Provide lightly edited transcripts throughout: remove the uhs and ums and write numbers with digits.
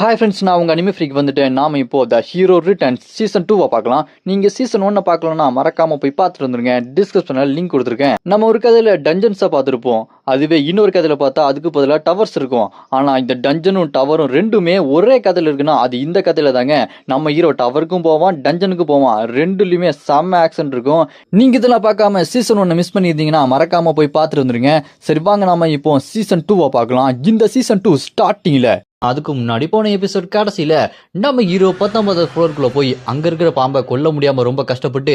Hi friends, நான் உங்கள் anime freak வந்துட்டேன். நாம் இப்போ த ஹீரோ ரிட்டர்ன்ஸ் சீசன் 2 பார்க்கலாம். நீங்கள் சீசன் 1 பார்க்கலன்னா மறக்காமல் போய் பார்த்துட்டு வந்துருங்க. டிஸ்கிரிப்ஷனில் லிங்க் கொடுத்துருக்கேன். நம்ம ஒரு கதையில் டஞ்சன்ஸை பார்த்துருப்போம். அதுவே இன்னொரு கதையில் பார்த்தா அதுக்கு பதிலாக டவர்ஸ் இருக்கும். ஆனால் இந்த டஞ்சனும் டவரும் ரெண்டுமே ஒரே கதையில் இருக்குன்னா அது இந்த கதையில் தாங்க. நம்ம ஹீரோ டவருக்கும் போவான், டஞ்சனுக்கும் போவான். ரெண்டுலையுமே செம்ம ஆக்ஷன் இருக்கும். நீங்கள் இதெல்லாம் பார்க்காம சீசன் 1 மிஸ் பண்ணியிருந்தீங்கன்னா மறக்காமல் போய் பார்த்துட்டு வந்துருங்க. சரி வாங்க, நாம இப்போ சீசன் 2 பார்க்கலாம். இந்த சீசன் 2 ஸ்டார்டிங்கில் அதுக்கு முன்னாடி போன எபிசோட் கடைசியில நம்ம ஹீரோ 19வது ஃப்ளோருக்குள்ள போய் அங்க இருக்கிற பாம்பை கொல்ல முடியாம ரொம்ப கஷ்டப்பட்டு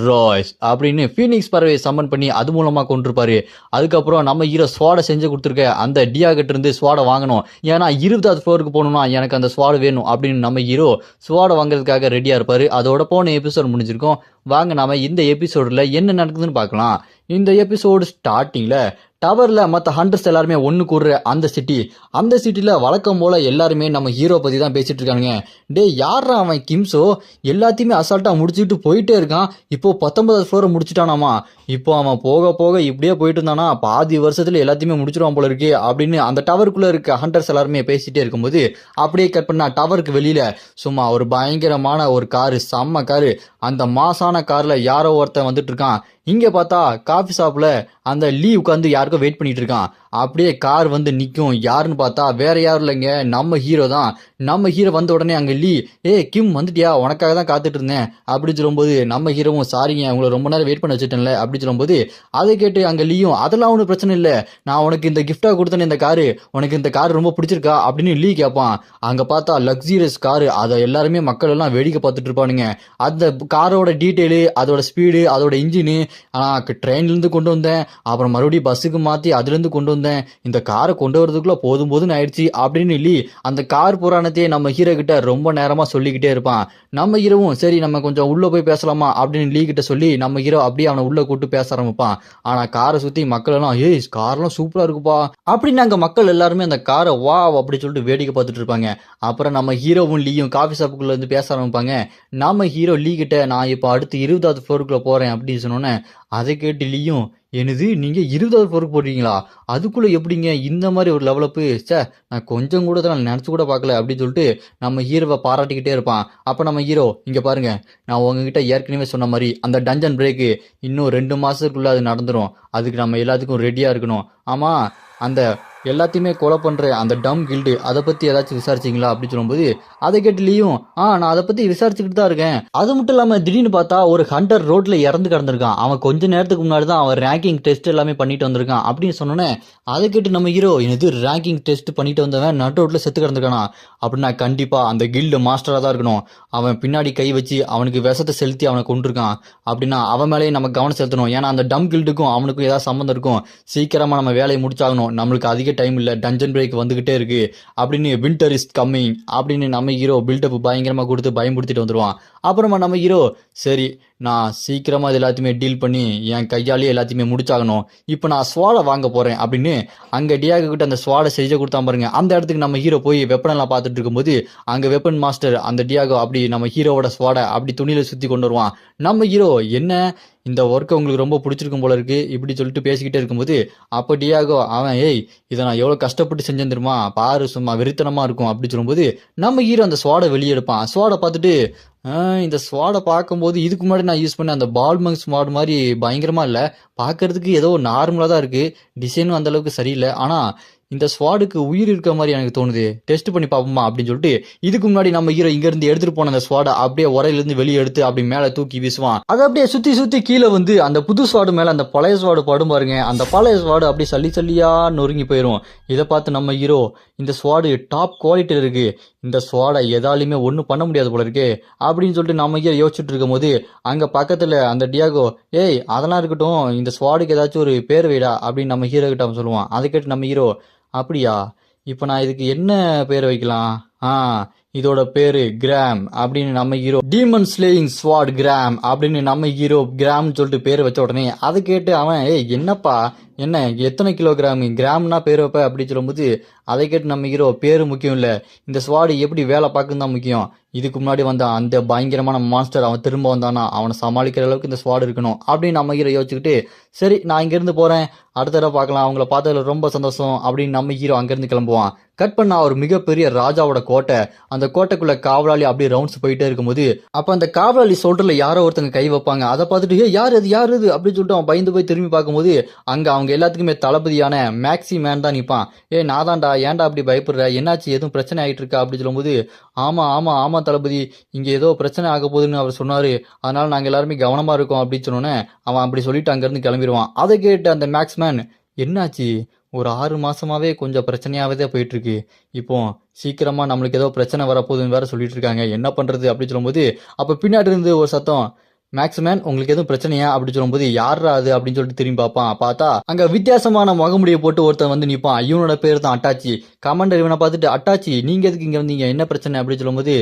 ராய்ஸ் அப்படின்னு ஃபீனிக்ஸ் பறவையை சம்மன் பண்ணி அது மூலமா கொண்டிருப்பாரு. அதுக்கப்புறம் நம்ம ஹீரோ ஸ்வாடை செஞ்சு கொடுத்துருக்க அந்த டியாகிட்ட இருந்து ஸ்வாடை வாங்கணும். ஏன்னா 20வது ஃப்ளோருக்கு போகணும்னா எனக்கு அந்த ஸ்வாடு வேணும் அப்படின்னு நம்ம ஹீரோ ஸ்வாடை வாங்குறதுக்காக ரெடியா இருப்பாரு. அதோட போன எபிசோட் முடிஞ்சிருக்கும். வாங்க நாம இந்த எபிசோட்ல என்ன நடக்குதுன்னு பார்க்கலாம். இந்த எபிசோடு ஸ்டார்டிங்ல டவர்ல மற்ற ஹண்டர்ஸ் எல்லாருமே ஒன்று கூடுற அந்த சிட்டில வழக்கம் போல எல்லாருமே நம்ம ஹீரோ பத்தி தான் பேசிட்டு இருக்கானுங்க. டே யாரா அவன் கிம்சோ எல்லாத்தையுமே அசால்ட்டா முடிச்சுட்டு போயிட்டே இருக்கான். இப்போ 19வது ஃப்ளோரை முடிச்சுட்டானாமா. இப்போ அவன் போக போக இப்படியே போயிட்டு இருந்தானா பாதி வருஷத்துல எல்லாத்தையுமே முடிச்சிருவான் போல இருக்கு அப்படின்னு அந்த டவருக்குள்ள இருக்க ஹண்டர்ஸ் எல்லாருமே பேசிட்டே இருக்கும்போது அப்படியே கட் பண்ணா டவருக்கு வெளியில சும்மா ஒரு பயங்கரமான ஒரு காரு, செம்ம காரு. அந்த மாசான கார்ல யாரோ ஒருத்தன் வந்துட்டு இருக்கான். இங்க பார்த்தா காஃபி ஷாப்ல அந்த லீ உட்காந்து யாருக்கும் வெயிட் பண்ணிட்டு இருக்கான். அப்படியே கார் வந்து நிற்கும். யாருன்னு பார்த்தா வேற யாரும் இல்லைங்க, நம்ம ஹீரோ தான். நம்ம ஹீரோ வந்த உடனே அங்கே லீ, கிம் வந்துட்டியா, உனக்காக தான் காத்துட்டு இருந்தேன் அப்படின்னு சொல்லும்போது நம்ம ஹீரோவும் சாரிங்க உங்களை ரொம்ப நேரம் வெயிட் பண்ண வச்சுட்டேன்ல அப்படின்னு சொல்லும்போது அதை கேட்டு அங்கே லீயும் அதெல்லாம் ஒன்றும் பிரச்சனை இல்லை, நான் உனக்கு இந்த கிஃப்டா கொடுத்தேன் இந்த காரு, உனக்கு இந்த கார் ரொம்ப பிடிச்சிருக்கா அப்படின்னு லீ கேட்பான். அங்கே பார்த்தா லக்ஸரியஸ் காரு, அதை எல்லாருமே மக்கள் எல்லாம் வேடிக்கை பார்த்துட்டு இருப்பானுங்க. அந்த காரோட டீட்டெயிலு, அதோட ஸ்பீடு, அதோட இன்ஜினு, ட்ரெயின்லேருந்து கொண்டு வந்தேன், அப்புறம் மறுபடியும் பஸ்ஸுக்கு மாற்றி அதுலேருந்து கொண்டு வந்தேன், இந்த காரை கொண்டு வரதுக்குள்ள போதும் ஆயிடுச்சு அப்படின்னு சொல்லி அந்த கார் புராணத்தையே நம்ம ஹீரோ கிட்ட ரொம்ப நேரமா சொல்லிக்கிட்டே இருப்பான். நம்ம ஹீரோவும் சரி நம்ம கொஞ்சம் உள்ள போய் பேசலாமா அப்படின்னு லீ கிட்ட சொல்லி நம்ம ஹீரோ அப்படியே அவனை உள்ள கூட்டு பேச ஆரம்பிப்பான். ஆனா காரை சுத்தி மக்கள் எல்லாம் கார்லாம் சூப்பரா இருக்குப்பா அப்படின்னு அங்க மக்கள் எல்லாருமே அந்த காரை வா அப்படி சொல்லிட்டு வேடிக்கை பார்த்துட்டு இருப்பாங்க. அப்புறம் நம்ம ஹீரோவும் லீயும் காஃபி ஷாப்புக்குள்ள இருந்து பேச ஆரம்பிப்பாங்க. நம்ம ஹீரோ லீ கிட்ட நான் இப்போ அடுத்து 20வது ஃப்ளோருக்குள்ள போறேன் அப்படின்னு சொன்னோன்னே அதை கேட்டு லீயும், என்னது நீங்க 20வது ஃப்ளோருக்கு போடுறீங்களா, அதுக்குள்ள எப்படிங்க இந்த மாதிரி ஒரு லெவலப்பு, நான் கொஞ்சம் கூட நான் நினைச்சு கூட பார்க்கல அப்படின்னு சொல்லிட்டு நம்ம ஹீரோவை பாராட்டிக்கிட்டே இருப்பான். அப்ப நம்ம ஹீரோ, இங்க பாருங்க நான் உங்ககிட்ட ஏற்கனவே சொன்ன மாதிரி அந்த டஞ்சன் பிரேக்கு இன்னும் 2 மாசத்துக்குள்ள அது நடந்துரும், அதுக்கு நம்ம எல்லாத்துக்கும் ரெடியா இருக்கணும். ஆமா அந்த எல்லாத்தையுமே கொலை பண்ற அந்த டம் கில்டு அதை பத்தி ஏதாச்சும் விசாரிச்சிங்களா அப்படின்னு சொல்லும்போது அதை கேட்டுலயும் நான் அதை பத்தி விசாரிச்சுக்கிட்டு தான் இருக்கேன். அது மட்டும் இல்லாம திடீர்னு பார்த்தா ஒரு ஹண்டர் ரோட்ல இறந்து கிடந்திருக்கான், அவன் கொஞ்ச நேரத்துக்கு முன்னாடி தான் அவன் ரேங்கிங் டெஸ்ட் எல்லாமே பண்ணிட்டு வந்திருக்கான் அப்படின்னு சொன்னோன்னே அதை கேட்டு நம்ம ஹீரோ, என்னது ரேங்கிங் டெஸ்ட் பண்ணிட்டு வந்தவன் நட் ரோட்ல செத்து கிடந்திருக்கானா அப்படின்னா கண்டிப்பா அந்த கில்டு மாஸ்டரா தான் இருக்கணும். அவன் பின்னாடி கை வச்சு அவனுக்கு விஷத்தை செலுத்தி அவனை கொண்டிருக்கான் அப்படின்னா அவன் மேலேயே நம்ம கவனம் செலுத்தணும். ஏன்னா அந்த டம் கில்டுக்கும் அவனுக்கும் ஏதாவது சம்மந்தம் இருக்கும். சீக்கிரமா நம்ம வேலையை முடிச்சாகணும், நம்மளுக்கு அதிக டைம் இல்லை, டஞ்சன் பிரேக் வந்துகிட்டே இருக்கு அப்படின்னு, வின்டர் இஸ் கம்மிங் அப்படின்னு நம்ம ஹீரோ பில்டப் பயங்கரமா கொடுத்து பயன்படுத்திட்டு வந்துடுவான். அப்புறமா நம்ம ஹீரோ சரி நான் சீக்கிரமா இது எல்லாத்தையுமே டீல் பண்ணி என் கையாலேயே எல்லாத்தையுமே முடிச்சாகணும், இப்போ நான் ஸ்வாடை வாங்க போறேன் அப்படின்னு அங்க டியாகோ கிட்ட அந்த ஸ்வாடை செஞ்சு கொடுத்தா பாருங்க. அந்த இடத்துக்கு நம்ம ஹீரோ போய் வெப்பன் எல்லாம் பார்த்துட்டு இருக்கும்போது அங்க வெப்பன் மாஸ்டர் அந்த டியாகோ அப்படி நம்ம ஹீரோவோட ஸ்வாடை அப்படி துணியில சுத்தி கொண்டு வருவான். நம்ம ஹீரோ, என்ன இந்த ஒர்க்கை உங்களுக்கு ரொம்ப பிடிச்சிருக்கும் போல இருக்கு இப்படி சொல்லிட்டு பேசிக்கிட்டே இருக்கும்போது அப்போ டியாகோ அவன், இதை நான் எவ்வளோ கஷ்டப்பட்டு செஞ்சேன் தெரியுமா, பாரு சும்மா வெறித்தனமா இருக்கும் அப்படி சொல்லும்போது நம்ம ஹீரோ அந்த ஸ்வாடை வெளியே எடுப்பான். ஸ்வாடை பார்த்துட்டு இந்த ஸ்வாடை பார்க்கும்போது இதுக்கு முன்னாடி நான் யூஸ் பண்ண அந்த பால்மங் ஸ்வாட் மாதிரி பயங்கரமா இல்லை, பார்க்கறதுக்கு ஏதோ நார்மலாக தான் இருக்கு, டிசைனும் அந்த அளவுக்கு சரியில்லை, ஆனால் இந்த ஸ்வாடுக்கு உயிர் இருக்க மாதிரி எனக்கு தோணுது, டெஸ்ட் பண்ணி பார்ப்போமா அப்படின்னு சொல்லிட்டு இதுக்கு முன்னாடி நம்ம ஹீரோ இங்க இருந்து எடுத்துட்டு போன அந்த ஸ்வாடை அப்படியே உரையிலிருந்து வெளியே எடுத்து அப்படி மேலே தூக்கி வீசுவான். அதை அப்படியே சுத்தி சுத்தி கீழே வந்து அந்த புது ஸ்வாடு மேல அந்த பழைய ஸ்வாடு படும் பாருங்க, அந்த பழைய ஸ்வாடு அப்படியே சல்லி சல்லியா நொறுங்கி போயிடும். இதை பார்த்து நம்ம ஹீரோ, இந்த ஸ்வாடு டாப் குவாலிட்டியில் இருக்கு, இந்த ஸ்வாடை எதாலையுமே ஒன்றும் பண்ண முடியாது போல இருக்கு அப்படின்னு சொல்லிட்டு நம்ம ஹீரோ யோசிச்சுட்டு இருக்கும் போது அங்க பக்கத்துல அந்த டியாகோ, அதெல்லாம் இருக்கட்டும் இந்த ஸ்வாடுக்கு ஏதாச்சும் ஒரு பேர் வைடா அப்படின்னு நம்ம ஹீரோ கிட்ட அவன் சொல்லுவான். அதை கேட்டு நம்ம ஹீரோ, அப்படியா இப்போ நான் இதுக்கு என்ன பேர் வைக்கலாம், இதோட பேரு கிராம் அப்படின்னு நம்ம ஹீரோ, டீமன் ஸ்லேயிங் ஸ்வாட் கிராம் அப்படின்னு நம்ம ஹீரோ கிராம்னு சொல்லிட்டு பேர் வச்ச உடனே அதை கேட்டு அவன், என்னப்பா என்ன எத்தனை கிலோகிராம் கிராம்னா பேர் வைப்ப அப்படின்னு சொல்லும்போது அதை கேட்டு நம்ம ஹீரோ பேரு முக்கியம் இல்லை, இந்த ஸ்வாடு எப்படி வேலை பார்க்குன்னு தான் முக்கியம். இதுக்கு முன்னாடி வந்த அந்த பயங்கரமான மான்ஸ்டர் அவன் திரும்ப வந்தானா அவனை சமாளிக்கிற அளவுக்கு இந்த ஸ்வாட் இருக்கணும் அப்படின்னு நம்ம ஹீரோ யோசிச்சுக்கிட்டு, சரி நான் இங்கேருந்து போகிறேன், அடுத்த தடவை பார்க்கலாம், அவங்கள பார்த்ததுல ரொம்ப சந்தோஷம் அப்படின்னு நம்ம ஹீரோ அங்கேருந்து கிளம்புவான். கட் பண்ணா ஒரு மிகப்பெரிய ராஜாவோட கோட்டை, அந்த கோட்டைக்குள்ள காவலாளி அப்படியே ரவுண்ட்ஸ் போயிட்டே இருக்கும்போது அப்ப அந்த காவலாளி சொல்றதுல யாரோ ஒருத்தங்க கை வைப்பாங்க. அதை பார்த்துட்டு யார் அது யார் இது அப்படின்னு சொல்லிட்டு அவன் பயந்து போய் திரும்பி பார்க்கும்போது அங்க அவங்க எல்லாத்துக்குமே தளபதியான மேக்ஸி மேன் தான் நிற்பான். நான் தான்டா, ஏன்டா அப்படி பயப்படுற, என்னாச்சு, எதுவும் பிரச்சனை ஆகிட்டு இருக்கா அப்படின்னு சொல்லும்போது, ஆமா ஆமா ஆமா தளபதி, இங்க ஏதோ பிரச்சனை ஆக போகுதுன்னு அவர் சொன்னாரு, அதனால நாங்க எல்லாருமே கவனமா இருக்கோம் அப்படின்னு சொன்னோன்னே அவன் அப்படி சொல்லிட்டு அங்கிருந்து கிளம்பிடுவான். அதை கேட்டு அந்த மேக்ஸ்மேன், என்னாச்சு, ஒரு 6 மாசமாவே கொஞ்சம் பிரச்சனையாவே போயிட்டு இருக்கு, இப்போ சீக்கிரமா நம்மளுக்கு ஏதோ பிரச்சனை வரப்போகுதுன்னு வேற சொல்லிட்டு இருக்காங்க, என்ன பண்றது அப்படின்னு சொல்லும்போது அப்ப பின்னாடி இருந்து ஒரு சத்தம், மேக்ஸ்மேன் உங்களுக்கு எதுவும் பிரச்சனையா அப்படின்னு சொல்லும்போது யாரா அது அப்படின்னு சொல்லிட்டு திரும்பி பார்ப்பான். பார்த்தா அங்க வித்தியாசமான முகமுடியை போட்டு ஒருத்தன் வந்து நிற்பான். இவனோட பேர் தான் அட்டாச்சி. கமாண்டர் இவனை பார்த்துட்டு, அட்டாச்சி நீங்க எதுக்கு இங்க வந்தீங்க, என்ன பிரச்சனை அப்படின்னு சொல்லும்போது,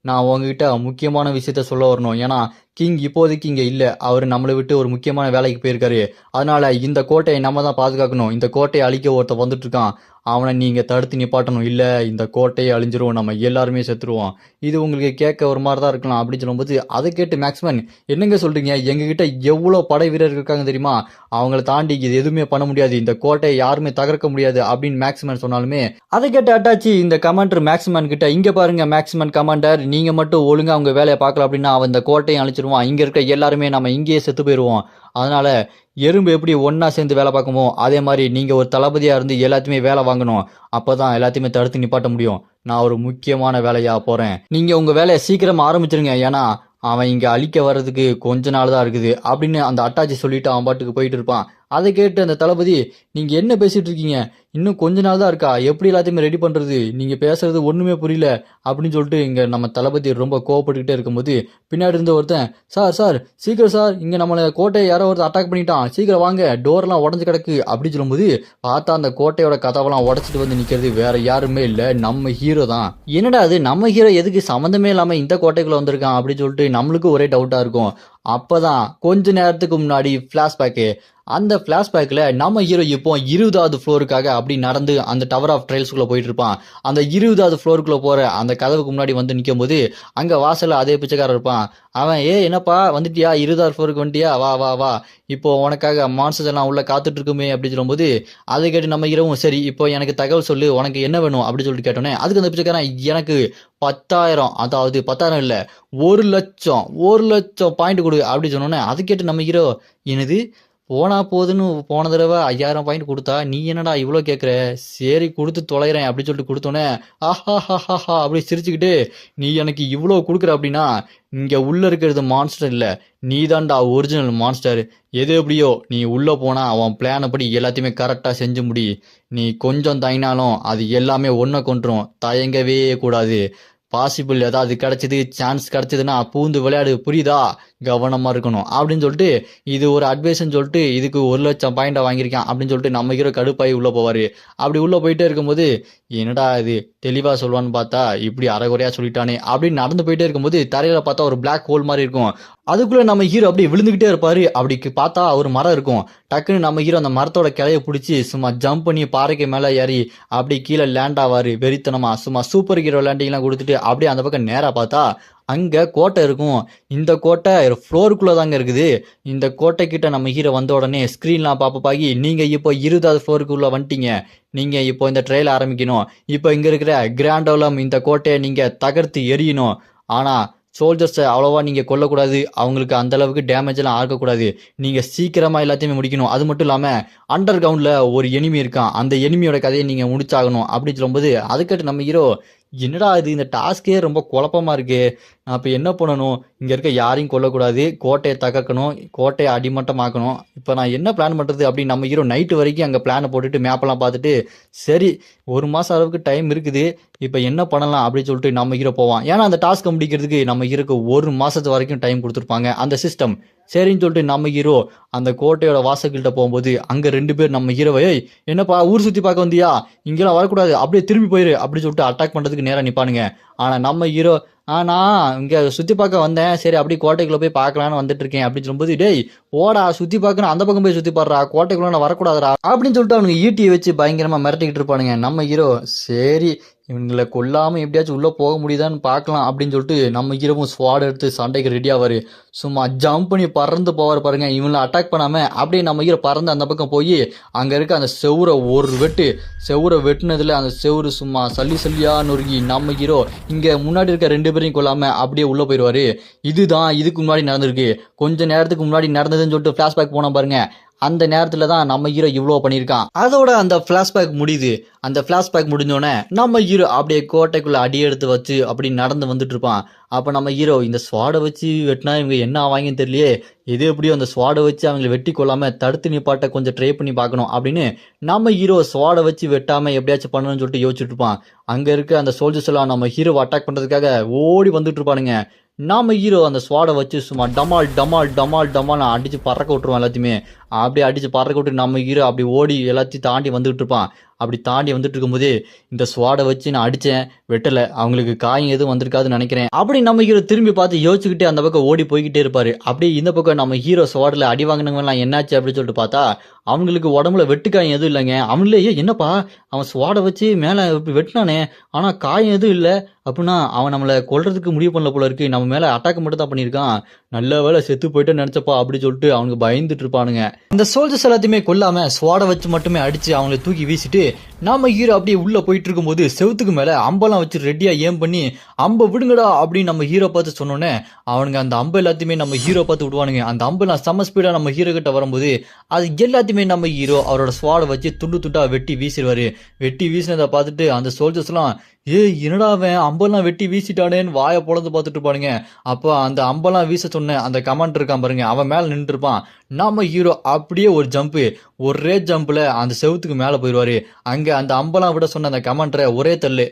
நான் உங்ககிட்ட முக்கியமான விஷயத்த சொல்ல வரணும், ஏன்னா கிங் இப்போதைக்கு இங்க இல்ல, அவர் நம்மளை விட்டு ஒரு முக்கியமான வேலைக்கு போயிருக்காரு, அதனால இந்த கோட்டையை நம்ம தான் பாதுகாக்கணும், இந்த கோட்டையை அழிக்க ஒருத்தன் வந்துட்டு இருக்கான், அவனை நீங்க தடுத்து நிப்பாட்டணும், இல்ல இந்த கோட்டையை அழிஞ்சிரும், நம்ம எல்லாருமே செத்துருவோம். இது உங்களுக்கு கேட்க ஒரு மாதிரி தான் இருக்கலாம் அப்படின்னு சொல்லும்போது அதை கேட்டு மேக்ஸ்மேன், என்னங்க சொல்றீங்க, எங்ககிட்ட எவ்வளோ படை வீரர் இருக்காங்க தெரியுமா, அவங்கள தாண்டி இது எதுவுமே பண்ண முடியாது, இந்த கோட்டையை யாருமே தகர்க்க முடியாது அப்படின்னு மேக்ஸ்மேன் சொன்னாலுமே அதை கேட்டு அட்டாச்சி இந்த கமாண்டர் மேக்ஸ்மேன் கிட்ட, இங்க பாருங்க மேக்ஸ்மேன் கமாண்டர், நீங்க மட்டும் ஒழுங்கா அவங்க வேலையை பார்க்கல அப்படின்னா அவன் இந்த கோட்டையை அழிச்சிருவான், இங்க இருக்க எல்லாருமே நம்ம இங்கேயே செத்து போயிடுவோம், அதனால எறும்பு எப்படி ஒன்னா சேர்ந்து வேலை பார்க்குமோ அதே மாதிரி நீங்க ஒரு தளபதியா இருந்து எல்லாத்தையுமே வேலை வாங்கணும், அப்பதான் எல்லாத்தையுமே தடுத்து நிப்பாட்ட முடியும், நான் ஒரு முக்கியமான வேலையா போறேன், நீங்க உங்க வேலையை சீக்கிரமா ஆரம்பிச்சிருங்க, ஏன்னா அவன் இங்க அழிக்க வர்றதுக்கு கொஞ்ச நாள் தான் இருக்குது அப்படின்னு அந்த அட்டாச்சி சொல்லிட்டு அவன் பாட்டுக்கு போயிட்டு இருப்பான். அதை கேட்டு அந்த தளபதி, நீங்க என்ன பேசிட்டு இருக்கீங்க, இன்னும் கொஞ்ச நாள் தான் இருக்கா, எப்படி எல்லாத்தையுமே ரெடி பண்றது, நீங்க பேசுறது ஒண்ணுமே புரியல அப்படின்னு சொல்லிட்டு இங்க நம்ம தளபதி ரொம்ப கோவப்பட்டுக்கிட்டே இருக்கும்போது பின்னாடி இருந்த ஒருத்தன், சார் சார் சீக்கிரம் சார், இங்க நம்மள கோட்டையை யாரோ ஒருத்தர் அட்டாக் பண்ணிட்டான், சீக்கிரம் வாங்க, டோர்லாம் உடஞ்சு கிடக்கு அப்படின்னு சொல்லும்போது பார்த்தா அந்த கோட்டையோட கதவெல்லாம் உடச்சிட்டு வந்து நிக்கிறது வேற யாருமே இல்ல, நம்ம ஹீரோ தான். என்னடா அது, நம்ம ஹீரோ எதுக்கு சம்மந்தமே இல்லாம இந்த கோட்டைக்குள்ள வந்திருக்கான் அப்படின்னு சொல்லிட்டு நம்மளுக்கு ஒரே டவுட்டா இருக்கும். அப்பதான் கொஞ்ச நேரத்துக்கு முன்னாடி பிளாஷ்பேக்கு, அந்த பிளாஷ்பேக்ல நம்ம ஹீரோ இப்போ 20வது ஃப்ளோருக்காக அப்படி நடந்து அந்த டவர் ஆஃப் ட்ரையல்ஸ்குள்ள போயிட்டு இருப்பான். அந்த 20வது ஃப்ளோருக்குள்ள போற அந்த கதவுக்கு முன்னாடி வந்து நிற்கும் போது அங்க வாசல்ல அதே பிச்சைக்காரர் இருப்பான். அவன், என்னப்பா வந்துட்டியா, 20வது ஃப்ளோருக்கு வந்துட்டியா, வா வா வா, இப்போ உனக்காக மான்ஸ்டர்ஸ் எல்லாம் உள்ள காத்துட்டு இருக்குமே அப்படின்னு சொல்லும்போது அதை கேட்டு நம்ம ஹீரோவும், சரி இப்போ எனக்கு தகவல் சொல்லு, உனக்கு என்ன வேணும் அப்படின்னு சொல்லிட்டு கேட்டோன்னே அதுக்கு அந்த பிச்சைக்காரன், எனக்கு 10,000, அதாவது 10,000 இல்ல 1,00,000 பாயிண்ட் கொடு அப்படி சொன்னோன்னே அதை கேட்டு நம்ம ஹீரோ, என்னது போனா போதுன்னு போன தடவை 5,000 பாயிண்ட் கொடுத்தா நீ என்னடா இவ்வளோ கேட்குற, சரி கொடுத்து தொலைகிறேன் அப்படின்னு சொல்லிட்டு கொடுத்தோன்னே ஆஹா அப்படி சிரிச்சுக்கிட்டு, நீ எனக்கு இவ்வளோ கொடுக்குற அப்படின்னா இங்கே உள்ளே இருக்கிறது மான்ஸ்டர் இல்லை, நீ தான்டா ஒரிஜினல் மான்ஸ்டர், எது எப்படியோ நீ உள்ளே போனால் அவன் பிளானை படி எல்லாத்தையுமே கரெக்டாக செஞ்சு முடி, நீ கொஞ்சம் தயங்கினாலும் அது எல்லாமே ஒன்றை கொண்டுரும், தயங்கவே கூடாது, பாசிபிள் ஏதாவது கிடைச்சது, சான்ஸ் கிடைச்சதுன்னா பூந்து விளையாடு, புரியுதா, கவனமா இருக்கணும் அப்படின்னு சொல்லிட்டு இது ஒரு அட்வைஸ்ன்னு சொல்லிட்டு இதுக்கு 1,00,000 பாயிண்டை வாங்கியிருக்கான் அப்படின்னு சொல்லிட்டு நம்ம ஹீரோ கடுப்பாகி உள்ள போவாரு. அப்படி உள்ள போயிட்டே இருக்கும்போது என்னடா இது தெளிவா சொல்லுவான்னு பார்த்தா இப்படி அரைகுறையா சொல்லிட்டானே அப்படின்னு நடந்து போயிட்டே இருக்கும்போது தரையில பார்த்தா ஒரு பிளாக் ஹோல் மாதிரி இருக்கும். அதுக்குள்ள நம்ம ஹீரோ அப்படியே விழுந்துகிட்டே இருப்பாரு. அப்படி பார்த்தா ஒரு மரம் இருக்கும். டக்குன்னு நம்ம ஹீரோ அந்த மரத்தோட கிளைய பிடிச்சி சும்மா ஜம்ப் பண்ணி பாறைக்கு மேலே ஏறி அப்படி கீழே லேண்ட் ஆவாரு வெறித்தனமா. சும்மா சூப்பர் ஹீரோ லேண்டிங்லாம் கொடுத்துட்டு அப்படியே அந்த பக்கம் நேரா பார்த்தா அங்க கோட்டை இருக்கும். இந்த கோட்டை ஃப்ளோருக்குள்ள தாங்க இருக்குது. இந்த கோட்டை கிட்ட நம்ம ஹீரோ வந்த உடனே ஸ்கிரீன்லாம் பாப்பாகி, நீங்க இப்போ 20வது ஃப்ளோருக்குள்ள வந்துட்டீங்க, நீங்க இப்போ இந்த ட்ரெயில் ஆரம்பிக்கணும், இப்போ இங்க இருக்கிற கிராண்டோலம் இந்த கோட்டையை நீங்க தகர்த்து எரியணும், ஆனா சோல்ஜர்ஸை அவ்வளோவா நீங்கள் கொல்லக்கூடாது, அவங்களுக்கு அந்த அளவுக்கு டேமேஜ் எல்லாம் ஆகக்கூடாது, நீங்கள் சீக்கிரமாக எல்லாத்தையுமே முடிக்கணும். அது மட்டும் இல்லாமல் அண்டர் கிரவுண்டில் ஒரு எனிமி இருக்கான், அந்த எனிமியோட கதையை நீங்கள் முடிச்சாகணும் அப்படின்னு சொல்லும்போது அதுக்கிட்ட நம்ம ஹீரோ, என்னடா இது இந்த டாஸ்கே ரொம்ப குழப்பமா இருக்கு, நான் இப்போ என்ன பண்ணணும், இங்கே இருக்க யாரையும் கொல்லக்கூடாது, கோட்டையை தகர்க்கணும், கோட்டையை அடிமட்டமாக்கணும், இப்போ நான் என்ன பிளான் பண்ணுறது அப்படின்னு நம்ம ஹீரோ நைட்டு வரைக்கும் அங்கே பிளானை போட்டுட்டு மேப்பெல்லாம் பார்த்துட்டு, சரி 1 மாதம் அளவுக்கு டைம் இருக்குது, இப்போ என்ன பண்ணலாம் அப்படின்னு சொல்லிட்டு நம்ம ஹீரோ போவான். ஏன்னா அந்த டாஸ்க்கை முடிக்கிறதுக்கு நம்ம ஹீரோக்கு 1 மாதத்து வரைக்கும் டைம் கொடுத்துருப்பாங்க அந்த சிஸ்டம். சரின்னு சொல்லிட்டு நம்ம ஹீரோ அந்த கோட்டையோட வாசல்கிட்ட போகும்போது அங்கே 2 பேர் நம்ம ஹீரோவை, என்னப்பா ஊர் சுற்றி பார்க்க வந்தியா, இங்கெல்லாம் வரக்கூடாது, அப்படியே திரும்பி போயிரு அப்படின்னு சொல்லிட்டு அட்டாக் பண்ணுறதுக்கு நேராக நிற்பானுங்க. ஆனால் நம்ம ஹீரோ நான் இங்கே சுற்றி பார்க்க வந்தேன், சரி அப்படி கோட்டைக்குள்ளே போய் பார்க்கலான்னு வந்துட்டு இருக்கேன் அப்படின்னு சொல்லும்போது, டேய் ஓடா சுற்றி பார்க்கணும், அந்த பக்கம் போய் சுற்றி பாடுறா, கோட்டைக்குள்ள நான் வரக்கூடாதுடா அப்படின்னு சொல்லிட்டு அவனுக்கு ஈட்டியை வச்சு பயங்கரமாக மிரட்டிக்கிட்டு இருப்பானுங்க. நம்ம ஹீரோ சரி இவங்களை கொல்லாமல் எப்படியாச்சும் உள்ளே போக முடியுதான்னு பார்க்கலாம் அப்படின்னு சொல்லிட்டு நம்ம ஹீரோவும் ஸ்வாட் எடுத்து சண்டைக்கு ரெடி ஆவார். சும்மா ஜம்ப் பண்ணி பறந்து போவார் பாருங்க. இவங்களை அட்டாக் பண்ணாமல் அப்படியே நம்ம ஹீரோ பறந்து அந்த பக்கம் போய் அங்கே இருக்க அந்த செவுரை ஒரு செவுரை வெட்டினதில் அந்த செவுரு சும்மா சல்லியாக நொறுங்கி நம்ம ஹீரோ இங்கே முன்னாடி இருக்க 2 பேரையும் கொல்லாமல் அப்படியே உள்ளே போயிடுவார். இதுதான் இதுக்கு முன்னாடி நடந்திருக்கு. கொஞ்சம் நேரத்துக்கு முன்னாடி நடந்ததுன்னு சொல்லிட்டு ஃப்ளாஷ்பேக் போனால் பாருங்க. அந்த நேரத்தில் தான் நம்ம ஹீரோ இவ்வளோ பண்ணியிருக்கான். அதோட அந்த ஃப்ளாஷ்பேக் முடியுது. அந்த ஃப்ளாஷ்பேக் முடிஞ்சோடனே நம்ம ஹீரோ அப்படியே கோட்டைக்குள்ளே அடி எடுத்து வச்சு அப்படி நடந்து வந்துட்டு இருப்பான். அப்போ நம்ம ஹீரோ இந்த ஸ்வாடை வச்சு வெட்டினா இவங்க என்ன ஆவாங்கன்னு தெரியலையே, எது எப்படியோ அந்த ஸ்வாடை வச்சு அவங்களை வெட்டி கொள்ளாமல் தடுத்து நிப்பாட்ட கொஞ்சம் ட்ரை பண்ணி பார்க்கணும் அப்படின்னு நம்ம ஹீரோ ஸ்வாடை வச்சு வெட்டாமல் எப்படியாச்சும் பண்ணணும்னு சொல்லிட்டு யோசிச்சுட்டு இருப்பான். அங்கே இருக்க அந்த சோல்ஜர்ஸ் எல்லாம் நம்ம ஹீரோவை அட்டாக் பண்ணுறதுக்காக ஓடி வந்துட்டு இருப்பானுங்க. நம்ம ஹீரோ அந்த ஸ்வாடை வச்சு சும்மா டமால் அடித்து பறக்க விட்டுருவான் எல்லாத்தையுமே. அப்படியே அடித்து பறக்க விட்டு நம்ம ஹீரோ அப்படி ஓடி எல்லாத்தையும் தாண்டி வந்துட்டு இருப்பான். அப்படி தாண்டி வந்துட்டு இருக்கும்போது இந்த ஸ்வாடை வச்சு நான் அடித்தேன், வெட்டலை, அவங்களுக்கு காயம் எதுவும் வந்திருக்காதுன்னு நினைக்கிறேன் அப்படி நம்ம ஹீரோ திரும்பி பார்த்து யோசிச்சுக்கிட்டே அந்த பக்கம் ஓடி போய்கிட்டே இருப்பாரு. அப்படியே இந்த பக்கம் நம்ம ஹீரோ ஸ்வாடில் அடி வாங்கினவங்கலாம் என்னாச்சு அப்படின்னு சொல்லிட்டு பார்த்தா அவங்களுக்கு உடம்புல வெட்டுக்காயம் எதுவும் இல்லைங்க. அவங்களே என்னப்பா அவன் ஸ்வாடை வச்சு மேலே வெட்டினானே ஆனால் காயம் எதுவும் இல்லை அப்படின்னா அவன் நம்மளை கொல்றதுக்கு முடிவு பண்ணல போல இருக்கு, நம்ம மேலே அட்டாக் மட்டும் தான் பண்ணியிருக்கான், நல்ல வேலை செத்து போயிட்டு நினச்சப்பா அப்படின்னு சொல்லிட்டு அவனுக்கு பயந்துட்டு இருப்பானுங்க. இந்த சோல்ஜர்ஸ் எல்லாத்தையுமே கொல்லாம ஸ்வாடை வச்சு மட்டுமே அடிச்சு அவங்களை தூக்கி வீசிட்டு நம்ம ஹீரோ அப்படியே உள்ள போயிட்டு இருக்கும்போது செவுத்துக்கு மேல அம்பெல்லாம் வச்சு ரெடியா ஏம் பண்ணி அம்பை விடுங்கடா அப்படின்னு நம்ம ஹீரோ பார்த்து சொன்னோன்னே அவனுங்க அந்த அம்பு எல்லாத்தையுமே நம்ம ஹீரோ பார்த்து விடுவானுங்க. அந்த அம்பெல்லாம் செம்ம ஸ்பீடா நம்ம ஹீரோ கிட்ட வரும்போது அது எல்லாத்தையுமே நம்ம ஹீரோ அவரோட ஸ்வாடை வச்சு துண்டு துண்டா வெட்டி வீசிடுவாரு. வெட்டி வீசினதை பார்த்துட்டு அந்த சோல்ஜர்ஸ் எல்லாம் என்னடா அவன் அம்பெல்லாம் வெட்டி வீசிட்டானேன்னு வாயை பொழந்து பார்த்துட்டு இருப்பானுங்க. அப்போ அந்த அம்பெல்லாம் வீச சொன்ன அந்த கமாண்ட் இருக்கான் பாருங்க, அவன் மேலே நின்று இருப்பான். நம்ம ஹீரோ அப்படியே ஒரு ஜம்ப்பு, ஒரே ஜம்பில் அந்த செவுத்துக்கு மேலே போயிடுவாரு. அங்கே அந்த அம்பெல்லாம் விட சொன்ன அந்த கமாண்டரை ஒரே தள்ளு,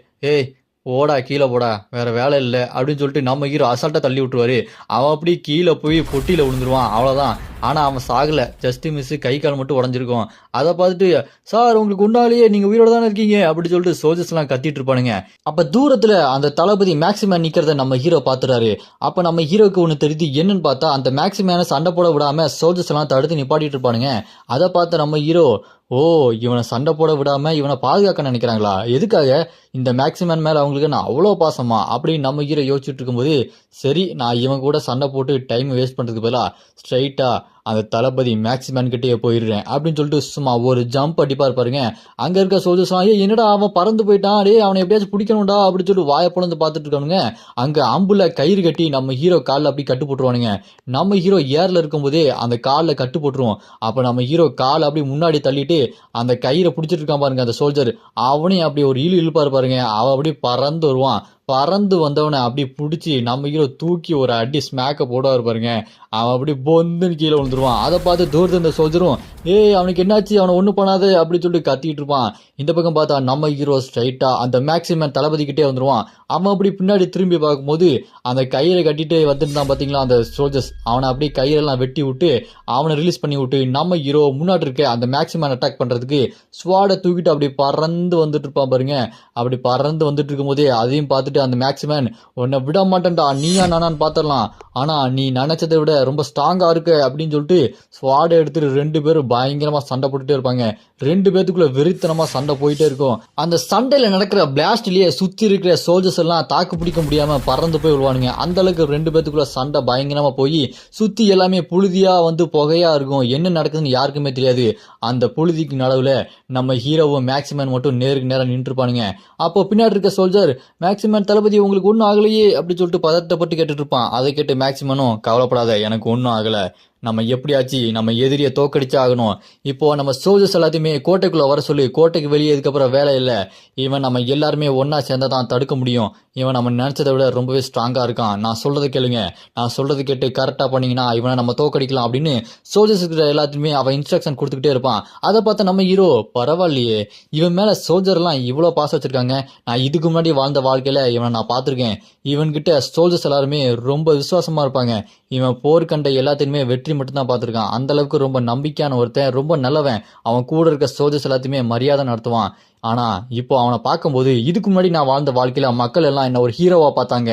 ஓடா கீழே போடா வேற வேலை இல்லை அப்படின்னு சொல்லிட்டு நம்ம ஹீரோ அசால்ட்டாக தள்ளி விட்டுருவாரு. அவன் அப்படி கீழே போய் பொட்டியில் விழுந்துருவான், அவ்வளோதான். ஆனால் அவன் சாகலை, ஜஸ்ட் மிஸ்ஸு, கை கால் மட்டும் உடஞ்சிருக்கும். அதை பார்த்துட்டு சார் உங்களுக்கு உண்டாலேயே நீங்கள் உயிரோட தானே இருக்கீங்க அப்படின்னு சொல்லிட்டு சோல்ஜர்ஸ்லாம் கத்திட்டு இருப்பானுங்க. அப்போ தூரத்தில் அந்த தளபதி மேக்ஸிமேன் நிற்கிறத நம்ம ஹீரோ பார்த்துறாரு. அப்போ நம்ம ஹீரோக்கு ஒன்று தெரியுது, என்னன்னு பார்த்தா அந்த மேக்ஸிமேனை சண்டை போட விடாமல் சோல்ஜர்ஸ் எல்லாம் தடுத்து நிப்பாட்டிட்டு இருப்பானுங்க. அதை பார்த்து நம்ம ஹீரோ இவனை சண்டை போட விடாம இவனை பாதுகாக்க நினைக்கிறாங்களா, எதுக்காக இந்த மேக்ஸிமேன் மேல அவங்களுக்கு நான் அவ்வளோ பாசமா அப்படின்னு நம்ம ஹீரோ யோசிச்சுட்டு இருக்கும்போது சரி நான் இவன் கூட சண்டை போட்டு டைம் வேஸ்ட் பண்றதுக்கு பதிலாக ஸ்ட்ரைட்டா அந்த தளபதி மேக்ஸிமேன் கிட்டே போயிடுறேன் அப்படின்னு சொல்லிட்டு சும்மா ஒரு ஜம்ப் அடிப்பார் பாருங்க. அங்க இருக்க சோல்ஜர்ஸ்லாம் என்னடா அவன் பறந்து போயிட்டான், டே அவனை எப்படியாச்சும் பிடிக்கணும்டா அப்படின்னு சொல்லிட்டு வாயை பொழந்து பார்த்துட்டு இருக்கானுங்க. அங்க அம்புல கயிறு கட்டி நம்ம ஹீரோ காலில் அப்படி கட்டு போட்டுருவானுங்க. நம்ம ஹீரோ ஏர்ல இருக்கும்போதே அந்த காலில் கட்டு போட்டுருவோம். அப்போ நம்ம ஹீரோ காலை அப்படி முன்னாடி தள்ளிட்டு அந்த கயிறை பிடிச்சிட்டு இருக்கான் பாருங்க அந்த சோல்ஜர், அவனையும் அப்படி ஒரு இழுப்பாரு பாருங்க. அவன் அப்படி பறந்து வருவான். பறந்து வந்தவனை அப்படி பிடிச்சி நம்ம ஹீரோ தூக்கி ஒரு அடி ஸ்மேக்கை போடுவார் பாருங்க. அவன் அப்படி பொந்துன்னு கீழே விழுந்துருவான். அதை பார்த்து தூரத்து இந்த சோல்ஜரும் அவனுக்கு என்னாச்சு, அவனை ஒன்றும் பண்ணாது அப்படின்னு சொல்லிட்டு கத்திட்டு இருப்பான். இந்த பக்கம் பார்த்தா நம்ம ஹீரோ ஸ்ட்ரைட்டா அந்த மேக்ஸிமேன் தளபதி கிட்டே வந்துருவான். அவன் அப்படி பின்னாடி திரும்பி பார்க்கும்போது அந்த கயிறை கட்டிட்டு வந்துருந்தான் பார்த்தீங்களா அந்த சோல்ஜர்ஸ், அவனை அப்படியே கயிறெல்லாம் வெட்டி விட்டு அவனை ரிலீஸ் பண்ணி விட்டு நம்ம ஹீரோ முன்னாடி இருக்க அந்த மேக்ஸிமேன் அட்டாக் பண்ணுறதுக்கு ஸ்வாடை தூக்கிட்டு அப்படி பறந்து வந்துட்டு இருப்பான் பாருங்க. அப்படி பறந்து வந்துட்டு இருக்கும்போதே அதையும் பார்த்துட்டு அந்த மேக்ஸிமேன் உன்னை விட மாட்டேன்டா, நீயா நானான்னு பார்த்துடலாம், ஆனா நீ நினைச்சதை விட ரொம்ப ஸ்ட்ராங்கா இருக்கு அப்படின்னு சொல்லிட்டு ஸ்வாடை எடுத்துட்டு 2 பேரும் பயங்கரமா சண்டை போட்டுட்டே இருப்பாங்க. 2 பேத்துக்குள்ள வெறித்தனமா சண்டை போயிட்டே இருக்கும். அந்த சண்டையில நடக்கிற பிளாஸ்ட்லயே சுத்தி இருக்கிற சோல்ஜர்ஸ் எல்லாம் தாக்கு பிடிக்க முடியாம பறந்து போய் விழுவானுங்க. அந்த அளவுக்கு 2 பேத்துக்குள்ள சண்டை பயங்கரமா போய் சுத்தி எல்லாமே புழுதியா வந்து புகையா இருக்கும். என்ன நடக்குதுன்னு யாருக்குமே தெரியாது. அந்த புழுதிக்கு நடுவுல நம்ம ஹீரோவும் மேக்ஸிமேன் மட்டும் நேருக்கு நேரம் நின்று இருப்பானுங்க. அப்போ பின்னாடி இருக்க சோல்ஜர் மேக்ஸிமேன் தளபதி உங்களுக்கு ஒன்றும் ஆகலையே அப்படின்னு சொல்லிட்டு பதட்டப்பட்டு கேட்டுட்டு இருப்பான். அதை கேட்டு மேக்ஸிமனும் கவலைப்படாத எனக்கு ஒன்றும் ஆகலை, நம்ம எப்படியாச்சு நம்ம எதிரியை தோக்கடிச்சா ஆகணும், இப்போ நம்ம சோல்ஜர்ஸ் எல்லாத்தையுமே கோட்டைக்குள்ள வர சொல்லி, கோட்டைக்கு வெளியே இதுக்கப்புறம் வேலை இல்லை, இவன் நம்ம எல்லாருமே ஒன்னா சேர்ந்தா தான் தடுக்க முடியும், இவன் நம்ம நினைச்சதை விட ரொம்பவே ஸ்ட்ராங்கா இருக்கான், நான் சொல்றதை கேளுங்க, நான் சொல்றது கேட்டு கரெக்டா பண்ணீங்கன்னா இவனை நம்ம தோக்கடிக்கலாம் அப்படின்னு சோல்ஜர்ஸ் எல்லாத்தையுமே அவன் இன்ஸ்ட்ரக்ஷன் கொடுத்துக்கிட்டே இருப்பான். அதை பார்த்த நம்ம ஹீரோ பரவாயில்லையே இவன் மேல சோல்ஜர் எல்லாம் இவ்வளோ பாசம் வச்சிருக்காங்க, நான் இதுக்கு முன்னாடி வாழ்ந்த வாழ்க்கையில இவனை நான் பார்த்துருக்கேன், இவன்கிட்ட சோல்ஜர்ஸ் எல்லாருமே ரொம்ப விசுவாசமா இருப்பாங்க, இவன் போர்க்கண்டை எல்லாத்தையுமே வெற்றி மட்டும்தான் பார்த்துருக்கான், அந்த அளவுக்கு ரொம்ப நம்பிக்கையான ஒருத்தன், ரொம்ப நல்லவன், அவன் கூட இருக்க சோல்ஜர்ஸ் எல்லாத்தையுமே மரியாதை நடத்துவான். ஆனா இப்போ அவனை பார்க்கும்போது இதுக்கு முன்னாடி நான் வாழ்ந்த வாழ்க்கையில மக்கள் எல்லாம் என்ன ஒரு ஹீரோவா பார்த்தாங்க,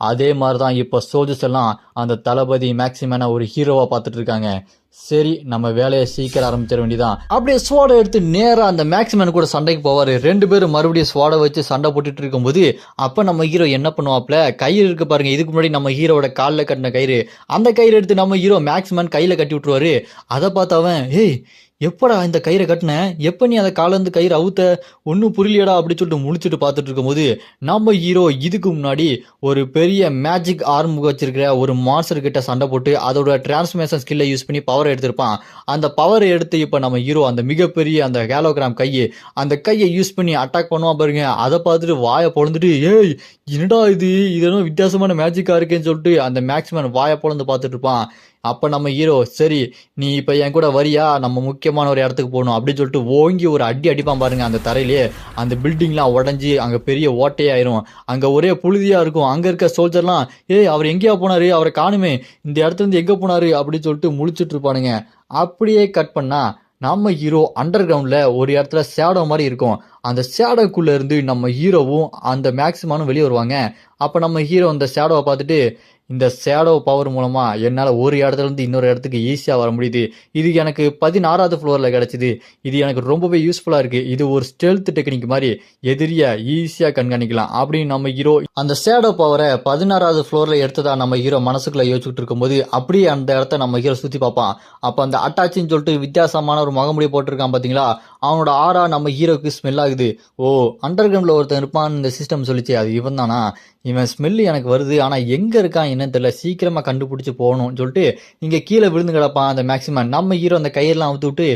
அதே மாதிரி தான் இப்போ சோல்ஜர்ஸ் எல்லாம் அந்த தளபதி மேக்ஸிமேனை ஒரு ஹீரோவா பார்த்துட்டு இருக்காங்க. சரி, நம்ம வேலையை சீக்கிரம் ஆரம்பிச்சிட வேண்டியதான். அப்படியே ஸ்வாடை எடுத்து நேரா அந்த மேக்ஸிமேன் கூட சண்டைக்கு போவாரு. 2 பேரும் மறுபடியும் ஸ்வாடை வச்சு சண்டை போட்டுட்டு இருக்கும்போது அப்ப நம்ம ஹீரோ என்ன பண்ணுவாப்ல, கயிறு இருக்கு பாருங்க, இதுக்கு முன்னாடி நம்ம ஹீரோட காலில் கட்டின கயிறு, அந்த கயிறு எடுத்து நம்ம ஹீரோ மேக்ஸிமேன் கையில கட்டி விட்டுருவாரு. அதை பார்த்து அவன், ஏய் எப்படா இந்த கயிறை கட்டின, எப்ப நீ அதை காலேருந்து கயிறு அவுத்த, ஒன்றும் புரியலையடா அப்படின்னு சொல்லிட்டு முழிச்சுட்டு பார்த்துட்டு இருக்கும்போது நம்ம ஹீரோ இதுக்கு முன்னாடி ஒரு பெரிய மேஜிக் ஆர்ம் வச்சிருக்கிற ஒரு மான்ஸ்டர் கிட்ட சண்டை போட்டு அதோட டிரான்ஸ்மேஷன் ஸ்கில்லை யூஸ் பண்ணி பவர் எடுத்திருப்பான். அந்த பவரை எடுத்து இப்போ நம்ம ஹீரோ அந்த மிகப்பெரிய அந்த ஹேலோகிராம் அந்த கையை யூஸ் பண்ணி அட்டாக் பண்ணுவான் பாருங்க. அதை பார்த்துட்டு வாயை பொழந்துட்டு, ஏய் என்னடா இது இதெல்லாம் வித்தியாசமான மேஜிக்கா இருக்கேன்னு சொல்லிட்டு அந்த மேக்ஸிமேன் வாயை பொழந்து பார்த்துட்டு இருப்பான். அப்போ நம்ம ஹீரோ, சரி நீ இப்போ என் கூட வரியா, நம்ம முக்கியமான ஒரு இடத்துக்கு போகணும் அப்படின்னு சொல்லிட்டு ஓங்கி ஒரு அடிப்பான் பாருங்க. அந்த தரையிலே அந்த பில்டிங்லாம் உடஞ்சி அங்கே பெரிய ஓட்டையாயிரும். அங்கே ஒரே புழுதியாக இருக்கும். அங்கே இருக்க சோல்ஜர்லாம், ஏய் அவர் எங்கேயா போனாரு, அவரை காணுமே, இந்த இடத்துல இருந்து எங்கே போனாரு அப்படின்னு சொல்லிட்டு முழிச்சிட்டு இருப்பானுங்க. அப்படியே கட் பண்ணா நம்ம ஹீரோ அண்டர் கிரவுண்டில் ஒரு இடத்துல சேடோ மாதிரி இருக்கும். அந்த சேடோக்குள்ளே இருந்து நம்ம ஹீரோவும் அந்த மேக்ஸிமனும் வெளியே வருவாங்க. அப்போ நம்ம ஹீரோ அந்த சேடோவை பார்த்துட்டு, இந்த ஷேடோ பவர் மூலமா என்னால் ஒரு இடத்துல இருந்து இன்னொரு இடத்துக்கு ஈஸியாக வர முடியுது. இது எனக்கு 16வது ஃப்ளோரில் கிடச்சிது. இது எனக்கு ரொம்பவே யூஸ்ஃபுல்லாக இருக்குது. இது ஒரு ஸ்டெல்த் டெக்னிக் மாதிரி எதிரியை ஈஸியாக கண்காணிக்கலாம் அப்படின்னு நம்ம ஹீரோ அந்த ஷேடோ பவரை 16வது ஃப்ளோரில் எடுத்ததா நம்ம ஹீரோ மனசுக்குள்ளே யோசிச்சுட்டு இருக்கும்போது அப்படியே அந்த இடத்த நம்ம ஹீரோ சுற்றி பார்ப்பான். அப்போ அந்த அட்டாச்சின்னு சொல்லிட்டு வித்தியாசமான ஒரு முகமுடி போட்டிருக்கான் பார்த்தீங்களா, அவனோட ஆரா நம்ம ஹீரோக்கு ஸ்மெல் ஆகுது. ஓ, அண்டர் கிரவுண்டில் ஒருத்தன் இருப்பான்னு இந்த சிஸ்டம் சொல்லிச்சு, அது இவன் தானா, இவன் ஸ்மெல்லு எனக்கு வருது, ஆனால் எங்கே இருக்கான் என்னன்னு தெரியல, சீக்கிரமாக கண்டுபிடிச்சி போகணும்னு சொல்லிட்டு இங்கே கீழே விழுந்து கிடப்பான் அந்த மேக்ஸிமன். நம்ம ஹீரோ அந்த கையெல்லாம் அவுத்து விட்டு,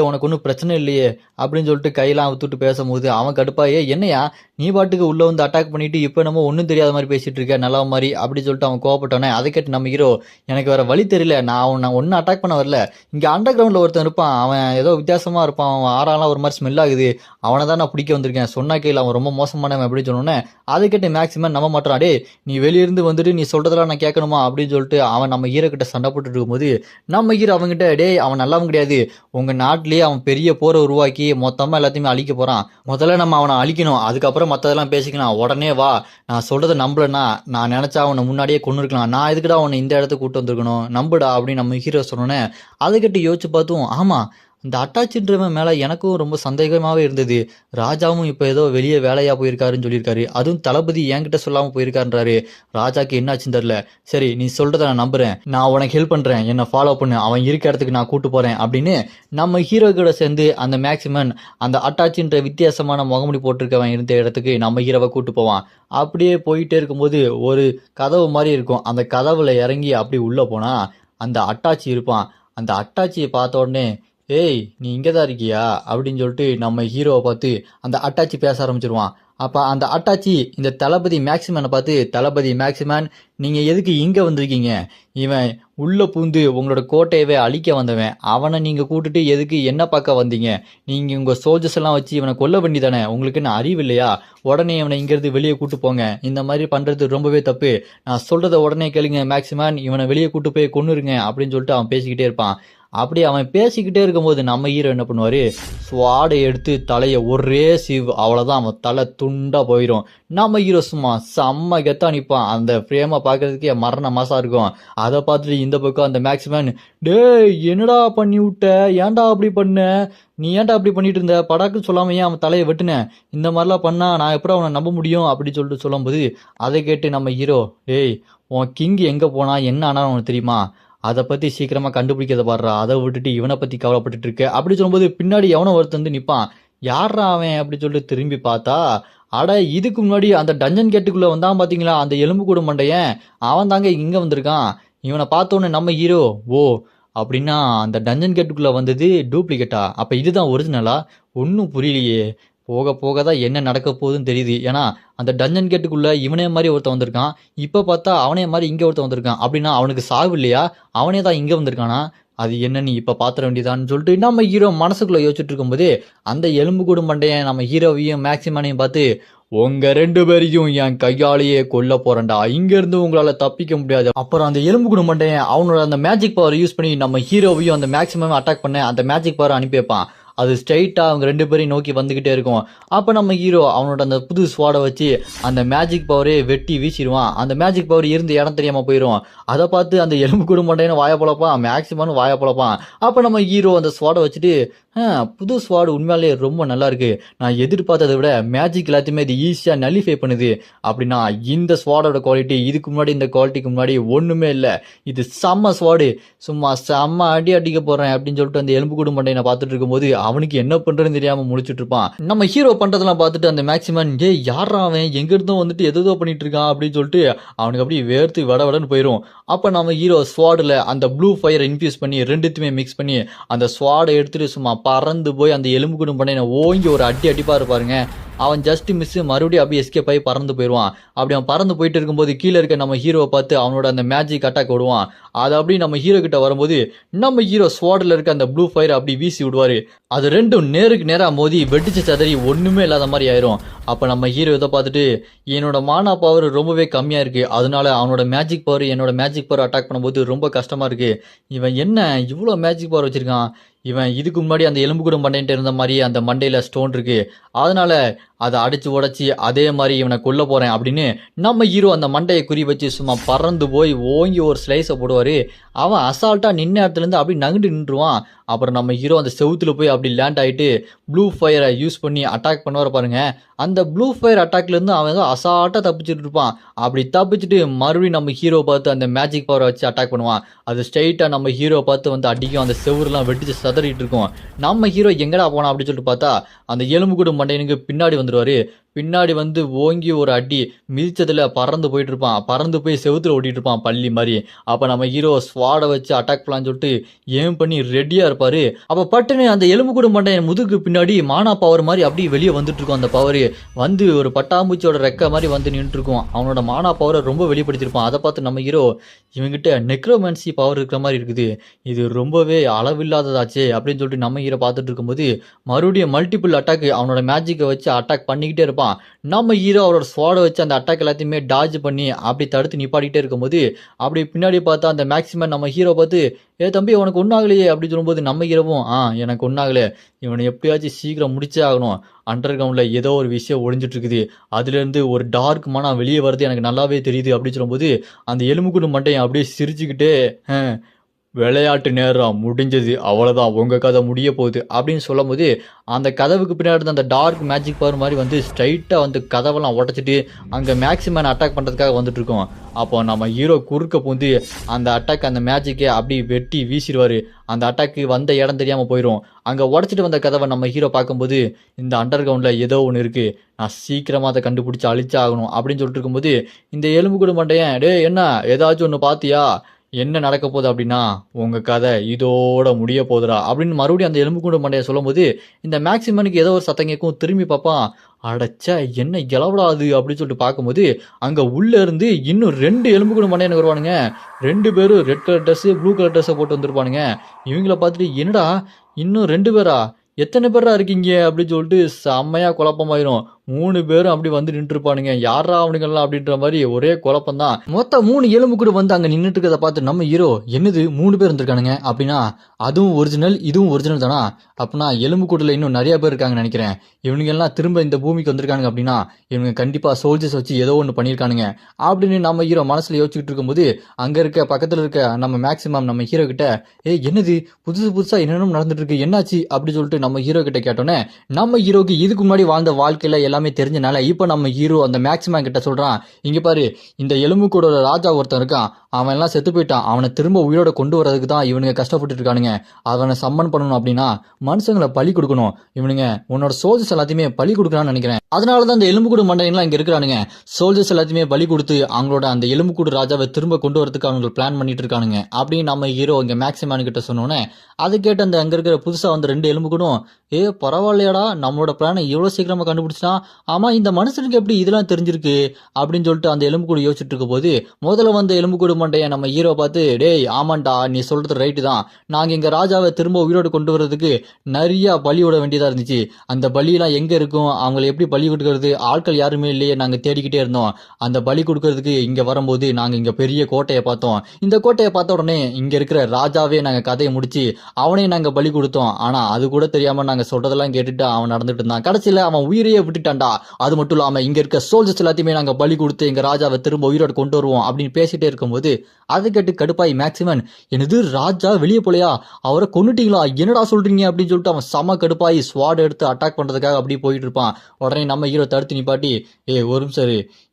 உனக்கு ஒன்றும் பிரச்சனை இல்லையே அப்படின்னு சொல்லிட்டு கையெல்லாம் அவுத்து விட்டு பேசும்போது அவன் கடுப்பா, என்னையா நீ பாட்டுக்கு உள்ளே வந்து அட்டாக் பண்ணிட்டு இப்போ நம்ம ஒன்றும் தெரியாத மாதிரி பேசிகிட்டு இருக்க நல்லா மாதிரி அப்படின்னு சொல்லிட்டு அவன் கோவப்பட்டானே. அதை கேட்டு நம்ம ஹீரோ, எனக்கு வேறு வழி தெரியல, நான் ஒன்றும் அட்டாக் பண்ண வரல, இங்கே அண்டர் கிரவுண்டில் ஒருத்தன் இருப்பான், அவன் ஏதோ வித்தியாசமாக இருப்பான், அவன் ஆறாலாம் ஒரு மாதிரி ஸ்மெல் ஆகுது, அவனை தான் நான் பிடிக்க வந்திருக்கேன், சொன்னா கேள், அவன் ரொம்ப மோசமானவன் அப்படின்னு சொன்னோன்னே அதை கேட்டு மேக்ஸிமம் நம்ப மாட்டான். டே நீ வெளியிருந்து வந்துட்டு நீ சொல்றதெல்லாம் நான் கேட்கணுமா அப்படின்னு சொல்லிட்டு அவன் நம்ம ஹீரோ கிட்ட சண்டை போட்டுட்டு இருக்கும்போது நம்ம ஹீரோ அவங்ககிட்ட, டே அவன் நல்லவன் கிடையாது, உங்க நாட்டிலேயே அவன் பெரிய போரை உருவாக்கி மொத்தமா எல்லாத்தையுமே அழிக்க போறான், முதல்ல நம்ம அவனை அழிக்கணும், அதுக்கப்புறம் மற்றதெல்லாம் பேசிக்கலாம், உடனே வா, நான் சொல்றதை நம்பலன்னா நான் நினைச்சா அவனை முன்னாடியே கொண்டு இருக்கலாம், நான் எதுக்குடா அவனை இந்த இடத்துக்கு கூட்டு வந்திருக்கணும், நம்புடா அப்படின்னு நம்ம ஹீரோ சொன்னோன்னே அதை கிட்ட யோசிச்சு பார்த்தும், ஆமா இந்த அட்டாச்சின்றவன் மேலே எனக்கும் ரொம்ப சந்தேகமாகவே இருந்தது, ராஜாவும் இப்போ ஏதோ வெளியே வேலையாக போயிருக்காருன்னு சொல்லியிருக்காரு, அதுவும் தளபதி என்கிட்ட சொல்லாமல் போயிருக்காருன்றாரு, ராஜாக்கு என்னாச்சுன்னு தெரில, சரி நீ சொல்கிறத நான் நம்புகிறேன், நான் உனக்கு ஹெல்ப் பண்ணுறேன், என்னை ஃபாலோ பண்ணு, அவன் இருக்க இடத்துக்கு நான் கூட்டு போகிறேன் அப்படின்னு நம்ம ஹீரோ கூட சேர்ந்து அந்த மேக்ஸிமன் அந்த அட்டாச்சின்ற வித்தியாசமான முகமுடி போட்டிருக்கவன் இருந்த இடத்துக்கு நம்ம ஹீரோவை கூட்டு போவான். அப்படியே போயிட்டே இருக்கும்போது ஒரு கதவு மாதிரி இருக்கும், அந்த கதவுல இறங்கி அப்படி உள்ளே போனால் அந்த அட்டாச்சி இருப்பான். அந்த அட்டாச்சியை பார்த்த உடனே, ஏய் நீ இங்கே தான் இருக்கியா அப்படின்னு சொல்லிட்டு நம்ம ஹீரோவை பார்த்து அந்த அட்டாச்சி பேச ஆரம்பிச்சிருவான். அப்போ அந்த அட்டாச்சி இந்த தளபதி மேக்ஸிமனை பார்த்து, தளபதி மேக்ஸிமன் நீங்கள் எதுக்கு இங்கே வந்திருக்கீங்க, இவன் உள்ளே பூந்து உங்களோட கோட்டையவே அழிக்க வந்தவன், அவனை நீங்கள் கூட்டுட்டு எதுக்கு என்ன பார்க்க வந்தீங்க, நீங்கள் உங்கள் சோல்ஜர்ஸ் எல்லாம் வச்சு இவனை கொல்ல வேண்டி தானே, உங்களுக்கு என்ன அறிவு இல்லையா, உடனே இவனை இங்கேருந்து வெளியே கூட்டு போங்க, இந்த மாதிரி பண்ணுறது ரொம்பவே தப்பு, நான் சொல்கிறத உடனே கேளுங்க மேக்ஸிமன், இவனை வெளியே கூட்டு போய் கொன்னுருங்க அப்படின்னு சொல்லிட்டு அவன் பேசிக்கிட்டே இருப்பான். அப்படி அவன் பேசிக்கிட்டே இருக்கும்போது நம்ம ஹீரோ என்ன பண்ணுவார், ஸ்வாடை எடுத்து தலையை ஒரே சீவ், அவ்வளோதான், அவன் தலை துண்டா போயிடும். நம்ம ஹீரோ சும்மா செம்ம கெத்தா நிற்பான். அந்த ஃப்ரேமை பார்க்கறதுக்கே மரண மாசா இருக்கும். அதை பார்த்துட்டு இந்த பக்கம் அந்த மேக்ஸிமன், டே என்னடா பண்ணி விட்ட, ஏன்டா அப்படி பண்ண, நீ ஏன்டா அப்படி பண்ணிட்டு இருந்த, படாக்குன்னு சொல்லாம ஏன் அவன் தலையை வெட்டுனேன், இந்த மாதிரிலாம் பண்ணா நான் எப்பறம் அவனை நம்ப முடியும் அப்படின்னு சொல்லிட்டு சொல்லும்போது அதை கேட்டு நம்ம ஹீரோ, டேய் உன் கிங் எங்கே போனா என்ன ஆனா உனக்கு தெரியுமா, அதை பற்றி சீக்கிரமாக கண்டுபிடிக்கிறத பாடுறா, அதை விட்டுட்டு இவனை பற்றி கவலைப்பட்டுட்டு இருக்க அப்படி சொல்லும்போது பின்னாடி எவனோ ஒருத்தன் வந்து நிற்பான். யாரா அவன் அப்படி சொல்லிட்டு திரும்பி பார்த்தா, அட இதுக்கு முன்னாடி அந்த டஞ்சன் கேட்டுக்குள்ளே வந்தான் பார்த்தீங்களா அந்த எலும்பு கூடு மண்டையன், அவன் தாங்க இங்கே வந்திருக்கான். இவனை பார்த்தோன்னே நம்ம ஹீரோ, ஓ அப்படின்னா அந்த டஞ்சன் கேட்டுக்குள்ளே வந்தது டூப்ளிகேட்டா, அப்போ இதுதான் ஒரிஜினலா, ஒன்றும் புரியலையே, போக போக தான் என்ன நடக்க போகுதுன்னு தெரியுது. ஏன்னா அந்த டஞ்சன் கேட்டுக்குள்ளே இவனே மாதிரி ஒருத்தன் வந்திருக்கான், இப்போ பார்த்தா அவனே மாதிரி இங்கே ஒருத்தன் வந்திருக்கான், அப்படின்னா அவனுக்கு சாவு இல்லையா, அவனே தான் இங்கே வந்திருக்கானா, அது என்னன்னு இப்போ பார்த்துட வேண்டியதான்னு சொல்லிட்டு நம்ம ஹீரோ மனசுக்குள்ளே யோசிச்சுட்டு இருக்கும்போது அந்த எலும்பு கூடு மண்டையன் நம்ம ஹீரோவையும் மேக்ஸிமனையும் பார்த்து, உங்க 2 பேரையும் என் கையாலேயே கொல்ல போறேன்டா, இங்க இருந்து உங்களால தப்பிக்க முடியாது. அப்புறம் அந்த எலும்பு கூடு மண்டையன் அவனோட அந்த மேஜிக் பவர் யூஸ் பண்ணி நம்ம ஹீரோவையும் அந்த மேக்ஸிமம் அட்டாக் பண்ண அந்த மேஜிக் பவர் அனுப்பி வைப்பான். அது ஸ்ட்ரைட்டா அவங்க 2 பேரையும் நோக்கி வந்துகிட்டே இருக்கும். அப்ப நம்ம ஹீரோ அவனோட அந்த புது ஸ்வாட வச்சு அந்த மேஜிக் பவரே வெட்டி வீசிடுவான். அந்த மேஜிக் பவர் இருந்த இடம் தெரியாம போயிடும். அதை பார்த்து அந்த எலும்பு கூட மண்டையன்னு வாய பொழப்பான், மேக்ஸிமம் வாய பொழப்பான். அப்ப நம்ம ஹீரோ அந்த ஸ்வாட வச்சுட்டு புது ஸ்வாடு உண்மையாலே ரொம்ப நல்லா இருக்கு. நான் எதிர்பார்த்ததை விட மேஜிக் எல்லாத்தையுமே இது ஈஸியா நல்லிஃபை பண்ணுது. அப்படின்னா இந்த ஸ்வாடோட குவாலிட்டி இதுக்கு முன்னாடி இந்த குவாலிட்டிக்கு முன்னாடி ஒண்ணுமே இல்ல. இது செம்ம ஸ்வாடு, சும்மா செம்ம அடி அடிக்க போறேன் அப்படின்னு சொல்லிட்டு அந்த எலும்பு கூடு மண்டையை நான் பார்த்துட்டு இருக்கும்போது அவனுக்கு என்ன பண்றதுன்னு தெரியாம முழிச்சிட்டு இருப்பான். நம்ம ஹீரோ பண்றதெல்லாம் பார்த்துட்டு அந்த மேக்ஸிமன் யாரா அவன் எங்க இருந்தும் வந்துட்டு எதோ பண்ணிட்டு இருக்கான் அப்படின்னு சொல்லிட்டு அவனுக்கு அப்படியே வேர்த்து வடவடன்னு போயிடும். அப்ப நம்ம ஹீரோ ஸ்வாடுல அந்த ப்ளூ ஃபயரை இன்ஃபியூஸ் பண்ணி ரெண்டுத்தையுமே மிக்ஸ் பண்ணி அந்த ஸ்வாடை எடுத்துட்டு சும்மா பறந்து போய் அந்த எலும்பு கூடு மண்டையை ஓங்கி ஒரு அடி அடிப்பாரு பாருங்க. அவன் ஜஸ்ட் மிஸ் மறுபடியும் அப்படியே எஸ்கேப் ஆகி பறந்து போயிடுவான். அப்படி அவன் பறந்து போயிட்டு இருக்கும்போது கீழே இருக்க நம்ம ஹீரோவை பார்த்து அவனோட அந்த மேஜிக் அட்டாக் விடுவான். அது அப்படி நம்ம ஹீரோ கிட்ட வரும்போது நம்ம ஹீரோ ஸ்வாட்ல இருக்க அந்த ப்ளூ ஃபயர் அப்படி வீசி விடுவாரு. அது ரெண்டும் நேருக்கு நேரா மோதி வெடிச்சு சதறி ஒண்ணுமே இல்லாத மாதிரி ஆயிரும். அப்ப நம்ம ஹீரோ இதை பார்த்துட்டு என்னோட மானா பவர் ரொம்பவே கம்மியா இருக்கு, அதனால அவனோட மேஜிக் பவர் என்னோட மேஜிக் பவர் அட்டாக் பண்ணும்போது ரொம்ப கஷ்டமா இருக்கு. இவன் என்ன இவ்வளோ மேஜிக் பவர் வச்சிருக்கான், இவன் இதுக்கு முன்னாடி அந்த எலும்பு கூட மண்டைன்ட்டு இருந்த மாதிரி அந்த மண்டையில ஸ்டோன் இருக்கு, அதனால அதை அடிச்சு உடச்சி அதே மாதிரி இவனை கொல்ல போறேன் அப்படின்னு நம்ம ஹீரோ அந்த மண்டையை குறி வச்சு சும்மா பறந்து போய் ஓங்கி ஒரு ஸ்லைஸை போடுவாரு. அவன் அசால்ட்டா நின்ன இடத்துல இருந்து அப்படி நகண்டு நின்றுவான். அப்புறம் நம்ம ஹீரோ அந்த செவுத்துல போய் அப்படி லேண்ட் ஆயிட்டு ப்ளூ ஃபயரை யூஸ் பண்ணி அட்டாக் பண்ணுவார் பாருங்க. அந்த ப்ளூ ஃபயர் அட்டாக்ல இருந்து அவன் ஏதோ அசால்ட்டா தப்பிச்சுட்டு இருப்பான். அப்படி தப்பிச்சுட்டு மறுபடியும் நம்ம ஹீரோ பார்த்து அந்த மேஜிக் பவரை வச்சு அட்டாக் பண்ணுவான். அது ஸ்ட்ரைட்டா நம்ம ஹீரோ பார்த்து வந்து அடிக்கும். அந்த செவுருலாம் வெட்டிச்சு சதறிட்டு இருக்கும். நம்ம ஹீரோ எங்கடா போனா அப்படின்னு சொல்லிட்டு பார்த்தா அந்த எலும்பு கூட மண்டையனுக்கு பின்னாடி வந்துருவாரு. பின்னாடி வந்து ஓங்கி ஒரு அடி மிதிச்சதுல பறந்து போயிட்டு இருப்பான். பறந்து போய் செவுத்துல ஓட்டிட்டு இருப்பான் பள்ளி மாதிரி. அப்ப நம்ம ஹீரோ ஸ்வாடை வச்சு அட்டாக் பண்ணலான்னு சொல்லிட்டு ஏம் பண்ணி ரெடியா இருப்பாரு. அப்ப பட்டுன்னு அந்த எலும்பு கூட மண்டையன் முதுகுக்கு பின்னாடி மானா பவர் மாதிரி அப்படியே வெளியே வந்துட்டு இருக்கும். அந்த பவர் வந்து ஒரு பட்டாம்பூச்சியோட ரெக்க மாதிரி வந்து நின்று இருக்கும். அவனோட மானா பவரை ரொம்ப வெளிப்படுத்திருப்பான். அதை பார்த்து நம்ம ஹீரோ இவங்கிட்ட நெக்ரோமேன்சி பவர் இருக்கிற மாதிரி இருக்குது, இது ரொம்பவே அளவில்லாததாச்சே அப்படின்னு சொல்லிட்டு நம்ம ஹீரோ பார்த்துட்டு இருக்கும்போது மறுபடியும் மல்டிபிள் அட்டாக் அவனோட மேஜிக்கை வச்சு அட்டாக் பண்ணிக்கிட்டே இருப்பான். நம்ம ஹீரோ அவரோட ஸ்வாடை வச்சு அந்த அட்டாக் எல்லாத்தையுமே டாஜ் பண்ணி அப்படி தடுத்து நிப்பாட்டிக்கிட்டே இருக்கும்போது அப்படி பின்னாடி பார்த்தா அந்த மேக்ஸிமம் நம்ம ஹீரோ பார்த்து தம்பி உனக்கு ஒன்றாகலையே அப்படின்னு சொல்லும்போது நம்ம ஹீரோவும் எனக்கு ஒன்றாகலை, இவனை எப்படியாச்சும் சீக்கிரம் முடிச்சே ஆகணும், அண்டர் கிரவுண்டில் ஏதோ ஒரு விஷயம் ஒழிஞ்சிட்டு இருக்குது, அதுலேருந்து ஒரு டார்க் மனா வெளியே வருது எனக்கு நல்லாவே தெரியுது அப்படின்னு சொல்லும்போது அந்த எலும்புக்குண்டு மண்டையை அப்படியே சிரிச்சுக்கிட்டே விளையாட்டு நேரம் முடிஞ்சது, அவ்வளோதான் உங்கள் கதை முடிய போகுது அப்படின்னு சொல்லும் போது அந்த கதவுக்கு பின்னாடி அந்த டார்க் மேஜிக் பவர் மாதிரி வந்து ஸ்ட்ரைட்டாக வந்து கதவெல்லாம் உடச்சிட்டு அங்கே மேக்ஸிமம் அட்டாக் பண்ணுறதுக்காக வந்துட்டு இருக்கோம். அப்போ நம்ம ஹீரோ குறுக்க பூந்து அந்த அட்டாக் அந்த மேஜிக்கை அப்படி வெட்டி வீசிடுவார். அந்த அட்டாக்கு வந்த இடம் தெரியாமல் போயிடும். அங்கே உடச்சிட்டு வந்த கதவை நம்ம ஹீரோ பார்க்கும்போது இந்த அண்டர் கிரவுண்டில் ஏதோ ஒன்று இருக்குது, நான் சீக்கிரமாக அதை கண்டுபிடிச்சி அழிச்சாகணும் அப்படின்னு சொல்லிட்டு இருக்கும்போது இந்த எலும்பு கூட மண்டையன் என்ன ஏதாச்சும் ஒன்று பார்த்தியா, என்ன நடக்க போகுது அப்படின்னா உங்கள் கதை இதோட முடிய போகுதுடா அப்படின்னு மறுபடியும் அந்த எலும்பு கூட மண்டையை சொல்லும் போது இந்த மேக்ஸிமனுக்கு ஏதோ ஒரு சத்தம் கேட்கும். திரும்பி பார்ப்பான், அடைச்சா என்ன இளவிடாது அப்படின்னு சொல்லிட்டு பார்க்கும்போது அங்கே உள்ளே இருந்து இன்னும் 2 எலும்பு கூட மண்டையனுக்கு வருவானுங்க. 2 பேரும் red colour dress blue colour ட்ரெஸ்ஸை போட்டு வந்திருப்பானுங்க. இவங்கள பார்த்துட்டு என்னடா இன்னும் 2 பேரா, எத்தனை பேரா இருக்கீங்க அப்படின்னு சொல்லிட்டு செம்மையாக குழப்பமாயிரும். 3 பேரும் அப்படி வந்து நின்று இருப்பானுங்க. யாரா அவனுங்கெல்லாம் அப்படின்ற மாதிரி ஒரே குழப்பம் தான். மொத்தம் 3 எலும்பு கூட வந்து அங்கே நின்றுட்டு இருக்கிறத பார்த்து நம்ம ஹீரோ என்னது 3 பேர் இருந்திருக்கானுங்க அப்படின்னா அதுவும் ஒரிஜினல் இதுவும் ஒரிஜினல் தானா, அப்படின்னா எலும்பு கூட்டில் இன்னும் நிறைய பேர் இருக்காங்கன்னு நினைக்கிறேன். இவனுங்கெல்லாம் திரும்ப இந்த பூமிக்கு வந்திருக்கானுங்க அப்படின்னா இவங்க கண்டிப்பாக சோல்ஜர்ஸ் வச்சு ஏதோ ஒன்று பண்ணியிருக்கானுங்க அப்படின்னு நம்ம ஹீரோ மனசில் யோசிச்சுட்டு இருக்கும்போது அங்கே இருக்க பக்கத்தில் இருக்க நம்ம மேக்ஸிமம் நம்ம ஹீரோ கிட்ட என்னது புதுசாக என்னென்ன நடந்துட்டு இருக்கு என்னாச்சு அப்படின்னு சொல்லிட்டு நம்ம ஹீரோ கிட்ட கேட்டோன்னே நம்ம ஹீரோக்கு இதுக்கு முன்னாடி வாழ்ந்த வாழ்க்கையில எல்லாமே தெரிஞ்சனால இப்போ நம்ம ஹீரோ அந்த மேக்ஸிமம் கிட்ட சொல்றான், இங்க பாரு இந்த எலும்பு கூட ராஜா ஒருத்தன் இருக்கான், அவன் எல்லாம் செத்து போயிட்டான், அவனை திரும்ப உயிரோட கொண்டு வரதுக்கு தான் இவனுங்க கஷ்டப்பட்டு இருக்கானுங்க, அவனை சம்மன் பண்ணணும் அப்படின்னா மனுஷங்களை பலி கொடுக்கணும், இவனுங்க உன்னோட சோல்ஜர்ஸ் எல்லாத்தையுமே பலி கொடுக்கறான்னு நினைக்கிறேன், அதனாலதான் அந்த எலும்பு கூடு மண்டையெல்லாம் இங்க இருக்கிறானுங்க, சோல்ஜர்ஸ் எல்லாத்தையுமே பலி கொடுத்து அவங்களோட அந்த எலும்பு கூடு ராஜாவை திரும்ப கொண்டு வரதுக்கு அவங்க பிளான் பண்ணிட்டு இருக்கானுங்க அப்படின்னு நம்ம ஹீரோ இங்க மேக்ஸிமம் கிட்ட சொன்னோன்னே அதை கேட்டு அந்த அங்க இருக்கிற புதுசா வந்து 2 எலும்பு கூடும் பரவாயில்லையாடா நம்மளோட பிளானை இவ்வளவு சீக்கிரமா கண்டுபிடிச்சிட்டான், ஆமா இந்த மனுஷனுக்கு எப்படி இதெல்லாம் தெரிஞ்சிருக்கு அப்படின்னு சொல்லிட்டு அந்த எலும்பு கூட யோசிச்சுட்டு இருக்கும் போது முதல்ல வந்த எலும்பு கூட மண்டைய நம்ம ஹீரோ பார்த்து, டேய் ஆமாண்டா நீ சொல்றது ரைட்டு தான், நாங்க எங்க ராஜாவை திரும்ப உயிரோடு கொண்டு வர்றதுக்கு நிறைய பலி விட வேண்டியதா இருந்துச்சு. அந்த பலியெல்லாம் எங்க இருக்கும், அவங்களை எப்படி பலி கொடுக்கறது, ஆட்கள் யாருமே இல்லையே, நாங்க தேடிக்கிட்டே இருந்தோம். அந்த பலி கொடுக்கறதுக்கு இங்க வரும்போது நாங்க இங்க பெரிய கோட்டையை பார்த்தோம். இந்த கோட்டையை பார்த்த உடனே இங்க இருக்கிற ராஜாவே நாங்க கதையை முடிச்சு அவனையும் நாங்க பலி கொடுத்தோம். ஆனா அது கூட தெரியாம நாங்க சொல்றதெல்லாம் கேட்டுட்டு அவன் நடந்துட்டு இருந்தான். கடைசியில அவன் உயிரையே விட்டுட்டான்டா. அது மட்டும் இல்லாம இங்க இருக்க சோல்ஜர்ஸ் எல்லாத்தையுமே நாங்க பலி கொடுத்து எங்க ராஜாவை திரும்ப உயிரோடு கொண்டு வருவோம் அப்படின்னு பேசிட்டே இருக்கும்போது அதை கேட்டு கடுப்பாய் மேக்சிமன், எனது ராஜா வெளியே போலையா, அவரை கொன்னுட்டீங்களா, என்னடா சொல்றீங்க அப்படின்னு சொல்லிட்டு அவன் செம கடுப்பாய் ஸ்வாட் எடுத்து அட்டாக் பண்றதுக்காக அப்படியே போயிட்டு இருப்பான். உடனே நம்ம ஹீரோ தடுத்து நிப்பாட்டி, ஒரு நிமிஷம்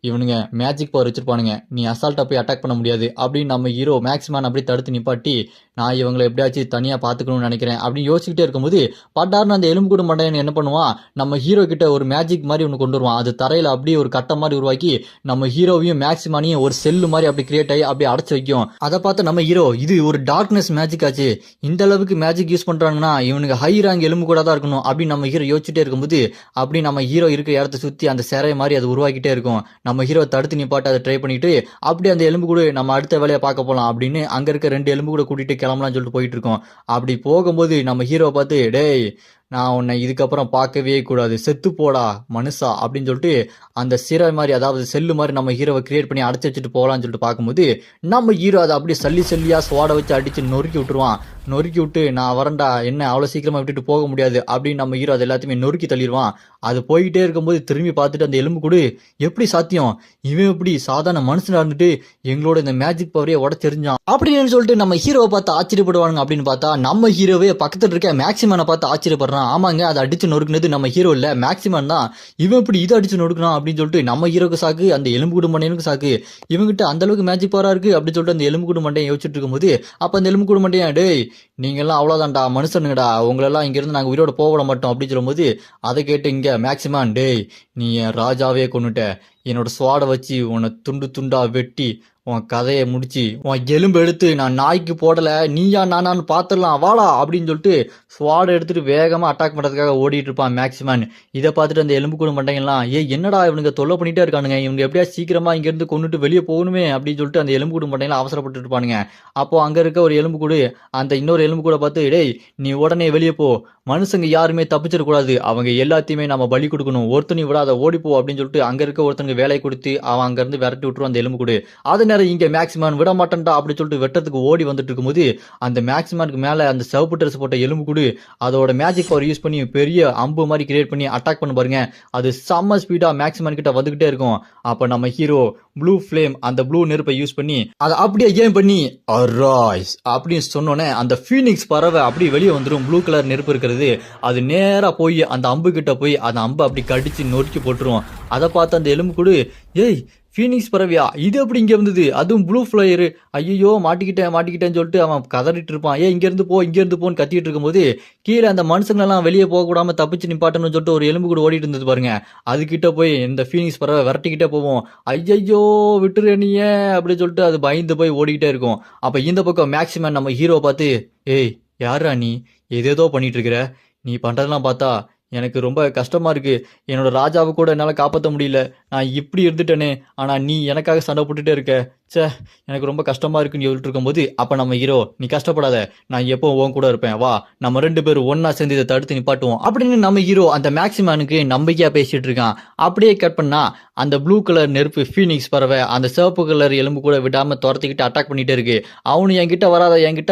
இவனுங்க மேஜிக் பவர் வச்சிருப்பானுங்க, நீ அசால்ட்டா போய் அட்டாக் பண்ண முடியாது அப்படின்னு நம்ம ஹீரோ மேக்சிமன் அப்படி தடுத்து நிப்பாட்டி, நான் இவங்களை எப்படியாச்சும் தனியா பாத்துக்கணும்னு நினைக்கிறேன் அப்படின்னு யோசிச்சுட்டே இருக்கும்போது பட்டார்னு அந்த எலும்புக்கூடு மண்டையன் என்ன பண்ணுவான், நம்ம ஹீரோ கிட்ட ஒரு மேஜிக் மாதிரி ஒன்று கொண்டு வருவான். அது தரையில அப்படியே ஒரு கட்டம் மாதிரி உருவாக்கி நம்ம ஹீரோவையும் மேக்சிமனையும் ஒரு செல்லு மாதிரி அப்படி கிரியேட் ஆகி அப்படியே அடைச்சு வைக்கும். அதை பார்த்து நம்ம ஹீரோ, இது ஒரு டார்க்னஸ் மேஜிக் ஆச்சு, இந்த அளவுக்கு மேஜிக் யூஸ் பண்றாங்கன்னா இவனுக்கு ஹை ரேங்க் எலும்பு கூட தான் இருக்கணும் அப்படின்னு நம்ம ஹீரோ யோசிச்சுட்டே இருக்கும்போது அப்படி நம்ம ஹீரோ இருக்கிற இடத்த சுத்தி அந்த சிறை மாதிரி அது உருவாக்கிட்டே இருக்கும். நம்ம ஹீரோ தடுத்து நிப்பாட்டு அதை ட்ரை பண்ணிட்டு அப்படியே அந்த எலும்பு கூட நம்ம அடுத்த வேலையை பார்க்க போலாம் அப்படின்னு அங்க இருக்க 2 எலும்பு கூட கூட்டிட்டு கிளம்பலாம்னு சொல்லிட்டு போயிட்டு இருக்கோம். அப்படி போகும்போது நம்ம ஹீரோ பார்த்து, டேய் நான் உன்னை இதுக்கப்புறம் பார்க்கவே கூடாது, செத்து போடா மனுஷா அப்படின்னு சொல்லிட்டு அந்த சிறை மாதிரி அதாவது செல்லு மாதிரி நம்ம ஹீரோவை கிரியேட் பண்ணி அடைச்சி வச்சுட்டு போகலான்னு சொல்லிட்டு பார்க்கும்போது நம்ம ஹீரோ அதை அப்படியே சல்லியா ஸ்வாடை வச்சு அடிச்சு நொறுக்கி விட்டுருவான். நொறுக்கி விட்டு, நான் வரண்டா, என்ன அவ்வளோ சீக்கிரமா விட்டுட்டு போக முடியாது அப்படின்னு நம்ம ஹீரோ அதை எல்லாத்தையுமே நொறுக்கி தள்ளிடுவான். அது போய்கிட்டே இருக்கும்போது திரும்பி பார்த்துட்டு அந்த எலும்பு கூடு, எப்படி சாத்தியம், இவன் எப்படி சாதாரண மனுஷனா இருந்துட்டு எங்களோட இந்த மேஜிக் பவரையே உடச்செறிஞ்சான் அப்படின்னு சொல்லிட்டு நம்ம ஹீரோவை பார்த்து ஆச்சரியப்படுவாங்க. அப்படின்னு பார்த்தா நம்ம ஹீரோவே பக்கத்துல இருக்க மேக்சிமனை பார்த்து ஆச்சரியப்படுறான். ஆமாங்க, அதை அடிச்சு நொறுக்குனது நம்ம ஹீரோ இல்ல, மேக்சிமன் தான். இவன் இப்படி இதை அடிச்சு நொறுக்குறான் அப்படின்னு சொல்லிட்டு நம்ம ஹீரோக்கு சாக்கு, அந்த எலும்புக்கூடு மண்டையனுக்கு சாக்கு, இவங்கிட்ட அந்த அளவுக்கு மேஜிக் பவரா இருக்கு அப்படின்னு சொல்லிட்டு அந்த எலும்புக்கூடு மண்டையை யோசிச்சுட்டு இருக்கும்போது அப்ப அந்த எலும்புக்கூடு மண்டையன், டேய் நீங்க எல்லாம் அவ்வளவுதான்டா மனுஷனுங்கடா, உங்களெல்லாம் இங்க இருந்து நாங்க உயிரோட போக விட மாட்டோம் அப்படின்னு சொல்லும்போது அதை கேட்டு இங்க மேக்சிமன், டேய் நீ என் ராஜாவே கொன்னுட்ட, என்னோட ஸ்வாடை வச்சு உன்னை துண்டு துண்டா வெட்டி உன் கதையை முடிச்சு உன் எலும்பு எடுத்து நான் நாய்க்கு போடல, நீயா நானான்னு பாத்துடலாம் வாடா அப்படின்னு சொல்லிட்டு ஸ்வாடை எடுத்துட்டு வேகமா அட்டாக் பண்றதுக்காக ஓடிட்டு இருப்பான் மேக்சிமன். இதை பார்த்துட்டு அந்த எலும்புக்கூடு மண்டைங்கலாம், என்னடா இவனுங்க தொல்லை பண்ணிட்டே இருக்கானுங்க, இவங்க எப்படியா சீக்கிரமா இங்க இருந்து கொண்டுட்டு வெளியே போகணுமே அப்படின்னு சொல்லிட்டு அந்த எலும்புக்கூடு மண்டைங்கலாம் அவசரப்பட்டு இருப்பானுங்க. அப்போ அங்க இருக்க ஒரு எலும்புக்கூடு அந்த இன்னொரு எலும்புக்கூட பார்த்து, டேய் நீ உடனே வெளியே போ, மனுஷங்க யாருமே தப்பிச்சிடக்கூடாது, அவங்க எல்லாத்தையுமே நம்ம பலி கொடுக்கணும், ஒருத்தனையும் விடாத ஓடிப்போ அப்படின்னு சொல்லிட்டு அங்க இருக்க ஒருத்தனுக்கு வேலை கொடுத்து அவன் அங்க இருந்து விரட்டி விட்டுருவான் அந்த எலும்புக்கூடு. அது நேரம் இங்க மேக்சிமன் விட மாட்டேன்டா அப்படின்னு சொல்லிட்டு வெட்டத்துக்கு ஓடி வந்துட்டு இருக்கும்போது அந்த மேக்சிமனுக்கு மேல அந்த சிவப்பு ட்ரெஸ் போட்ட எலும்புக்கூடு அதோட மேஜிக் பவர் யூஸ் பண்ணி பெரிய அம்பு மாதிரி கிரியேட் பண்ணி அட்டாக் பண்ண பாருங்க. அது செம்ம ஸ்பீடா மேக்சிமன் கிட்ட வந்துகிட்டே இருக்கும். அப்ப நம்ம ஹீரோ ப்ளூ ஃபிளேம் அந்த ப்ளூ நெருப்பை யூஸ் பண்ணி அதை அப்படியே கேம் பண்ணி அரைஸ் அப்படின்னு சொன்னோன்னே அந்த ஃபீனிக்ஸ் பறவை அப்படி வெளியே வந்துடும். ப்ளூ கலர் நெருப்பு இருக்கிறது அது நேரா போய் அந்த அம்பு கிட்ட போய் அந்த அம்பை அப்படி கடிச்சு நொறுக்கி போட்டுரும். அதை பார்த்து அந்த எலும்பு கூட, ஏய் ஃபீனிக்ஸ் பறவையா, இது எப்படி இங்க இருந்தது, அதுவும் ப்ளூ ஃபிளையரு, ஐயோ மாட்டிக்கிட்டேன்னு சொல்லிட்டு அவன் கதறிட்டு இருப்பான். இங்க இருந்து போன்னு கத்திட்டு இருக்கும்போது கீழே அந்த மனுஷங்களெல்லாம் வெளியே போக கூடாம தப்பிச்சு நிப்பாட்டணும்னு சொல்லிட்டு ஒரு எலும்பு கூட ஓடிட்டு இருந்தது பாருங்க. அதுகிட்ட போய் இந்த ஃபீனிக்ஸ் பறவை விரட்டிக்கிட்டே போவோம். ஐயோ விட்டுரு நீயே அப்படின்னு சொல்லிட்டு அது பயந்து போய் ஓடிக்கிட்டே இருக்கும். அப்ப இந்த பக்கம் மேக்சிமம் நம்ம ஹீரோ பார்த்து, ஏய் யாரா நீ, ஏதேதோ பண்ணிட்டு இருக்கிற, நீ பண்றதெல்லாம் பார்த்தா எனக்கு ரொம்ப கஷ்டமா இருக்கு, என்னோட ராஜாவை கூட என்னால் காப்பாற்ற முடியல, நான் இப்படி இருந்துட்டேனே, ஆனால் நீ எனக்காக சண்டை போட்டுட்டே இருக்க, சே எனக்கு ரொம்ப கஷ்டமா இருக்குன்னு சொல்லிட்டு இருக்கும்போது அப்ப நம்ம ஹீரோ, நீ கஷ்டப்படாத, நான் எப்போ உன் கூட இருப்பேன், வா நம்ம 2 பேரும் ஒன்னா சேர்ந்து இதை தடுத்து நிப்பாட்டுவோம் அப்படின்னு நம்ம ஹீரோ அந்த மேக்சிமனுக்கு நம்பிக்கையா பேசிட்டு இருக்கான். அப்படியே கட் பண்ணா அந்த ப்ளூ கலர் நெருப்பு ஃபீனிக்ஸ் பறவை அந்த சிவப்பு கலர் எலும்பு கூட விடாம துரத்திக்கிட்டு அட்டாக் பண்ணிட்டே இருக்கு. அவனு என்கிட்ட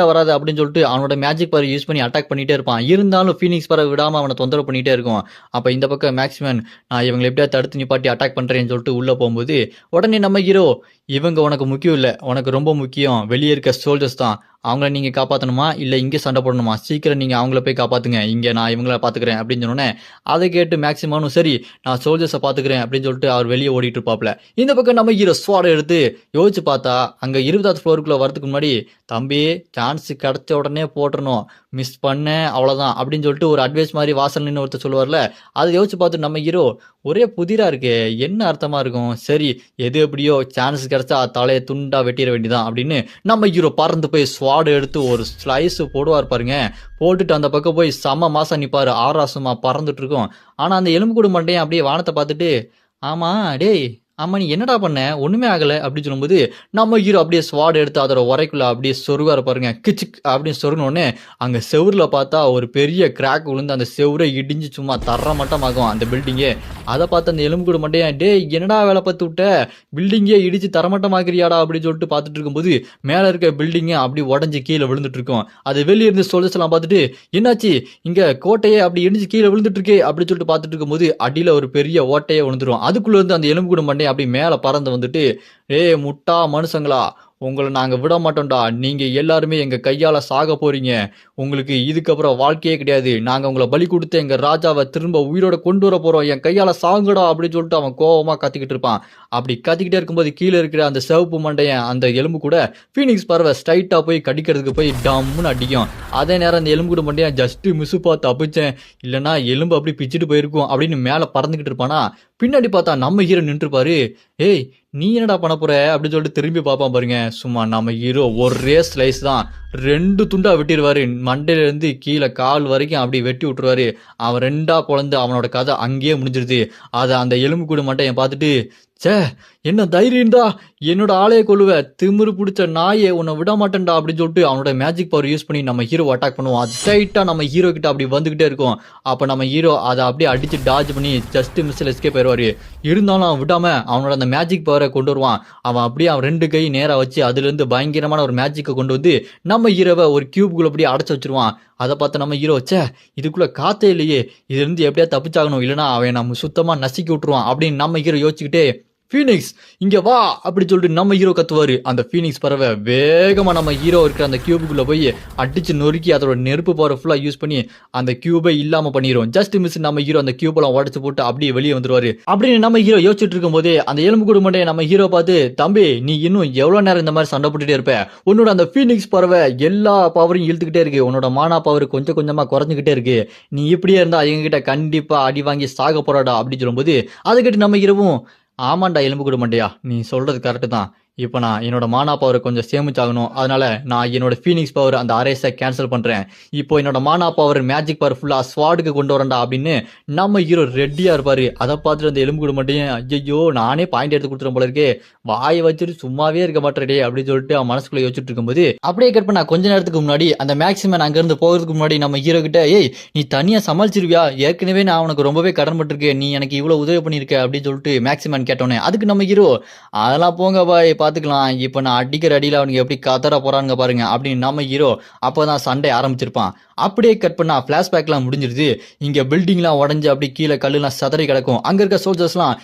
வராத அப்படின்னு சொல்லிட்டு அவனோட மேஜிக் பவர் யூஸ் பண்ணி அட்டாக் பண்ணிட்டே இருப்பான். இருந்தாலும் ஃபீனிக்ஸ் பறவை விடாம அவனை தொந்தரவு பண்ணிட்டே இருக்கும். அப்ப இந்த பக்கம் மேக்சிமன், நான் இவங்களை எப்படியா தடுத்து நிப்பாட்டி அட்டாக் பண்றேன்னு சொல்லிட்டு உள்ள போகும்போது உடனே நம்ம ஹீரோ, இவங்க உனக்கு முக்கியம் இல்லை, உனக்கு ரொம்ப முக்கியம் வெளியே இருக்க சோல்ஜர்ஸ் தான், அவங்கள நீங்க காப்பாற்றணுமா இல்லை இங்கே சண்டை போடணுமா, சீக்கிரம் நீங்க அவங்கள போய் காப்பாத்துங்க, இங்கே நான் இவங்கள பாத்துக்கிறேன் அப்படின்னு சொன்னோன்னே அதை கேட்டு மேக்சிமனும் சரி நான் சோல்ஜர்ஸை பாத்துக்கிறேன் அப்படின்னு சொல்லிட்டு அவர் வெளியே ஓடிட்டு இருப்பாப்ல. இந்த பக்கம் நம்ம ஹீரோ ஸ்வாடை எடுத்து யோசிச்சு பார்த்தா அங்க 20வது ஃப்ளோருக்குள்ள வரதுக்கு முன்னாடி, தம்பி சான்ஸ் கிடைச்ச உடனே போட்டுறணும், மிஸ் பண்ண அவ்வளவுதான் அப்படின்னு சொல்லிட்டு ஒரு அட்வைஸ் மாதிரி வாசல்னு ஒருத்தர் சொல்லுவார்ல, அதை யோசிச்சு பார்த்து நம்ம ஹீரோ, ஒரே புதிரா இருக்கு, என்ன அர்த்தமா இருக்கும், சரி எது எப்படியோ சான்ஸ் கிடைச்சா தலையை துண்டா வெட்டிட வேண்டியதான் அப்படின்னு நம்ம ஹீரோ பறந்து போய் ஸ்வாட் எடுத்து ஒரு ஸ்லைஸ் போடுவார் பாருங்க. போட்டுட்டு அந்த பக்கம் போய் செம்ம மாசம் நிப்பாரு, ஆராசமா பறந்துட்டு இருக்கும். ஆனா அந்த எலும்புக்கூடு மண்டையும் அப்படியே வானத்தை பார்த்துட்டு, ஆமா டேய் ஆமா நீ என்னடா பண்ண ஒண்ணுமே ஆகல அப்படின்னு சொல்லும்போது நம்ம ஹீரோ அப்படியே ஸ்வாட் எடுத்து அதோட உரைக்குள்ள அப்படியே சொருவாரு பாருங்க கிச்சிக் அப்படின்னு சொருனோடனே அங்க செவுருல பார்த்தா ஒரு பெரிய கிராக் விழுந்து அந்த செவுரை இடிஞ்சு சும்மா தர மட்டமாகும் அந்த பில்டிங்கே. அதை பார்த்து அந்த எலும்புக்கூடு மண்டையன் டேய் என்னடா வேலை பார்த்து விட்ட பில்டிங்கே இடிச்சு தரமட்டமாக்கிறியாடா அப்படின்னு சொல்லிட்டு பார்த்துட்டு இருக்கும்போது மேல இருக்க பில்டிங்கே அப்படி உடஞ்சி கீழே விழுந்துட்டு இருக்கும். அது வெளியே இருந்து சோல்ஜர்ஸ் எல்லாம் பார்த்துட்டு என்னாச்சு இங்க கோட்டையே அப்படி இடிஞ்சு கீழே விழுந்துட்டு இருக்கே அப்படின்னு சொல்லிட்டு பார்த்துட்டு இருக்கும்போது அடியில ஒரு பெரிய ஓட்டையே விழுந்துரும். அதுக்குள்ள இருந்து அந்த எலும்புக்கூடு மண்டையை அப்படி மேல பறந்து வந்துட்டு ஏய் முட்டா மனுஷங்களா உங்களை நாங்க விட மாட்டோம்டா நீங்க எல்லாருமே எங்க கையால சாக போறீங்க உங்களுக்கு இதுக்கப்புறம் வாழ்க்கையே கிடையாது நாங்க உங்களை பலி கொடுத்து எங்க ராஜாவை திரும்ப உயிரோட கொண்டு வர போறோம் என் கையால சாகுடா அப்படின்னு சொல்லிட்டு அவன் கோவமா கத்திக்கிட்டு இருப்பான். அப்படி கத்திக்கிட்டே இருக்கும்போது கீழே இருக்கிற அந்த சிவப்பு மண்டையன் அந்த எலும்பு கூட ஃபீனிக்ஸ் பறவை ஸ்ட்ரைட்டா போய் கடிக்கிறதுக்கு போய் டம்முன்னு அடிக்கும். அதே நேரம் அந்த எலும்பு கூட மண்டையன் ஜஸ்ட் மிஸ் பார்த்து தப்பிச்சேன் இல்லைன்னா எலும்பு அப்படி பிச்சுட்டு போயிருக்கும் அப்படின்னு மேல பறந்துகிட்டு இருப்பானா. பின்னாடி பார்த்தா நம்ம ஹீரோ நின்றுப்பாரு. ஏய் நீ என்னடா பண்ண போற அப்படின்னு சொல்லிட்டு திரும்பி பார்ப்பான் பாருங்க. சும்மா நம்ம ஹீரோ ஒரே ஸ்லைஸ் தான் 2 துண்டா வெட்டிடுவாரு. மண்டையில இருந்து கீழே கால் வரைக்கும் அப்படி வெட்டி விட்டுருவாரு. அவன் 2ஆ பொளந்து அவனோட கதை அங்கேயே முடிஞ்சிருது. அதை அந்த எலும்பு கூட மட்டும் என் பார்த்துட்டு சே என்ன தைரியம்டா என்னோட ஆளைய கொள்ளுவ திமிரு பிடிச்ச நாயே உன்னை விட மாட்டேன்டா அப்படின்னு சொல்லிட்டு அவனோட மேஜிக் பவர் யூஸ் பண்ணி நம்ம ஹீரோ அட்டாக் பண்ணுவான். அது ஸ்ட்ரைட்டா நம்ம ஹீரோ கிட்ட அப்படி வந்துகிட்டே இருக்கும். அப்ப நம்ம ஹீரோ அதை அப்படியே அடிச்சு டாஜ் பண்ணி ஜஸ்ட் மிஸ்ல எஸ்கேப் ஆயிடுவாரு. இருந்தாலும் அவன் விடாம அவனோட அந்த மேஜிக் பவரை கொண்டு வருவான். அவன் அப்படியே அவன் 2 கை நேரா வச்சு அதுல இருந்து பயங்கரமான ஒரு மேஜிக்கை கொண்டு வந்து நம்ம ஹீரோவை ஒரு கியூப்குள்ள அப்படியே அடைச்சு வச்சிருவான். அதை பார்த்து நம்ம ஹீரோ சே இதுக்குள்ள காத்தே இல்லையே இதுல இருந்து எப்படியா தப்பிச்சாகணும் இல்லைன்னா அவன் நம்ம சுத்தமா நசுக்கி விட்டுருவான் அப்படின்னு நம்ம ஹீரோ யோசிச்சுக்கிட்டே ஃபீனிக்ஸ் இங்க வா அப்படி சொல்லிட்டு நம்ம ஹீரோ கத்துவாரு. அந்த ஃபீனிக்ஸ் பறவை வேகமா நம்ம ஹீரோ இருக்கிற அந்த கியூபுக்குள்ள போய் அடிச்சு நொறுக்கி அதோட நெருப்பு பவர் ஃபுல்லா யூஸ் பண்ணி அந்த கியூபை இல்லாம பண்ணிரும். ஜஸ்ட் மிஸ் நம்ம ஹீரோ அந்த கியூபெல்லாம் உடச்சு போட்டு அப்படியே வெளியே வந்துருவாரு. அப்படின்னு நம்ம ஹீரோ யோசிச்சுட்டு இருக்கும் போதே அந்த எலும்பு கூட மட்டும் நம்ம ஹீரோ பார்த்து தம்பி நீ இன்னும் எவ்வளவு நேரம் இந்த மாதிரி சண்டை போட்டுட்டே இருப்ப உன்னோட அந்த ஃபீனிக்ஸ் பறவை எல்லா பவரையும் இழுத்துக்கிட்டே இருக்கு உன்னோட மானா பவர் கொஞ்சம் கொஞ்சமா குறைஞ்சுக்கிட்டே இருக்கு நீ இப்படியே இருந்தா எங்க கிட்ட கண்டிப்பா அடி வாங்கி சாக போறாடா அப்படின்னு சொல்லும்போது அதுக்கிட்ட நம்ம ஹீரோவும் ஆமாண்டா எலும்பு கூட மாட்டியா நீ சொல்றது கரெக்டு தான் இப்போ நான் என்னோட மானா பவரை கொஞ்சம் சேமிச்சாகணும் அதனால நான் என்னோட ஃபீனிக்ஸ் பவர் அந்த அரேஸை கேன்சல் பண்றேன் இப்போ என்னோட மானா பவர் மேஜிக் பவர் ஃபுல்லா ஸ்வாடுக்கு கொண்டு வரேன்டா அப்படின்னு நம்ம ஹீரோ ரெடியா இருப்பாரு. அதை பார்த்துட்டு அந்த எலும்பு கூட மட்டும் ஐயோ நானே பாயிண்ட் எடுத்து கொடுத்துறேன் போல இருக்கே வாயை வச்சுட்டு சும்மாவே இருக்க மாட்டேடே அப்படின்னு சொல்லிட்டு அவன் மனசுக்குள்ள யோசிச்சுட்டு இருக்கும்போது அப்படியே கட் பண்ண கொஞ்ச நேரத்துக்கு முன்னாடி அந்த மேக்ஸிமம் அங்க இருந்து போகிறதுக்கு முன்னாடி நம்ம ஹீரோ கிட்ட ஏய் நீ தனியா சமாளிச்சிருவியா ஏற்கனவே நான் உனக்கு ரொம்பவே கடன் பட்டிருக்கேன் நீ எனக்கு இவ்வளவு உதவி பண்ணிருக்க அப்படின்னு சொல்லிட்டு மேக்ஸிமம் கேட்டோன்னே அதுக்கு நம்ம ஹீரோ அதெல்லாம் போங்க பாய் பாத்துக்கலாம் இப்போ நான் அடிக்கிற அடியில் அவனுக்கு எப்படி கதற போறானுங்க பாருங்க அப்படின்னு நம்ம ஹீரோ அப்போதான் சண்டை ஆரம்பிச்சிருப்பான். அப்படியே கட் பண்ணா பிளாஷ்பேக்லாம் முடிஞ்சிருது. இங்க பில்டிங்லாம் உடஞ்சு அப்படி கீழே கல்லுலாம் சதறி கிடக்கும். அங்க இருக்க சோல்ஜர்ஸ்லாம்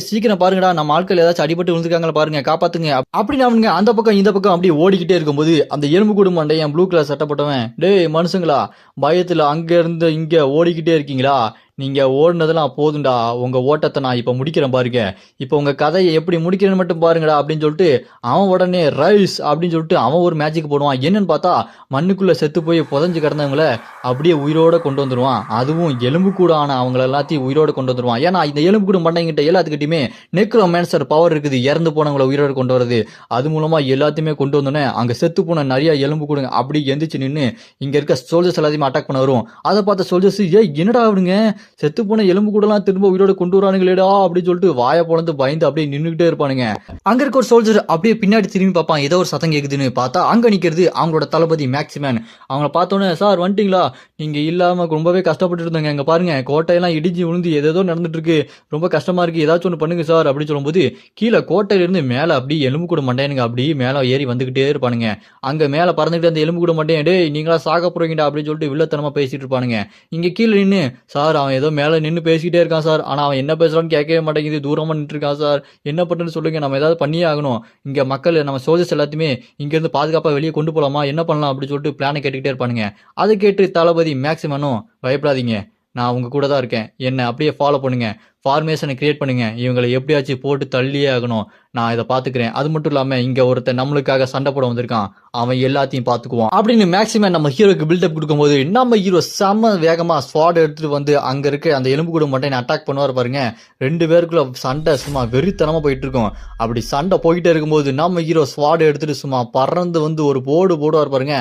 சீக்கிரம் பாருங்கடா நம்ம ஆட்கள் ஏதாச்சும் அடிபட்டு விழுந்துருக்காங்களா பாருங்க காப்பாத்துங்க அப்படின்னு அவனுங்க அந்த பக்கம் இந்த பக்கம் அப்படியே ஓடிக்கிட்டே இருக்கும்போது அந்த எலும்பு கூடும் மண்டையன் ப்ளூ கலர் சட்டை போட்டவன் டேய் மனுஷங்களா பயத்துல அங்க இருந்து இங்க ஓடிக்கிட்டே இருக்கீங்களா நீங்க ஓடுனதெல்லாம் போதுண்டா உங்க ஓட்டத்தை நான் இப்ப முடிக்கிறேன் பாருங்க இப்ப உங்க கதையை எப்படி முடிக்கிறேன்னு மட்டும் பாருங்கடா அப்படின்னு சொல்லிட்டு அவன் உடனே ரைஸ் அப்படின்னு சொல்லிட்டு அவன் ஒரு மேஜிக் போடுவான். என்னன்னு பார்த்தா மண்ணுக்குள்ள செத்து போய் புதஞ்சு கிடந்தவங்கள அப்படியே உயிரோட கொண்டு வந்துருவான். அதுவும் எலும்பு கூட ஆன அவங்கள எல்லாத்தையும் உயிரோட கொண்டு வந்துருவான். ஏன்னா இந்த எலும்பு கூட மண்டைங்கிட்ட எல்லாத்துக்கிட்டையுமே நெக்ரோமேன்சர் பவர் இருக்குது இறந்து போனவங்களை உயிரோட கொண்டு வருது. அது மூலமா எல்லாத்தையுமே கொண்டு வந்தோன்னே அங்க செத்து போன நிறைய எலும்பு கூடுங்க அப்படி எந்திரிச்சு நின்று இங்க இருக்க சோல்ஜர்ஸ் எல்லாத்தையுமே அட்டாக் பண்ண வரும். அதை பார்த்த சோல்ஜர்ஸ் என்னடா அவனுங்க செத்து போன எலும்பு கூடலாம் திரும்ப உயிரோட கொண்டு வரானுங்களேடா அப்படின்னு சொல்லிட்டு வாயை பொழந்து பயந்து அப்படியே நின்றுகிட்டே இருப்பானுங்க. அங்க இருக்க ஒரு சோல்ஜர் அப்படியே பின்னாடி திரும்பி பார்ப்பான் ஏதோ ஒரு சத்தம் கேக்குதுன்னு பார்த்தா அங்க நிக்கிறது அவங்களோட தளபதி மேக்ஸிமன். அவங்கள பார்த்தோன்னே சார் வந்துட்டீங்களா நீங்க இல்லாம ரொம்பவே கஷ்டப்பட்டு இருந்தாங்க எங்க பாருங்க கோட்டையெல்லாம் இடிஞ்சு விழுந்து ஏதோ நடந்துட்டு இருக்கு ரொம்ப கஷ்டமா இருக்கு ஏதாச்சும் ஒன்று பண்ணுங்க சார் அப்படின்னு சொல்லும்போது கீழே கோட்டையில இருந்து மேல அப்படி எலும்பு கூட மண்டையனுங்க அப்படி மேல ஏறி வந்துகிட்டே இருப்பானுங்க. அங்க மேல பறந்துகிட்டு அந்த எலும்பு கூட மண்டையன் டேய் நீங்களா சாக போறீங்கடா அப்படின்னு சொல்லிட்டு வில்லத்தனமா பேசிட்டு இருப்பானுங்க. இங்க கீழே நின்று சார் அவன் ஏதோ மேல நின்று பேசிக்கிட்டே இருக்கான் சார் ஆனா அவன் என்ன பேசுறான்னு கேட்கவே மாட்டேங்குது தூரமா நின்று இருக்கான் சார் என்ன பண்றேன்னு சொல்லுங்க நம்ம ஏதாவது பண்ணியே ஆகணும் இங்க மக்கள் நம்ம சோல்ஜர்ஸ் எல்லாத்தையுமே இங்க இருந்து பாதுகாப்பா வெளியே கொண்டு போலாமா என்ன பண்ணலாம் அப்படின்னு சொல்லிட்டு பிளானை கேட்டுக்கிட்டே இருப்பானுங்க. அதை கேட்டு தளபதி மேக்ஸிமனும் பயப்படாதீங்க நான் உங்க கூட தான் இருக்கேன் என்ன அப்படியே ஃபாலோ பண்ணுங்க ஃபார்மேஷனை கிரியேட் பண்ணுங்க இவங்களை எப்படியாச்சும் போட்டு தள்ளியே ஆகணும் நான் இதை பாத்துக்கிறேன் அது மட்டும் இல்லாம இங்க ஒருத்தர் நம்மளுக்காக சண்டை போட வந்திருக்கான் அவன் எல்லாத்தையும் பாத்துக்குவான் அப்படின்னு மேக்ஸிமம் நம்ம ஹீரோக்கு பில்டப் கொடுக்கும்போது நம்ம ஹீரோ செம்ம வேகமா ஸ்வாட் எடுத்துட்டு வந்து அங்க இருக்க அந்த எலும்பு கூட மட்டும் அட்டாக் பண்ணுவார் பாருங்க. 2 பேருக்குள்ள சண்டை சும்மா வெறித்தனமா போயிட்டு இருக்கும். அப்படி சண்டை போயிட்டே இருக்கும்போது நம்ம ஹீரோ ஸ்வாட் எடுத்துட்டு சும்மா பறந்து வந்து ஒரு போர்டு போடுவார் பாருங்க.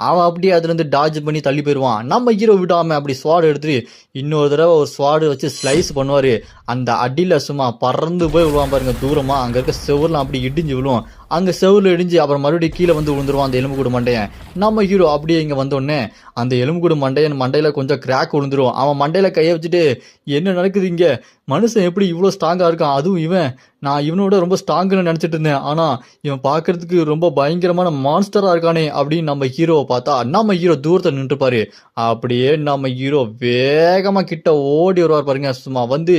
அவன் அப்படியே அதுல இருந்து டாஜ் பண்ணி தள்ளி போயிடுவான். நம்ம ஹீரோ விடாம அப்படி ஸ்வாட் எடுத்துட்டு இன்னொரு தடவை ஒரு ஸ்வாடு வச்சு ஸ்லைஸ் பண்ணுவாரு. அந்த அடியில சும்மா பறந்து போய் விழுவான் பாருங்க தூரமா. அங்க இருக்க செவர்லாம் அப்படி இடிஞ்சு விழுவும். அங்க செவுல இடிஞ்சு அப்புறம் மறுபடியும் கீழே வந்து விழுந்துருவான் அந்த எலும்புக்கூடு மண்டையன். நம்ம ஹீரோ அப்படியே இங்க வந்தோடனே அந்த எலும்புக்கூடு மண்டையன் மண்டையில கொஞ்சம் கிராக் விழுந்துரும். அவன் மண்டையில கையை வச்சுட்டு என்ன நடக்குது இங்க, மனுஷன் எப்படி இவ்வளவு ஸ்ட்ராங்கா இருக்கான், அதுவும் இவன், நான் இவனோட ரொம்ப ஸ்ட்ராங்குன்னு நினைச்சிட்டு இருந்தேன், ஆனா இவன் பாக்குறதுக்கு ரொம்ப பயங்கரமான மான்ஸ்டரா இருக்கானே அப்படின்னு நம்ம ஹீரோவை பார்த்தா நம்ம ஹீரோ தூரத்தை நின்றுப்பாரு. அப்படியே நம்ம ஹீரோ வேகமா கிட்ட ஓடி வருவார் பாருங்க. சும்மா வந்து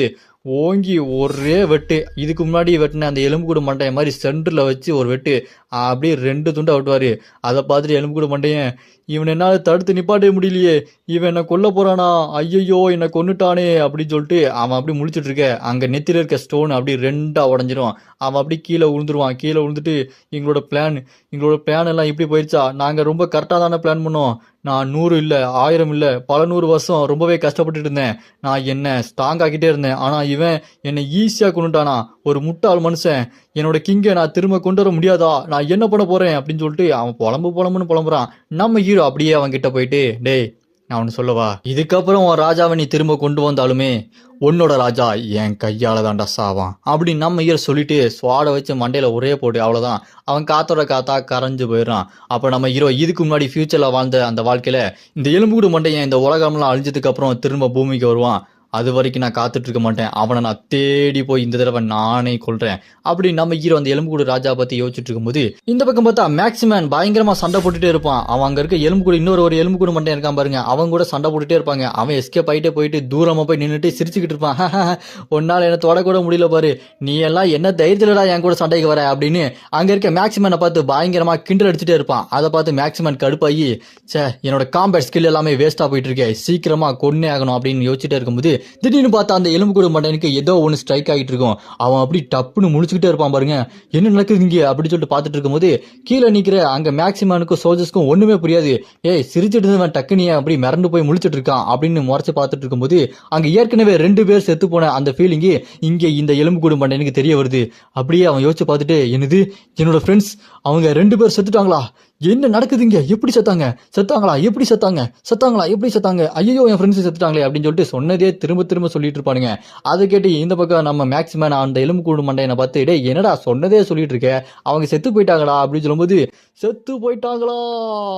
ஓங்கி ஒரே வெட்டு, இதுக்கு முன்னாடி வெட்டின அந்த எலும்புக்கூடு மண்டைய மாதிரி சென்டர்ல வச்சு ஒரு வெட்டு, அப்படியே 2 துண்டை வெட்டுவாரு. அதை பார்த்துட்டு எலும்புக்கூடு மண்டையன், இவன் என்னால தடுத்து நிப்பாட்டே முடியலையே, இவன் என்ன கொல்ல போறானா, ஐயோ என்ன கொன்னுட்டானே அப்படின்னு சொல்லிட்டு அவன் அப்படி முழிச்சிட்டு இருக்க அங்க நெத்தில இருக்க ஸ்டோன் அப்படி 2ஆ உடஞ்சிரும். அவன் அப்படி கீழே விழுந்துருவான். கீழே விழுந்துட்டு எங்களோட பிளான் எல்லாம் இப்படி போயிடுச்சா, நாங்க ரொம்ப கரெக்டா தானே பிளான் பண்ணோம், நான் 100 இல்ல 1000 இல்ல பல 100 வருஷம் ரொம்பவே கஷ்டப்பட்டுட்டு இருந்தேன், நான் என்ன ஸ்ட்ராங் ஆக்கிட்டே இருந்தேன், ஆனா இவன் என்னை ஈஸியா கொண்டுட்டானா, ஒரு முட்டாள் மனுஷன், என்னோட கிங்கை நான் திரும்ப கொண்டு வர முடியாதா, நான் என்ன பண்ண போறேன் அப்படின்னு சொல்லிட்டு அவன் புலம்புன்னு புலம்புறான். நம்ம ஹீரோ அப்படியே அவன் கிட்ட போயிட்டு, டேய் நான் ஒன்னு சொல்லவா, இதுக்கப்புறம் உன் ராஜாவை நீ திரும்ப கொண்டு வந்தாலுமே உன்னோட ராஜா என் கையால தாண்டா சாவான் அப்படின்னு நம்ம ஹீரோ சொல்லிட்டு ஸ்வாடை வச்சு மண்டையில ஒரே போட்டு அவ்வளவுதான் அவன் காத்தோட காத்தா கரைஞ்சு போயிடுறான். அப்ப நம்ம ஹீரோ இதுக்கு முன்னாடி ஃபியூச்சர்ல வாழ்ந்த அந்த வாழ்க்கையில இந்த எலும்புக்கூடு மண்டையன் இந்த உலகம்லாம் அழிஞ்சதுக்கு அப்புறம் திரும்ப பூமிக்கு வருவான். அது வரைக்கும் நான் காத்துட்டு இருக்க மாட்டேன், அவனை நான் தேடி போய் இந்த தடவை நானே கொள்றேன் அப்படி நம்ம ஹீரோ அந்த எலும்புக்கூடு ராஜா பத்தி யோசிச்சுட்டு இருக்கும்போது இந்த பக்கம் பார்த்தா மேக்ஸிமேன் பயங்கரமா சண்டை போட்டுட்டே இருப்பான். அவன் அங்க இருக்க எலும்புக்கூடு இன்னொரு எலும்புக்கூடு மண்டையன் இருக்கான் பாருங்க, அவன் கூட சண்டை போட்டுட்டே இருப்பாங்க. அவன் எஸ்கேப் ஆயிட்டே போயிட்டு தூரமா போய் நின்றுட்டு சிரிச்சுக்கிட்டு இருப்பான். ஒன்னால என்ன தொடக்கூட முடியல பாரு, நீ எல்லாம் என்ன தைரியத்துலடா என் கூட சண்டைக்கு வர அப்படின்னு அங்க இருக்க மேக்ஸிமேனை பார்த்து பயங்கரமா கிண்டல் அடிச்சுட்டே இருப்பான். அதை பார்த்து மேக்ஸிமேன் கடுப்பாகி, சே என்னோட காம்பேட் ஸ்கில் எல்லாமே வேஸ்டா போயிட்டு இருக்கேன், சீக்கிரமா கொன்னே ஆகணும் அப்படின்னு யோசிச்சுட்டே இருக்கும்போது திடீர்னு பார்த்தா அந்த எலும்புக்கூடு மண்டையனுக்கு ஏதோ ஒன்று ஸ்ட்ரைக் ஆகிட்டு இருக்கும். அவன் அப்படி டப்புன்னு முழிச்சுக்கிட்டே இருப்பான் பாருங்க, என்ன நடக்குது இங்கே அப்படின்னு சொல்லிட்டு பார்த்துட்டு இருக்கும்போது கீழே நிற்கிற அங்க மேக்ஸிமனுக்கும் சோல்ஜர்ஸ்க்கும் ஒண்ணுமே புரியாது. ஏய் சிரிச்சுட்டு இருந்தவன் டக்குனி அப்படி மிரண்டு போய் முழிச்சிட்டு இருக்கான் அப்படின்னு முறைச்சு பார்த்துட்டு இருக்கும்போது அங்க ஏற்கனவே 2 பேர் செத்து போன அந்த ஃபீலிங்கு இங்கே இந்த எலும்புக்கூடு மண்டையனுக்கு தெரிய வருது. அப்படியே அவன் யோசிச்சு பார்த்துட்டு, என்னது என்னோட ஃப்ரெண்ட்ஸ் அவங்க 2 பேர் செத்துட்டாங்களா, என்ன நடக்குதுங்க, எப்படி செத்தாங்களா எப்படி செத்தாங்க, ஐயோ என் ஃப்ரெண்ட்ஸ் செத்துட்டாங்களே அப்படின்னு சொல்லிட்டு சொன்னதே திரும்ப சொல்லிட்டு இருப்பானுங்க. அதை கேட்டு இந்த பக்கம் நம்ம மேக்ஸிமேன் அந்த எலும்புக்கூடு மண்டையனை பார்த்து, டே என்னடா சொன்னதே சொல்லிட்டு இருக்க, அவங்க செத்து போயிட்டாங்களா அப்படின்னு சொல்லும்போது, செத்து போயிட்டாங்களா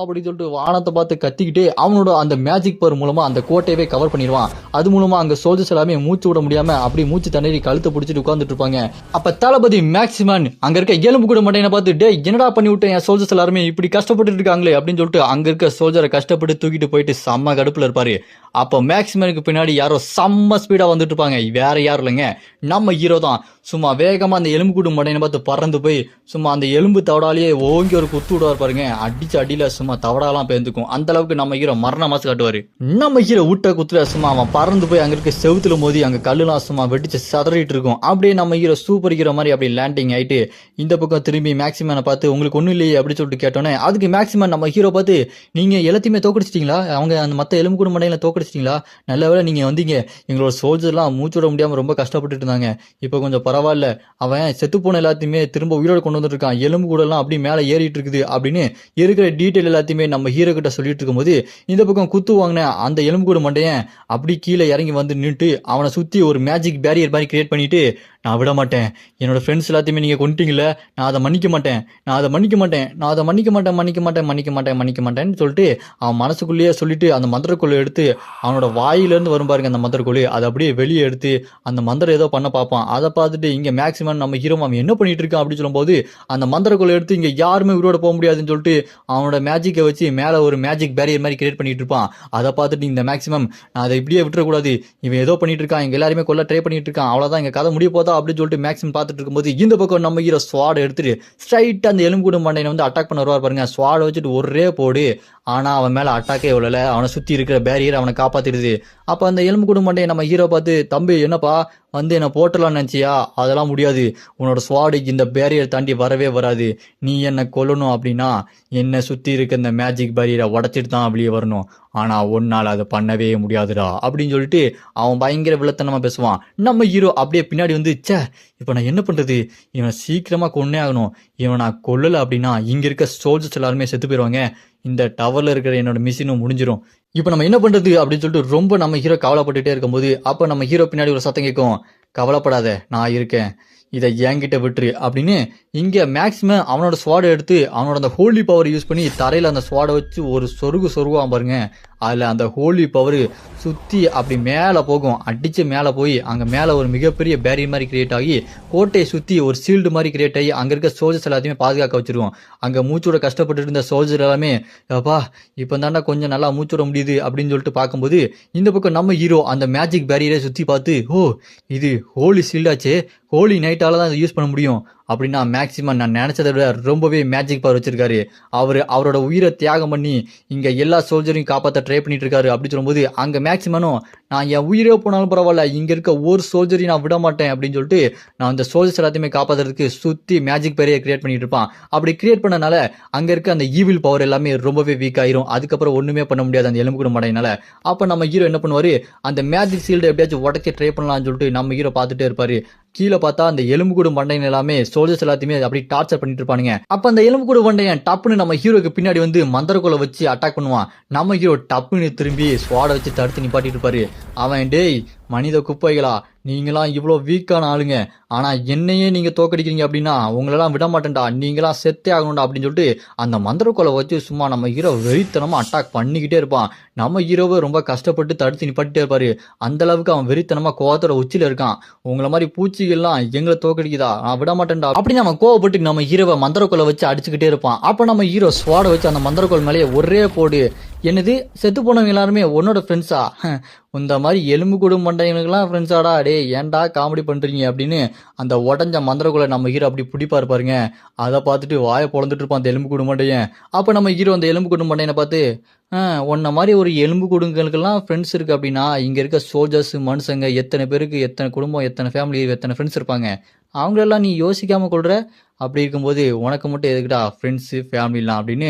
அப்படின்னு சொல்லிட்டு வானத்தை பார்த்து கத்திக்கிட்டே அவனோட அந்த மேஜிக் பவர் மூலமா அந்த கோட்டையவே கவர் பண்ணிடுவான். அது மூலமா அங்க சோல்ஜர்ஸ் எல்லாமே மூச்சு விட முடியாம அப்படி மூச்சு தண்ணீரி கழுத்தை பிடிச்சிட்டு உட்கார்ந்துட்டு இருப்பாங்க. அப்ப தளபதி மேக்ஸிமேன் அங்க இருக்க எலும்புக்கூடு மண்டையனை பார்த்து, டே என்னடா பண்ணி விட்டேன், என் சோல்ஜர்ஸ் எல்லாருமே இப்படி கஷ்டப்பட்டு இருக்காங்களே அப்படின்னு சொல்லிட்டு அங்க இருக்க சோல்ஜரை கஷ்டப்பட்டு தூக்கிட்டு போயிட்டு செம்ம கடுப்புல இருப்பாரு. அப்போ மேக்ஸிமனுக்கு பின்னாடி யாரோ செம்ம ஸ்பீடா வந்துட்டு இருப்பாங்க, வேற யாரும் இல்லைங்க நம்ம ஹீரோ தான். சும்மா வேகமா அந்த எலும்புக்கூடு மண்டையனை பார்த்து பறந்து போய் சும்மா அந்த எலும்பு தவடாலேயே ஓங்கி ஒரு குத்து விடுவார் பாருங்க, அடிச்சு அடியில சும்மா தவடாலாம் பேந்துக்கும். அந்த அளவுக்கு நம்ம ஹீரோ மரண மாசு காட்டுவாரு. நம்ம ஹீரோ விட்ட குத்துல சும்மா அவன் பறந்து போய் அங்க இருக்க செவுத்துல மோதி அங்க கல்லுலாம் சும்மா வெடிச்சு சதறிட்டு இருக்கும். அப்படியே நம்ம ஹீரோ சூப்பர் ஹீரோ மாதிரி அப்படி லேண்டிங் ஆயிட்டு இந்த பக்கம் திரும்பி மேக்ஸிமனை பார்த்து, உங்களுக்கு ஒன்றும் இல்லையே அப்படின்னு சொல்லிட்டு கேட்டோன்னே அதுக்கு மேக்ஸிமன் நம்ம ஹீரோ பார்த்து, நீங்க எல்லாத்தையுமே தோக்கடிச்சிட்டீங்களா, அவங்க அந்த மற்ற எலும்புக்கூடு மண்டையில தோக்கடிச்சிட்டீங்களா, நல்ல வேளை நீங்க வந்தீங்க, எங்களோட சோல்ஜர்லாம் மூச்சு விட முடியாம ரொம்ப கஷ்டப்பட்டு இருந்தாங்க, இப்போ கொஞ்சம் பரவாயில்ல, அவன் செத்து போன எல்லாத்தையுமே திரும்ப உயிரோட கொண்டு வந்துட்டு இருக்கான், எலும்பு கூட எல்லாம் அப்படி மேலே ஏறிட்டு இருக்குது அப்படின்னு இருக்கிற டீட்டெயில் எல்லாத்தையுமே நம்ம ஹீரோ கிட்ட சொல்லிட்டு இருக்கும்போது இந்த பக்கம் குத்து வாங்கின அந்த எலும்புக்கூடு மண்டையன் அப்படி கீழே இறங்கி வந்து நின்றுட்டு அவனை சுத்தி ஒரு மேஜிக் பேரியர் மாதிரி கிரியேட் பண்ணிட்டு, நான் விட மாட்டேன், என்னோட ஃப்ரெண்ட்ஸ் எல்லாத்தையுமே நீங்க கொண்டுட்டீங்கல்ல, நான் அதை மன்னிக்க மாட்டேன்னு சொல்லிட்டு அவன் மனசுக்குள்ளேயே சொல்லிட்டு அந்த மந்திரக்குள்ள எடுத்து அவனோட வாயிலிருந்து வரும் பாருங்க அந்த மந்திரக்குழு, அதை அப்படியே வெளியே எடுத்து அந்த மந்திரம் ஏதோ பண்ண பார்ப்பான். அதை பார்த்துட்டு இங்க மேக்ஸிமம் நம்ம ஹீரோ அவன் என்ன பண்ணிட்டு இருக்கான் அப்படின்னு சொல்லும்போது அந்த மந்திரக்குள்ள எடுத்து இங்க யாருமே உயிரோட போக முடியாதுன்னு சொல்லிட்டு அவனோட மேஜிக்கை வச்சு மேல ஒரு மேஜிக் பேரியர் மாதிரி கிரியேட் பண்ணிட்டு இருப்பான். அதை பார்த்துட்டு இந்த மேக்ஸிமம் நான் அதை இப்படியே விட்டுறக்கூடாது, இவன் ஏதோ பண்ணிட்டு இருக்கான், எங்க எல்லாருமே கொல்ல ட்ரை பண்ணிட்டு இருக்கான், அவ்வளவுதான் எங்க கதை முடிய போதா அப்படின்னு சொல்லிட்டு மேக்ஸிமம் பார்த்துட்டு இருக்கும்போது இந்த பக்கம் நம்ம ஹீரோ ஸ்வாட் எடுத்துட்டு ஸ்ட்ரைட்டா அந்த எலும்புக்கூடு மண்டையனை வந்து அட்டாக் பண்ண வருவார் பாருங்க. ஸ்வாட் வச்சுட்டு ஒரே போடு, ஆனா அவன் மேல அட்டாக்கே விழல, அவனை சுத்தி இருக்கிற பேரியர் அவனை காப்பாத்திடுது. அப்ப அந்த எலும்புக்கூடு மண்டையை நம்ம ஹீரோ பார்த்து, தம்பி என்னப்பா வந்து என்ன போட்டலாம்னு நினைச்சியா, அதெல்லாம் முடியாது, உன்னோட ஸ்வாடு இந்த பேரியர் தாண்டி வரவே வராது, நீ என்ன கொல்லணும் அப்படின்னா என்னை சுத்தி இருக்க இந்த மேஜிக் பேரியரை உடச்சிட்டு தான் அப்படியே வரணும், ஆனா ஒன்னால அதை பண்ணவே முடியாதுடா அப்படின்னு சொல்லிட்டு அவன் பயங்கர வில்லத்தனமா பேசுவான். நம்ம ஹீரோ அப்படியே பின்னாடி வந்து, சே இப்போ நான் என்ன பண்றது, இவனை சீக்கிரமா கொன்னே ஆகணும், இவன் நான் கொல்லல அப்படின்னா இங்க இருக்க சோல்ஜர்ஸ் எல்லாருமே செத்து போயிடுவாங்க, இந்த டவர்ல இருக்கிற என்னோட மிஷினும் முடிஞ்சிடும், இப்போ நம்ம என்ன பண்றது அப்படின்னு சொல்லிட்டு ரொம்ப நம்ம ஹீரோ கவலைப்பட்டுட்டே இருக்கும்போது அப்ப நம்ம ஹீரோ பின்னாடி ஒரு சத்தம் கேட்கும், கவலைப்படாத, நான் இருக்கேன், இதை என்கிட்ட விட்டுரு அப்படின்னு இங்க மேக்ஸிமம் அவனோட ஸ்வாடை எடுத்து அவனோட அந்த ஹோலி பவர் யூஸ் பண்ணி தரையில அந்த ஸ்வாடை வச்சு ஒரு சொருகுவான் பாருங்க. அதுல அந்த ஹோலி பவர் சுத்தி அப்படி மேல போகும், அடிச்சு மேல போய் அங்க மேல ஒரு மிகப்பெரிய பேரியர் மாதிரி கிரியேட் ஆகி கோட்டையை சுத்தி ஒரு ஷீல்டு மாதிரி கிரியேட் ஆகி அங்க இருக்க சோல்ஜர்ஸ் எல்லாத்தையுமே பாதுகாக்க வச்சிருவோம். அங்க மூச்சோட கஷ்டப்பட்டு இருந்த சோல்ஜர் எல்லாமே அப்பா இப்ப தாண்டா கொஞ்சம் நல்லா மூச்சோட முடியுது அப்படின்னு சொல்லிட்டு பார்க்கும்போது இந்த பக்கம் நம்ம ஹீரோ அந்த மேஜிக் பேரியரை சுத்தி பார்த்து, ஓ இது ஹோலி ஷீல்டாச்சே, ஹோலி நைட்டால தான் இதை யூஸ் பண்ண முடியும் அப்படின்னா மேக்சிமம் நான் நினைச்சதை விட ரொம்பவே மேஜிக் பவர் வச்சிருக்காரு. அவரோட உயிரை தியாகம் பண்ணி இங்க எல்லா சோல்ஜரையும் காப்பாற்ற ட்ரை பண்ணிட்டு இருக்காரு அப்படின்னு சொல்லும்போது அங்க மேக்சிமனும் நான் என் உயிரே போனாலும் பரவாயில்ல, இங்க இருக்க ஒரு சோல்ஜரையும் நான் விட மாட்டேன் அப்படின்னு சொல்லிட்டு நான் அந்த சோல்ஜர்ஸ் எல்லாத்தையுமே காப்பாற்றுறதுக்கு சுத்தி மேஜிக் பேரையை கிரியேட் பண்ணிட்டு இருப்பான். அப்படி கிரியேட் பண்ணனால அங்க இருக்க அந்த ஈவில் பவர் எல்லாமே ரொம்பவே வீக் ஆயிரும். அதுக்கப்புறம் ஒண்ணுமே பண்ண முடியாது அந்த எலும்பு கூட மாட்டேனால. அப்ப நம்ம ஹீரோ என்ன பண்ணுவாரு, அந்த மேஜிக் ஷீல்டை எப்படியாச்சும் உடைக்க ட்ரை பண்ணலாம்னு சொல்லிட்டு நம்ம ஹீரோ பார்த்துட்டே இருப்பாரு. கீழே பார்த்தா அந்த எலும்புக்கூடு மண்டையன் எல்லாமே சோல்ஜர்ஸ் எல்லாத்தையுமே அப்படி டார்ச்சர் பண்ணிட்டு இருப்பானுங்க. அப்ப அந்த எலும்புக்கூடு மண்டையன் டப்புன்னு நம்ம ஹீரோக்கு பின்னாடி வந்து மந்திரக்கோலை வச்சு அட்டாக் பண்ணுவான். நம்ம ஹீரோ டப்புன்னு திரும்பி ஸ்வாடை வச்சு தடுத்து நிப்பாட்டிட்டு இருப்பாரு. அவன் டேய் மனித குப்பைகளா, நீங்களாம் இவ்வளோ வீக்கான ஆளுங்க, ஆனா என்னையே நீங்க தோக்கடிக்கிறீங்க அப்படின்னா உங்களெல்லாம் விட மாட்டேன்டா, நீங்களாம் செத்தே ஆகணும்டா அப்படின்னு சொல்லிட்டு அந்த மந்திரக்கோலை வச்சு சும்மா நம்ம ஹீரோ வெறித்தனமா அட்டாக் பண்ணிக்கிட்டே இருப்பான். நம்ம ஹீரோவை ரொம்ப கஷ்டப்பட்டு தடுத்து நிப்பாட்டிட்டே இருப்பாரு. அந்த அளவுக்கு அவன் வெறித்தனமா கோவத்தோட உச்சியில இருக்கான். உங்களை மாதிரி பூச்சிகள்லாம் எங்களை தோக்கடிக்குதா, நான் விட மாட்டேன்டா அப்படின்னு அவன் கோவப்பட்டு நம்ம ஹீரோவை மந்திரக்கோலை வச்சு அடிச்சுக்கிட்டே இருப்பான். அப்ப நம்ம ஹீரோ ஸ்வாடை வச்சு அந்த மந்திரக்கோள் மேலேயே ஒரே போடு. என்னது செத்து போனவங்க எல்லாருமே உன்னோட ஃப்ரெண்ட்ஸா, இந்த மாதிரி எலும்பு கூடும் மண்டையனுக்கெல்லாம் ஃப்ரெண்ட்ஸாடா, டே ஏன்டா காமெடி பண்றீங்க அப்படின்னு அந்த உடஞ்ச மந்திரக்குள்ள நம்ம ஹீரோ அப்படி பிடிப்பாரு பாருங்க. அதை பார்த்துட்டு வாயை பொழந்துட்டு இருப்பான் அந்த எலும்பு கூடும் மண்டையன். அப்ப நம்ம ஹீரோ அந்த எலும்பு கூடும் மண்டையனை பார்த்து, உன்ன மாதிரி ஒரு எலும்பு கூடுங்களுக்கெல்லாம் ஃப்ரெண்ட்ஸ் இருக்கு அப்படின்னா இங்க இருக்க சோல்ஜர்ஸ் மனுஷங்க எத்தனை பேருக்கு எத்தனை குடும்பம் எத்தனை ஃபேமிலி எத்தனை ஃப்ரெண்ட்ஸ் இருப்பாங்க, அவங்களெல்லாம் நீ யோசிக்காம கொள்ற, அப்படி இருக்கும்போது உனக்கு மட்டும் எதுக்குடா ஃப்ரெண்ட்ஸு ஃபேமிலிலாம் அப்படின்னு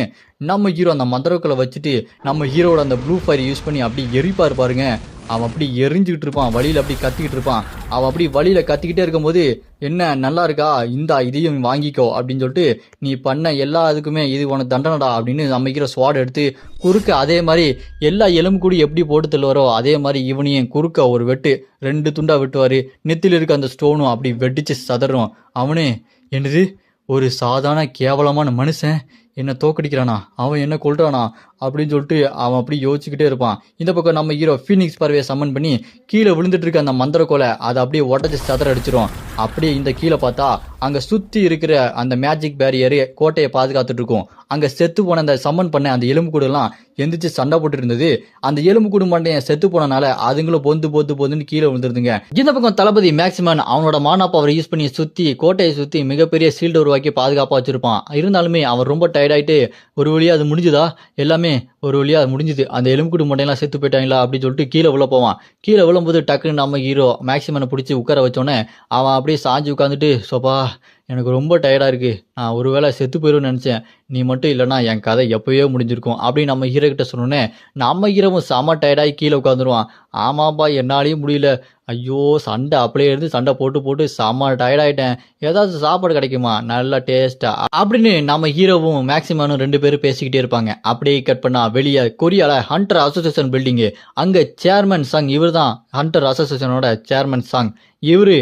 நம்ம ஹீரோ அந்த மந்திரக்களை வச்சுட்டு நம்ம ஹீரோட அந்த ப்ளூ ஃபயர் யூஸ் பண்ணி அப்படி எரிப்பார் பாருங்க. அவன் அப்படி எரிஞ்சுக்கிட்டு இருப்பான், வழியில் அப்படி கத்திக்கிட்டு இருப்பான். அவன் அப்படி வழியில் கத்திக்கிட்டே இருக்கும்போது என்ன நல்லா இருக்கா, இந்தா இதையும் வாங்கிக்கோ அப்படின்னு சொல்லிட்டு நீ பண்ண எல்லா இதுக்குமே இது உனக்கு தண்டனடா அப்படின்னு நம்ம ஹீரோ ஸ்வாட் எடுத்து குறுக்க அதே மாதிரி எல்லா எலும்பு கூடி எப்படி போட்டு தள்ளுவாரோ அதே மாதிரி இவனையும் குறுக்க ஒரு வெட்டு 2 துண்டா வெட்டுவார். நெத்தியில் இருக்க அந்த ஸ்டோனும் அப்படி வெடிச்சு சதறும். அவனே என்னது ஒரு சாதாரண கேவலமான மனுஷன் என்னை தோக்கடிக்கிறானா, அவன் என்ன கொள்றானா அப்படின்னு சொல்லிட்டு அவன் அப்படி யோசிச்சுக்கிட்டே இருப்பான். இந்த பக்கம் நம்ம ஹீரோ ஃபீனிக்ஸ் பறவையை சம்மன் பண்ணி கீழே விழுந்துட்டு இருக்க அந்த மந்திரக்கோலை அதை அப்படியே உடச்சி சதற அடிச்சிரும். அப்படியே இந்த கீழே பார்த்தா அங்க சுத்தி இருக்கிற அந்த மேஜிக் பேரியரு கோட்டையை பாதுகாத்துட்டு இருக்கும். அங்க செத்து போன அந்த சம்மன் பண்ண அந்த எலும்பு கூடு எல்லாம் எந்திரிச்சு சண்டை போட்டு இருந்தது. அந்த எலும்பு கூடு மண்டையன் செத்து போனனால அதுங்களும் பொந்துன்னு கீழே விழுந்துருதுங்க. இந்த பக்கம் தளபதி மேக்ஸிமன் அவனோட மானா பவரை யூஸ் பண்ணி சுத்தி கோட்டையை சுத்தி மிகப்பெரிய ஷீல்டு உருவாக்கி பாதுகாப்பா வச்சிருப்பான். இருந்தாலுமே அவன் ரொம்ப டயர்டாயிட்டு ஒரு வழியா அது முடிஞ்சுதா, எல்லாமே ஒரு வழியா அது முடிஞ்சுது, அந்த எலும்புக்கூடு மண்டையெல்லாம் செத்து போயிட்டாங்களா அப்படின்னு சொல்லிட்டு கீழே விழ போவான். கீழே விழும்போது டக்குன்னு நம்ம ஹீரோ மேக்ஸிமனை பிடிச்சி உட்கார வச்சோன்னே அவன் அப்படியே சாஞ்சு உட்காந்துட்டு, சோப்பா எனக்கு ரொம்ப டயர்டாக இருக்குது, நான் ஒருவேளை செத்து போயிடும்னு நினச்சேன், நீ மட்டும் இல்லைனா என் கதை எப்போயோ முடிஞ்சிருக்கும் அப்படின்னு நம்ம ஹீரோ கிட்ட சொன்னோன்னே நம்ம ஹீரோவும் செம டயர்டாகி கீழே உட்காந்துருவான். ஆமாப்பா என்னாலேயும் முடியல, ஐயோ சண்டை அப்படியே இருந்து சண்டை போட்டு செம்ம டயர்டாயிட்டேன், ஏதாவது சாப்பாடு கிடைக்குமா நல்லா டேஸ்டா அப்படின்னு நம்ம ஹீரோவும் மேக்ஸிமனும் 2 பேரும் பேசிக்கிட்டே இருப்பாங்க. அப்படியே கட் பண்ணா வெளியே கொரியால ஹண்டர் அசோசியேஷன் பில்டிங்கு, அங்க சேர்மன் சாங், இவர் தான் ஹண்டர் அசோசியேஷனோட சேர்மன் சாங். இவரு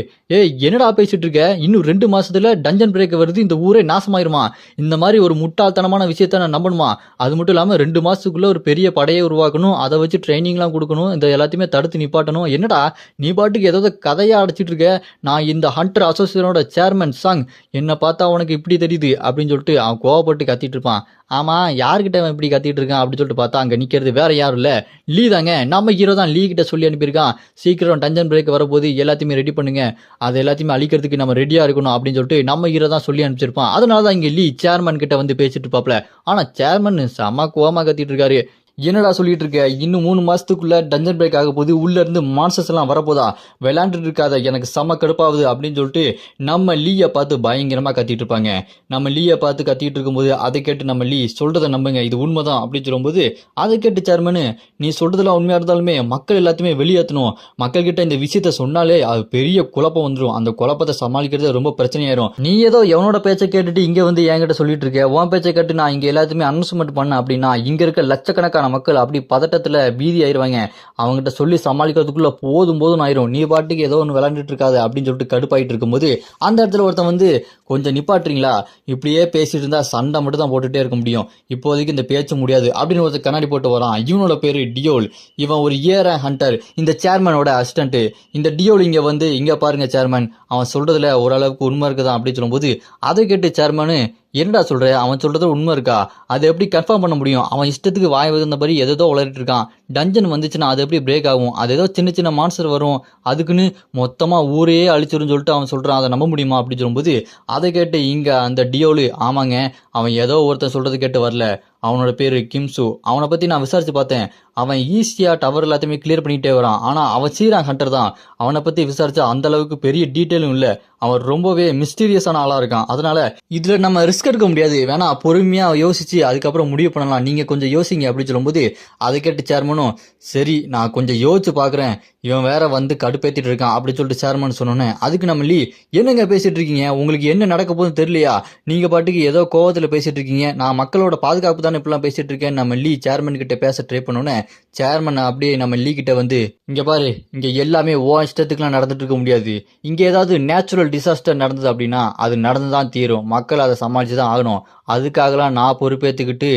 என்னடா பேசிட்டு இருக்க, இன்னும் 2 மாசத்துல டஞ்சன் பிரேக் வருது, இந்த ஊரே நாசமாயிருமா, இந்த மாதிரி ஒரு முட்டாள்தனமான விஷயத்த நான் நம்பணுமா, அது மட்டும் இல்லாம 2 மாசத்துக்குள்ள ஒரு பெரிய படையை உருவாக்கணும், அதை வச்சு ட்ரைனிங்லாம் கொடுக்கணும், இந்த எல்லாத்தையுமே தடுத்து நிப்பாட்டணும், என்னடா நீ பாட்டுக்கு ஏதாவது கதையா அடிச்சிட்டு இருக்க, நான் இந்த ஹண்டர் அசோசியேஷனோட சேர்மன் சாங், என்ன பார்த்தா உனக்கு இப்படி தெரியுது அப்படின்னு சொல்லிட்டு அவன் கோவப்பட்டு கத்திட்டு இருப்பான். ஆமா யார்கிட்ட அவன் இப்படி கத்திட்டு இருக்கான் அப்படின்னு சொல்லிட்டு பார்த்தா அங்க நிக்கிறது வேற யாரும் இல்ல, லீ தாங்க. நம்ம ஹீரோ தான் லீ கிட்ட சொல்லி அனுப்பியிருக்கான், சீக்கிரம் டஞ்சன் பிரேக் வரப்போது எல்லாத்தையுமே ரெடி பண்ணுங்க, அது எல்லாத்தையுமே அழிக்கிறதுக்கு நம்ம ரெடியா இருக்கணும் அப்படின்னு சொல்லிட்டு நம்ம ஹீரோ தான் சொல்லி அனுப்பிச்சிருப்பான். அதனாலதான் இங்க லீ சேர்மன் கிட்ட வந்து பேசிட்டு இருப்பாப்ல. ஆனா சேர்மன் செம கோவமா கத்திட்டு இருக்காரு. என்னடா சொல்லிட்டு இருக்க, இன்னும் 3 மாசத்துக்குள்ள டஞ்சன் பிரேக் ஆக போது, உள்ள இருந்து மான்சர்ஸ் எல்லாம் வரப்போதா, விளையாண்டுட்டு இருக்காத, எனக்கு செம கடுப்பாகுது அப்படின்னு சொல்லிட்டு நம்ம லீயை பார்த்து பயங்கரமா கத்திட்டு இருப்பாங்க. நம்ம லீயை பார்த்து கத்திட்டு இருக்கும்போது அதை கேட்டு நம்ம லீ சொல்றதை நம்புங்க, இது உண்மைதான் அப்படின்னு சொல்லும்போது அதை கேட்டு சேர்மனு, நீ சொல்றதெல்லாம் உண்மையா இருந்தாலுமே மக்கள் எல்லாத்தையுமே வெளியேற்றணும், மக்கள் கிட்ட இந்த விஷயத்த சொன்னாலே அது பெரிய குழப்பம் வந்துடும், அந்த குழப்பத்தை சமாளிக்கிறது ரொம்ப பிரச்சனையாயிரும், நீ ஏதோ எவனோட பேச்சை கேட்டுட்டு இங்க வந்து என்கிட்ட சொல்லிட்டு இருக்க, உன் பேச்சை கேட்டு நான் இங்க எல்லாத்தையுமே அனௌன்ஸ்மெண்ட் பண்ண அப்படின்னா இங்க இருக்க லட்சக்கணக்கான லட்சக்கணக்கான மக்கள் அப்படி பதட்டத்துல பீதி ஆயிருவாங்க. அவங்ககிட்ட சொல்லி சமாளிக்கிறதுக்குள்ள போதும் ஆயிரும். நீ பாட்டுக்கு ஏதோ ஒன்று விளையாண்டுட்டு இருக்காது அப்படின்னு சொல்லிட்டு கடுப்பாயிட்டு இருக்கும்போது அந்த இடத்துல ஒருத்தன் வந்து கொஞ்சம் நிப்பாட்டுறீங்களா, இப்படியே பேசிட்டு இருந்தா சண்டை மட்டும் தான் போட்டுட்டே இருக்க முடியும், இப்போதைக்கு இந்த பேச்சு முடியாது அப்படின்னு ஒருத்தர் கண்ணாடி போட்டு வரான். இவனோட பேரு டியோல். இவன் ஒரு இயர் ஹண்டர், இந்த சேர்மனோட அசிஸ்டன்ட். இந்த டியோல் இங்க வந்து இங்க பாருங்க சேர்மன், அவன் சொல்றதுல ஓரளவுக்கு உண்மை இருக்குதான் அப்படின்னு சொல்லும்போது அதை கேட்டு சேர்மனு, என்னடா சொல்ற, அவன் சொல்றது உண்மை இருக்கா, அதை எப்படி கன்ஃபார்ம் பண்ண முடியும், அவன் இஷ்டத்துக்கு வாய் வந்தபடி எதோ உளறிட்டு இருக்கான், டஞ்சன் வந்துச்சுன்னா அது எப்படி பிரேக் ஆகும், அது ஏதோ சின்ன சின்ன மான்ஸ்டர் வரும், அதுக்குன்னு மொத்தமா ஊரையே அழிச்சிருன்னு சொல்லிட்டு அவன் சொல்றான், அதை நம்ப முடியுமா அப்படின்னு சொல்லும்போது அதை கேட்டு இங்க அந்த டியோலு, ஆமாங்க அவன் ஏதோ ஒருத்தன் சொல்றது கேட்டு வரல, அவனோட பேரு கிம்சு, அவனை பத்தி நான் விசாரிச்சு பார்த்தேன், அவன் ஈஸியா டவர் எல்லாத்தையுமே கிளியர் பண்ணிட்டே வரான், ஆனா அவன் சீரான் ஹண்டர் தான், அவனை பத்தி விசாரிச்சா அந்த அளவுக்கு பெரிய டீட்டெயிலும் இல்ல, அவன் ரொம்பவே மிஸ்டீரியஸான ஆளா இருக்கான், அதனால இதுல நம்ம ரிஸ்க் எடுக்க முடியாது, வேணா பொறுமையா யோசிச்சு அதுக்கப்புறம் முடிவு பண்ணலாம், நீங்க கொஞ்சம் யோசிங்க அப்படின்னு சொல்லும்போது அதை கேட்டு சேர்மனும், சரி நான் கொஞ்சம் யோசிச்சு பாக்குறேன், இவன் வேற வந்து கடுப்பேத்திட்டு இருக்கான் அப்படின்னு சொல்லிட்டு சேர்மன் சொன்னோன்னே அதுக்கு நம்ம லீ, என்னங்க பேசிட்டு இருக்கீங்க, உங்களுக்கு என்ன நடக்க போகுதுன்னு தெரியலையா, நீங்க பாட்டுக்கு ஏதோ கோவத்துல பேசிட்டு இருக்கீங்க, நான் மக்களோட பாதுகாப்பு தானே இப்பெல்லாம் பேசிட்டு இருக்கேன், நம்ம லீ சேர்மன் கிட்ட பேச ட்ரை பண்ணோன்னே சேர்மன் அப்படியே நம்ம லீ கிட்ட வந்து, இங்க பாரு, இங்க எல்லாமே ஓ இஷ்டத்துக்குலாம் நடந்துட்டு இருக்க முடியாது, இங்க ஏதாவது நேச்சுரல் டிசாஸ்டர் நடந்தது அப்படின்னா அது நடந்துதான் தீரும், மக்கள் அதை சமாளிச்சுதான் ஆகணும், அதுக்காகலாம் நான் பொறுப்பேற்றுக்கிட்டு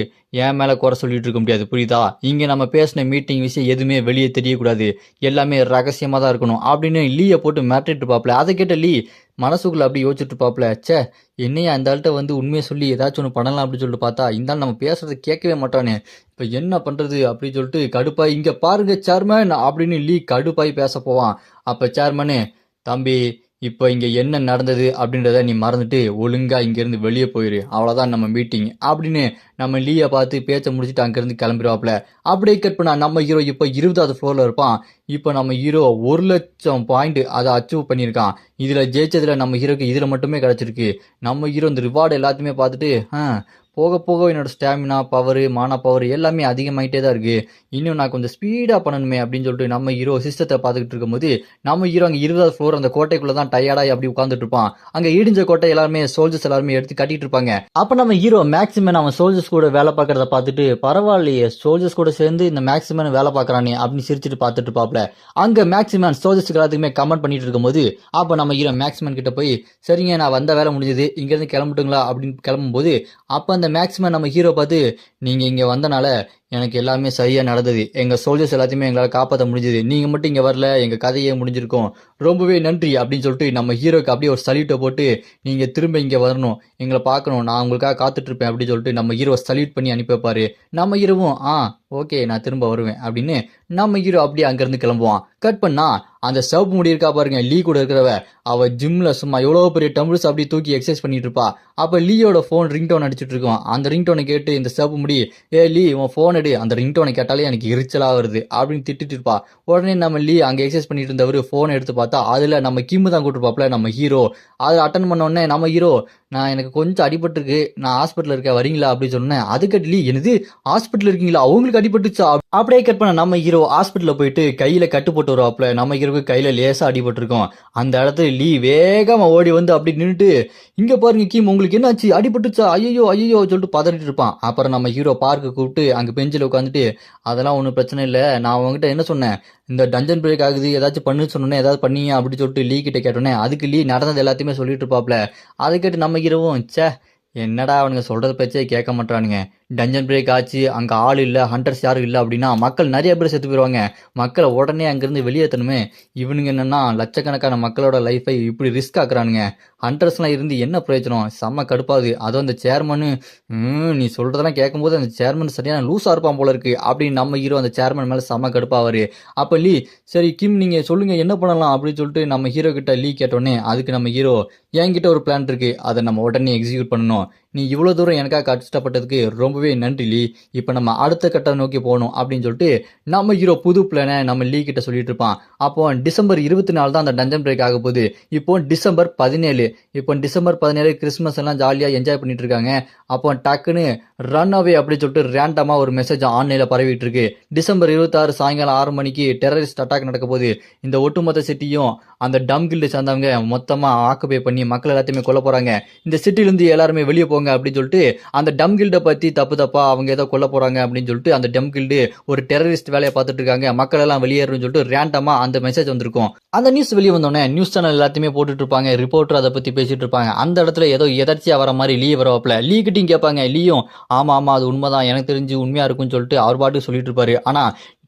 என் மேல குறை சொல்லிட்டு இருக்க முடியாது, புரியுதா, இங்க நம்ம பேசின மீட்டிங் விஷயம் எதுவுமே வெளியே தெரியக்கூடாது, எல்லாமே ரகசியமா தான் இருக்கணும் அப்படின்னு லீயை போட்டு மிரட்டிட்டு இருப்பாப்ல. அதை கேட்ட லீ மனசுக்குள்ள அப்படி யோசிச்சுட்டு இருப்பாப்ல, ச்சே என்னையா அந்த ஆள்கிட்ட வந்து உண்மையை சொல்லி ஏதாச்சும் ஒன்று பண்ணலாம் அப்படின்னு சொல்லிட்டு பார்த்தா இந்த ஆள் நம்ம பேசுறது கேட்கவே மாட்டானே, இப்போ என்ன பண்றது அப்படின்னு சொல்லிட்டு கடுப்பாய், இங்க பாருங்க சேர்மன் அப்படின்னு லீ கடுப்பாய் பேச போவான். அப்ப சேர்மனு, தம்பி இப்போ இங்க என்ன நடந்தது அப்படின்றத நீ மறந்துட்டு ஒழுங்கா இங்கிருந்து வெளியே போயிரு, அவ்வளவுதான் நம்ம மீட்டிங் அப்படின்னு நம்ம லீயை பார்த்து பேச்ச முடிச்சுட்டு அங்கிருந்து கிளம்பிடுவாப்ல. அப்படியே கட் பண்ணா நம்ம ஹீரோ இப்போ 20வது ஃப்ளோர்ல இருப்பான். இப்போ நம்ம ஹீரோ 1,00,000 பாயிண்ட் அதை அச்சீவ் பண்ணியிருக்கான். இதுல ஜெயிச்சதுல நம்ம ஹீரோக்கு இதுல மட்டுமே கிடைச்சிருக்கு. நம்ம ஹீரோ இந்த ரிவார்டு எல்லாத்தையுமே பார்த்துட்டு, போக போக என்னோட ஸ்டாமினா பவர் மானா பவர் எல்லாமே அதிகமாயிட்டே தான் இருக்கு, இன்னும் நான் கொஞ்சம் ஸ்பீடா பண்ணணுமே அப்படின்னு சொல்லிட்டு நம்ம ஹீரோ சிஸ்டத்தை பார்த்துக்கிட்டு இருக்கும்போது நம்ம ஹீரோ அங்கே 20வது ஃப்ளோர் அந்த கோட்டைக்குள்ள தான் டயர்டாகி அப்படி உட்காந்துட்டு இருப்பான். அங்க இடிஞ்ச கோட்டை எல்லாருமே சோல்ஜர்ஸ் எல்லாருமே எடுத்து கட்டிட்டு இருப்பாங்க. அப்ப நம்ம ஹீரோ மேக்ஸிமன் அவன் சோல்ஜர்ஸ் கூட வேலை பார்க்கறத பார்த்துட்டு, பரவாயில்லையே சோல்ஜர்ஸ் கூட சேர்ந்து இந்த மேக்ஸிமன் வேலை பார்க்கறானே அப்படின்னு சிரிச்சுட்டு பார்த்துட்டு இருப்பாப்ல. அங்க மேக்ஸிமன் சோல்ஜர்ஸ்க்கு எல்லாத்துக்குமே கமெண்ட் பண்ணிட்டு இருக்கும்போது அப்ப நம்ம ஹீரோ மேக்ஸிமன் கிட்ட போய், சரிங்க நான் வந்த வேலை முடிஞ்சது, இங்க இருந்து கிளம்பட்டுங்களா அப்படின்னு கிளம்பும்போது அப்ப அந்த மேக்ஸிமம் நம்ம ஹீரோ பார்த்து, நீங்க இங்க வந்தனால எனக்கு எல்லாமே சரியா நடந்தது, எங்க சோல்ஜர்ஸ் எல்லாத்தையுமே எங்களால் காப்பாற்ற முடிஞ்சது, நீங்க மட்டும் இங்க வரல எங்க கதையே முடிஞ்சிருக்கும், ரொம்பவே நன்றி அப்படின்னு சொல்லிட்டு நம்ம ஹீரோக்கு அப்படியே ஒரு சல்யூட்டை போட்டு, நீங்க திரும்ப இங்க வரணும், எங்களை பார்க்கணும், நான் உங்களுக்காக காத்துட்டு இருப்பேன் அப்படின்னு சொல்லிட்டு நம்ம ஹீரோ சல்யூட் பண்ணி அனுப்பி வைப்பாரு. நம்ம ஹீரோவும் ஓகே நான் திரும்ப வருவேன் அப்படின்னு நம்ம ஹீரோ அப்படியே அங்கிருந்து கிளம்புவான். கட் பண்ணா அந்த சவுப்பு முடி இருக்கா பாருங்க லீ கூட இருக்கிறவ, அவ ஜிம்ல சும்மா எவ்வளவு பெரிய டம்பிள்ஸ் அப்படி தூக்கி எக்ஸசைஸ் பண்ணிட்டு இருப்பா. அப்ப லீயோட போன் ரிங்டோன் அடிச்சுட்டு இருக்கும். அந்த ரிங்டோனை கேட்டு இந்த சவுப்பு முடி, லீ உன் போன் எடு, அந்த ரிங்டோனை கேட்டாலே எனக்கு எரிச்சலா வருது அப்படின்னு திட்டிட்டு இருப்பா. உடனே நம்ம லீ அங்க எக்ஸசைஸ் பண்ணிட்டு இருந்தவரு போன் எடுத்து பார்த்தா அதுல நம்ம கிம்மு தான் கூட்டிருப்பாப்ல நம்ம ஹீரோ. அதை அட்டன் பண்ண உடனே நம்ம ஹீரோ, நான் எனக்கு கொஞ்சம் அடிபட்டு இருக்கு, நான் ஹாஸ்பிட்டல் இருக்கேன் வரீங்களா அப்படின்னு சொன்னேன். அதுக்கு லீ, என்னது ஹாஸ்பிட்டல் இருக்கீங்களா, அவங்களுக்கு அடிபட்டுச்சா, அப்படியே கட் பண்ண நம்ம ஹீரோ ஹாஸ்பிட்டல்ல போயிட்டு கையில கட்டு போட்டு வருவாப்ல. நம்ம ஹீரோக்கு கையில லேசா அடிபட்டு இருக்கும். அந்த இடத்துல லீ வேகமா ஓடி வந்து அப்படி நின்றுட்டு, இங்க பாருங்க கிம் உங்களுக்கு என்னாச்சு, அடிபட்டுச்சா, ஐயோ ஐயோ சொல்லிட்டு பதறிட்டு இருப்பான். அப்புறம் நம்ம ஹீரோ பார்க்க கூப்பிட்டு அங்க பெஞ்சில் உட்காந்துட்டு, அதெல்லாம் ஒன்றும் பிரச்சனை இல்லை, நான் உங்ககிட்ட என்ன சொன்னேன், இந்த டஞ்சன் பிரேக் ஆகுது ஏதாச்சும் பண்ணு சொன்னோன்னே ஏதாவது பண்ணியா அப்படின்னு சொல்லிட்டு லீ கிட்ட கேட்டோன்னே அதுக்கு லீ நடந்தது எல்லாத்தையுமே சொல்லிட்டு இருப்பாப்ல. அதை கேட்டு நம்ம ஹீரோவும், ச்சே என்னடா அவனுங்க சொல்றது பேச்சே கேட்க மாட்டானுங்க, டஞ்சன் பிரேக் ஆச்சு, அங்கே ஆள் இல்லை, ஹண்டர்ஸ் யாரும் இல்லை அப்படின்னா மக்கள் நிறைய பேர் செத்து போயிடுவாங்க, மக்களை உடனே அங்கேருந்து வெளியேற்றணுமே, இவனுங்க என்னன்னா லட்சக்கணக்கான மக்களோட லைஃபை இப்படி ரிஸ்க் ஆக்குறானுங்க, ஹண்டர்ஸ்லாம் இருந்து என்ன பிரயோஜனம், செம்ம கடுப்பாது, அதுவும் அந்த சேர்மனு, நீ சொல்றதெல்லாம் கேட்கும்போது அந்த சேர்மன் சரியான லூஸாக இருப்பான் போல இருக்கு அப்படின்னு நம்ம ஹீரோ அந்த சேர்மன் மேலே செம்ம கடுப்பாவாரு. அப்போ லீ, சரி கிம் நீங்கள் சொல்லுங்க என்ன பண்ணலாம் அப்படின்னு சொல்லிட்டு நம்ம ஹீரோ கிட்ட லீ கேட்டோன்னே அதுக்கு நம்ம ஹீரோ, என்கிட்ட ஒரு பிளான் இருக்கு, அதை நம்ம உடனே எக்ஸிக்யூட் பண்ணணும், நீ இவ்வளோ தூரம் எனக்காக கஷ்டப்பட்டதுக்கு ரொம்பவே நன்றி லீ, இப்போ நம்ம அடுத்த கட்டம் நோக்கி போகணும் அப்படின்னு சொல்லிட்டு நம்ம ஹீரோ புது பிளானை நம்ம லீ கிட்ட சொல்லிட்டு இருப்பான். அப்போ டிசம்பர் 24 தான் அந்த டஞ்சன் பிரேக் ஆக போகுது. இப்போ டிசம்பர் 17, இப்போ டிசம்பர் 17 கிறிஸ்மஸ் எல்லாம் ஜாலியாக என்ஜாய் பண்ணிட்டு இருக்காங்க. அப்போ டக்குன்னு ரன் அவே அப்படின்னு சொல்லிட்டு ரேண்டமாக ஒரு மெசேஜ் ஆன்லைனில் பரவிட்டு இருக்கு. டிசம்பர் 26 சாயங்காலம் 6 மணிக்கு டெரரிஸ்ட் அட்டாக் நடக்க போகுது, இந்த ஒட்டுமொத்த சிட்டியும் அந்த டம் கில்டு சேர்ந்தவங்க மொத்தமாக ஆக்குபை பண்ணி மக்கள் எல்லாத்தையுமே கொல்ல போறாங்க, இந்த சிட்டிலேருந்து எல்லாருமே வெளியே போங்க கொல்றவங்க அப்படின்னு சொல்லிட்டு அந்த டம் கில்டை பத்தி தப்பா அவங்க ஏதோ கொல்ல போறாங்க அப்படின்னு சொல்லிட்டு அந்த டம் கில்டு ஒரு டெரரிஸ்ட் வேலையை பார்த்துட்டு இருக்காங்க, மக்கள் எல்லாம் வெளியேறுன்னு சொல்லிட்டு ரேண்டமா அந்த மெசேஜ் வந்திருக்கும். அந்த நியூஸ் வெளியே வந்தோடனே நியூஸ் சேனல் எல்லாத்தையுமே போட்டுட்டு இருப்பாங்க, ரிப்போர்ட்டர் அதை பத்தி பேசிட்டு இருப்பாங்க. அந்த இடத்துல ஏதோ எதர்ச்சியா வர மாதிரி லீ வரவாப்ல. லீ கிட்டையும் கேட்பாங்க, லீயும் ஆமா ஆமா அது உண்மைதான், எனக்கு தெரிஞ்சு உண்மையா இருக்கும்னு சொல்லிட்டு அவர் பாட்டுக்கு சொல்லிட்டு இருப்பாரு. ஆனா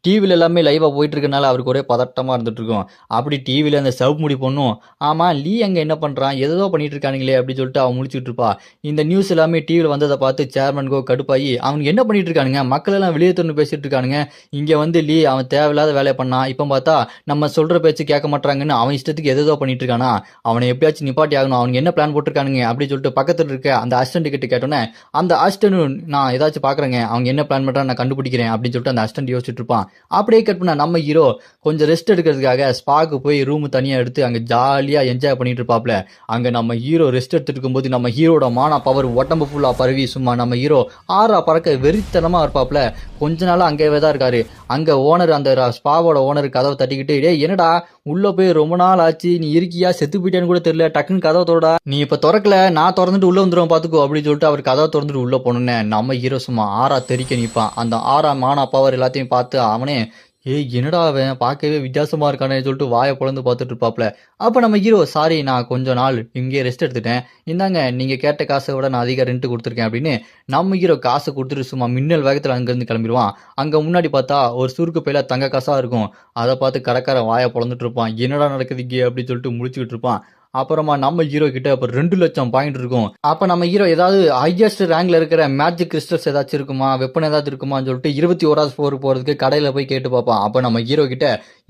டிவில எல்லாமே லைவா போயிட்டு இருக்கனால அவருக்கு ஒரே பதட்டமா இருந்துட்டு இருக்கும். அப்படி டிவில அந்த சவுப் முடி பொண்ணும் ஆமா லீ அங்க என்ன பண்றான் ஏதோ பண்ணிட்டு இருக்கானுங்களே அப்படின்னு சொல்லிட்டு அவன் முழிச்சிட்டு இருப்பா. இந்த நியூஸ் எல்லாமே டிவில வந்ததை பார்த்து சேர்மனுக்கோ கடுப்பாயி அவனுக்கு என்ன பண்ணிட்டு இருக்கானுங்க, மக்கள் எல்லாம் வெளியேற்றணும் பேசிட்டு இருக்கானுங்க, இங்க வந்து லீ அவன் தேவையில்லாத வேலையை பண்ணான், இப்ப பார்த்தா நம்ம சொல்ற பேச்சு கேட்க மாட்டாங்கன்னு அவன் இஷ்டத்துக்கு ஏதோ பண்ணிட்டு இருக்கானா, அவனை எப்படியாச்சும் நிப்பாட்டி ஆகணும், அவனுக்கு என்ன பிளான் போட்டிருக்கானுங்க அப்படின்னு சொல்லிட்டு பக்கத்துல இருக்க அந்த அசிஸ்டன்ட் கிட்ட கேட்டோன்னே அந்த அசிஸ்டன்ட் நான் ஏதாச்சும் பாக்குறேங்க, அவங்க என்ன பிளான் பண்றான்னு நான் கண்டுபிடிக்கிறேன் அப்படின்னு சொல்லிட்டு அந்த அசிஸ்டன்ட் யோசிச்சுட்டு இருப்பான். அப்படியே கட் பண்ண நம்ம ஹீரோ கொஞ்சம் ரெஸ்ட் எடுக்கிறதுக்காக ஸ்பாக்கு போய் ரூம் தனியா எடுத்து அங்க ஜாலியா என்ஜாய் பண்ணிட்டு இருப்பாப்ல. அங்க நம்ம ஹீரோ ரெஸ்ட் எடுத்துட்டு இருக்கும்போது நம்ம ஹீரோட மானா பவர் உடம்பு ஃபுல்லா பரவி சும்மா நம்ம ஹீரோ ஆறா பறக்க வெறித்தனமா இருப்பாப்ல. கொஞ்ச நாளா அங்கேயே தான் இருக்காரு. அங்க ஓனர் அந்த ஸ்பாவோட ஓனர் கதவை தட்டிக்கிட்டு டேய் என்னடா உள்ள போய் ரொம்ப நாள் ஆச்சு, நீ இருக்கியா செத்து போயிட்டேன்னு கூட தெரியல, டக்குன்னு கதவை தோடா, நீ இப்ப திறக்கல நான் திறந்துட்டு உள்ள வந்துருவோம் பாத்துக்கோ அப்படின்னு சொல்லிட்டு அவர் கதவை திறந்துட்டு உள்ள போனோன்னே நம்ம ஹீரோ சும்மா ஆறா தெறிக்க நிற்பான். அந்த ஆறா மானா பவர் எல்லாத்தையும் பார்த்து அவனே ஏய் என்னடா அவன் பார்க்கவே வித்தியாசமா இருக்கானே சொல்லிட்டு வாயை பொழந்து பார்த்துட்டு இருப்பாப்ல. அப்ப நம்ம ஹீரோ சாரி நான் கொஞ்ச நாள் இங்கே ரெஸ்ட் எடுத்துட்டேன், இந்தாங்க நீங்க கேட்ட காசை விட நான் அதிக ரெண்ட் கொடுத்துருக்கேன் அப்படின்னு நம்ம ஹீரோ காசை கொடுத்துட்டு சும்மா மின்னல் வேகத்துல அங்கிருந்து கிளம்பிடுவான். அங்க முன்னாடி பார்த்தா ஒரு சுருக்கு பையில தங்க காசா இருக்கும். அதை பார்த்து கடைக்காரன் வாயை பொழந்துட்டு இருப்பான், என்னடா நடக்குது இங்கே அப்படின்னு சொல்லிட்டு முடிச்சுக்கிட்டு இருப்பான். அப்புறமா நம்ம ஹீரோ கிட்ட அப்ப 2 லட்சம் பாயிண்ட் இருக்கும். அப்ப நம்ம ஹீரோ ஏதாவது ஹையஸ்ட் ரேங்க்ல இருக்கிற மேஜிக் கிறிஸ்டல்ஸ் ஏதாச்சும் இருக்குமா, வெப்பன் ஏதாவது இருக்குமான்னு சொல்லிட்டு 21வது ஃப்ளோர் போறதுக்கு கடையில போய் கேட்டு பார்ப்பான். அப்ப நம்ம ஹீரோ கிட்ட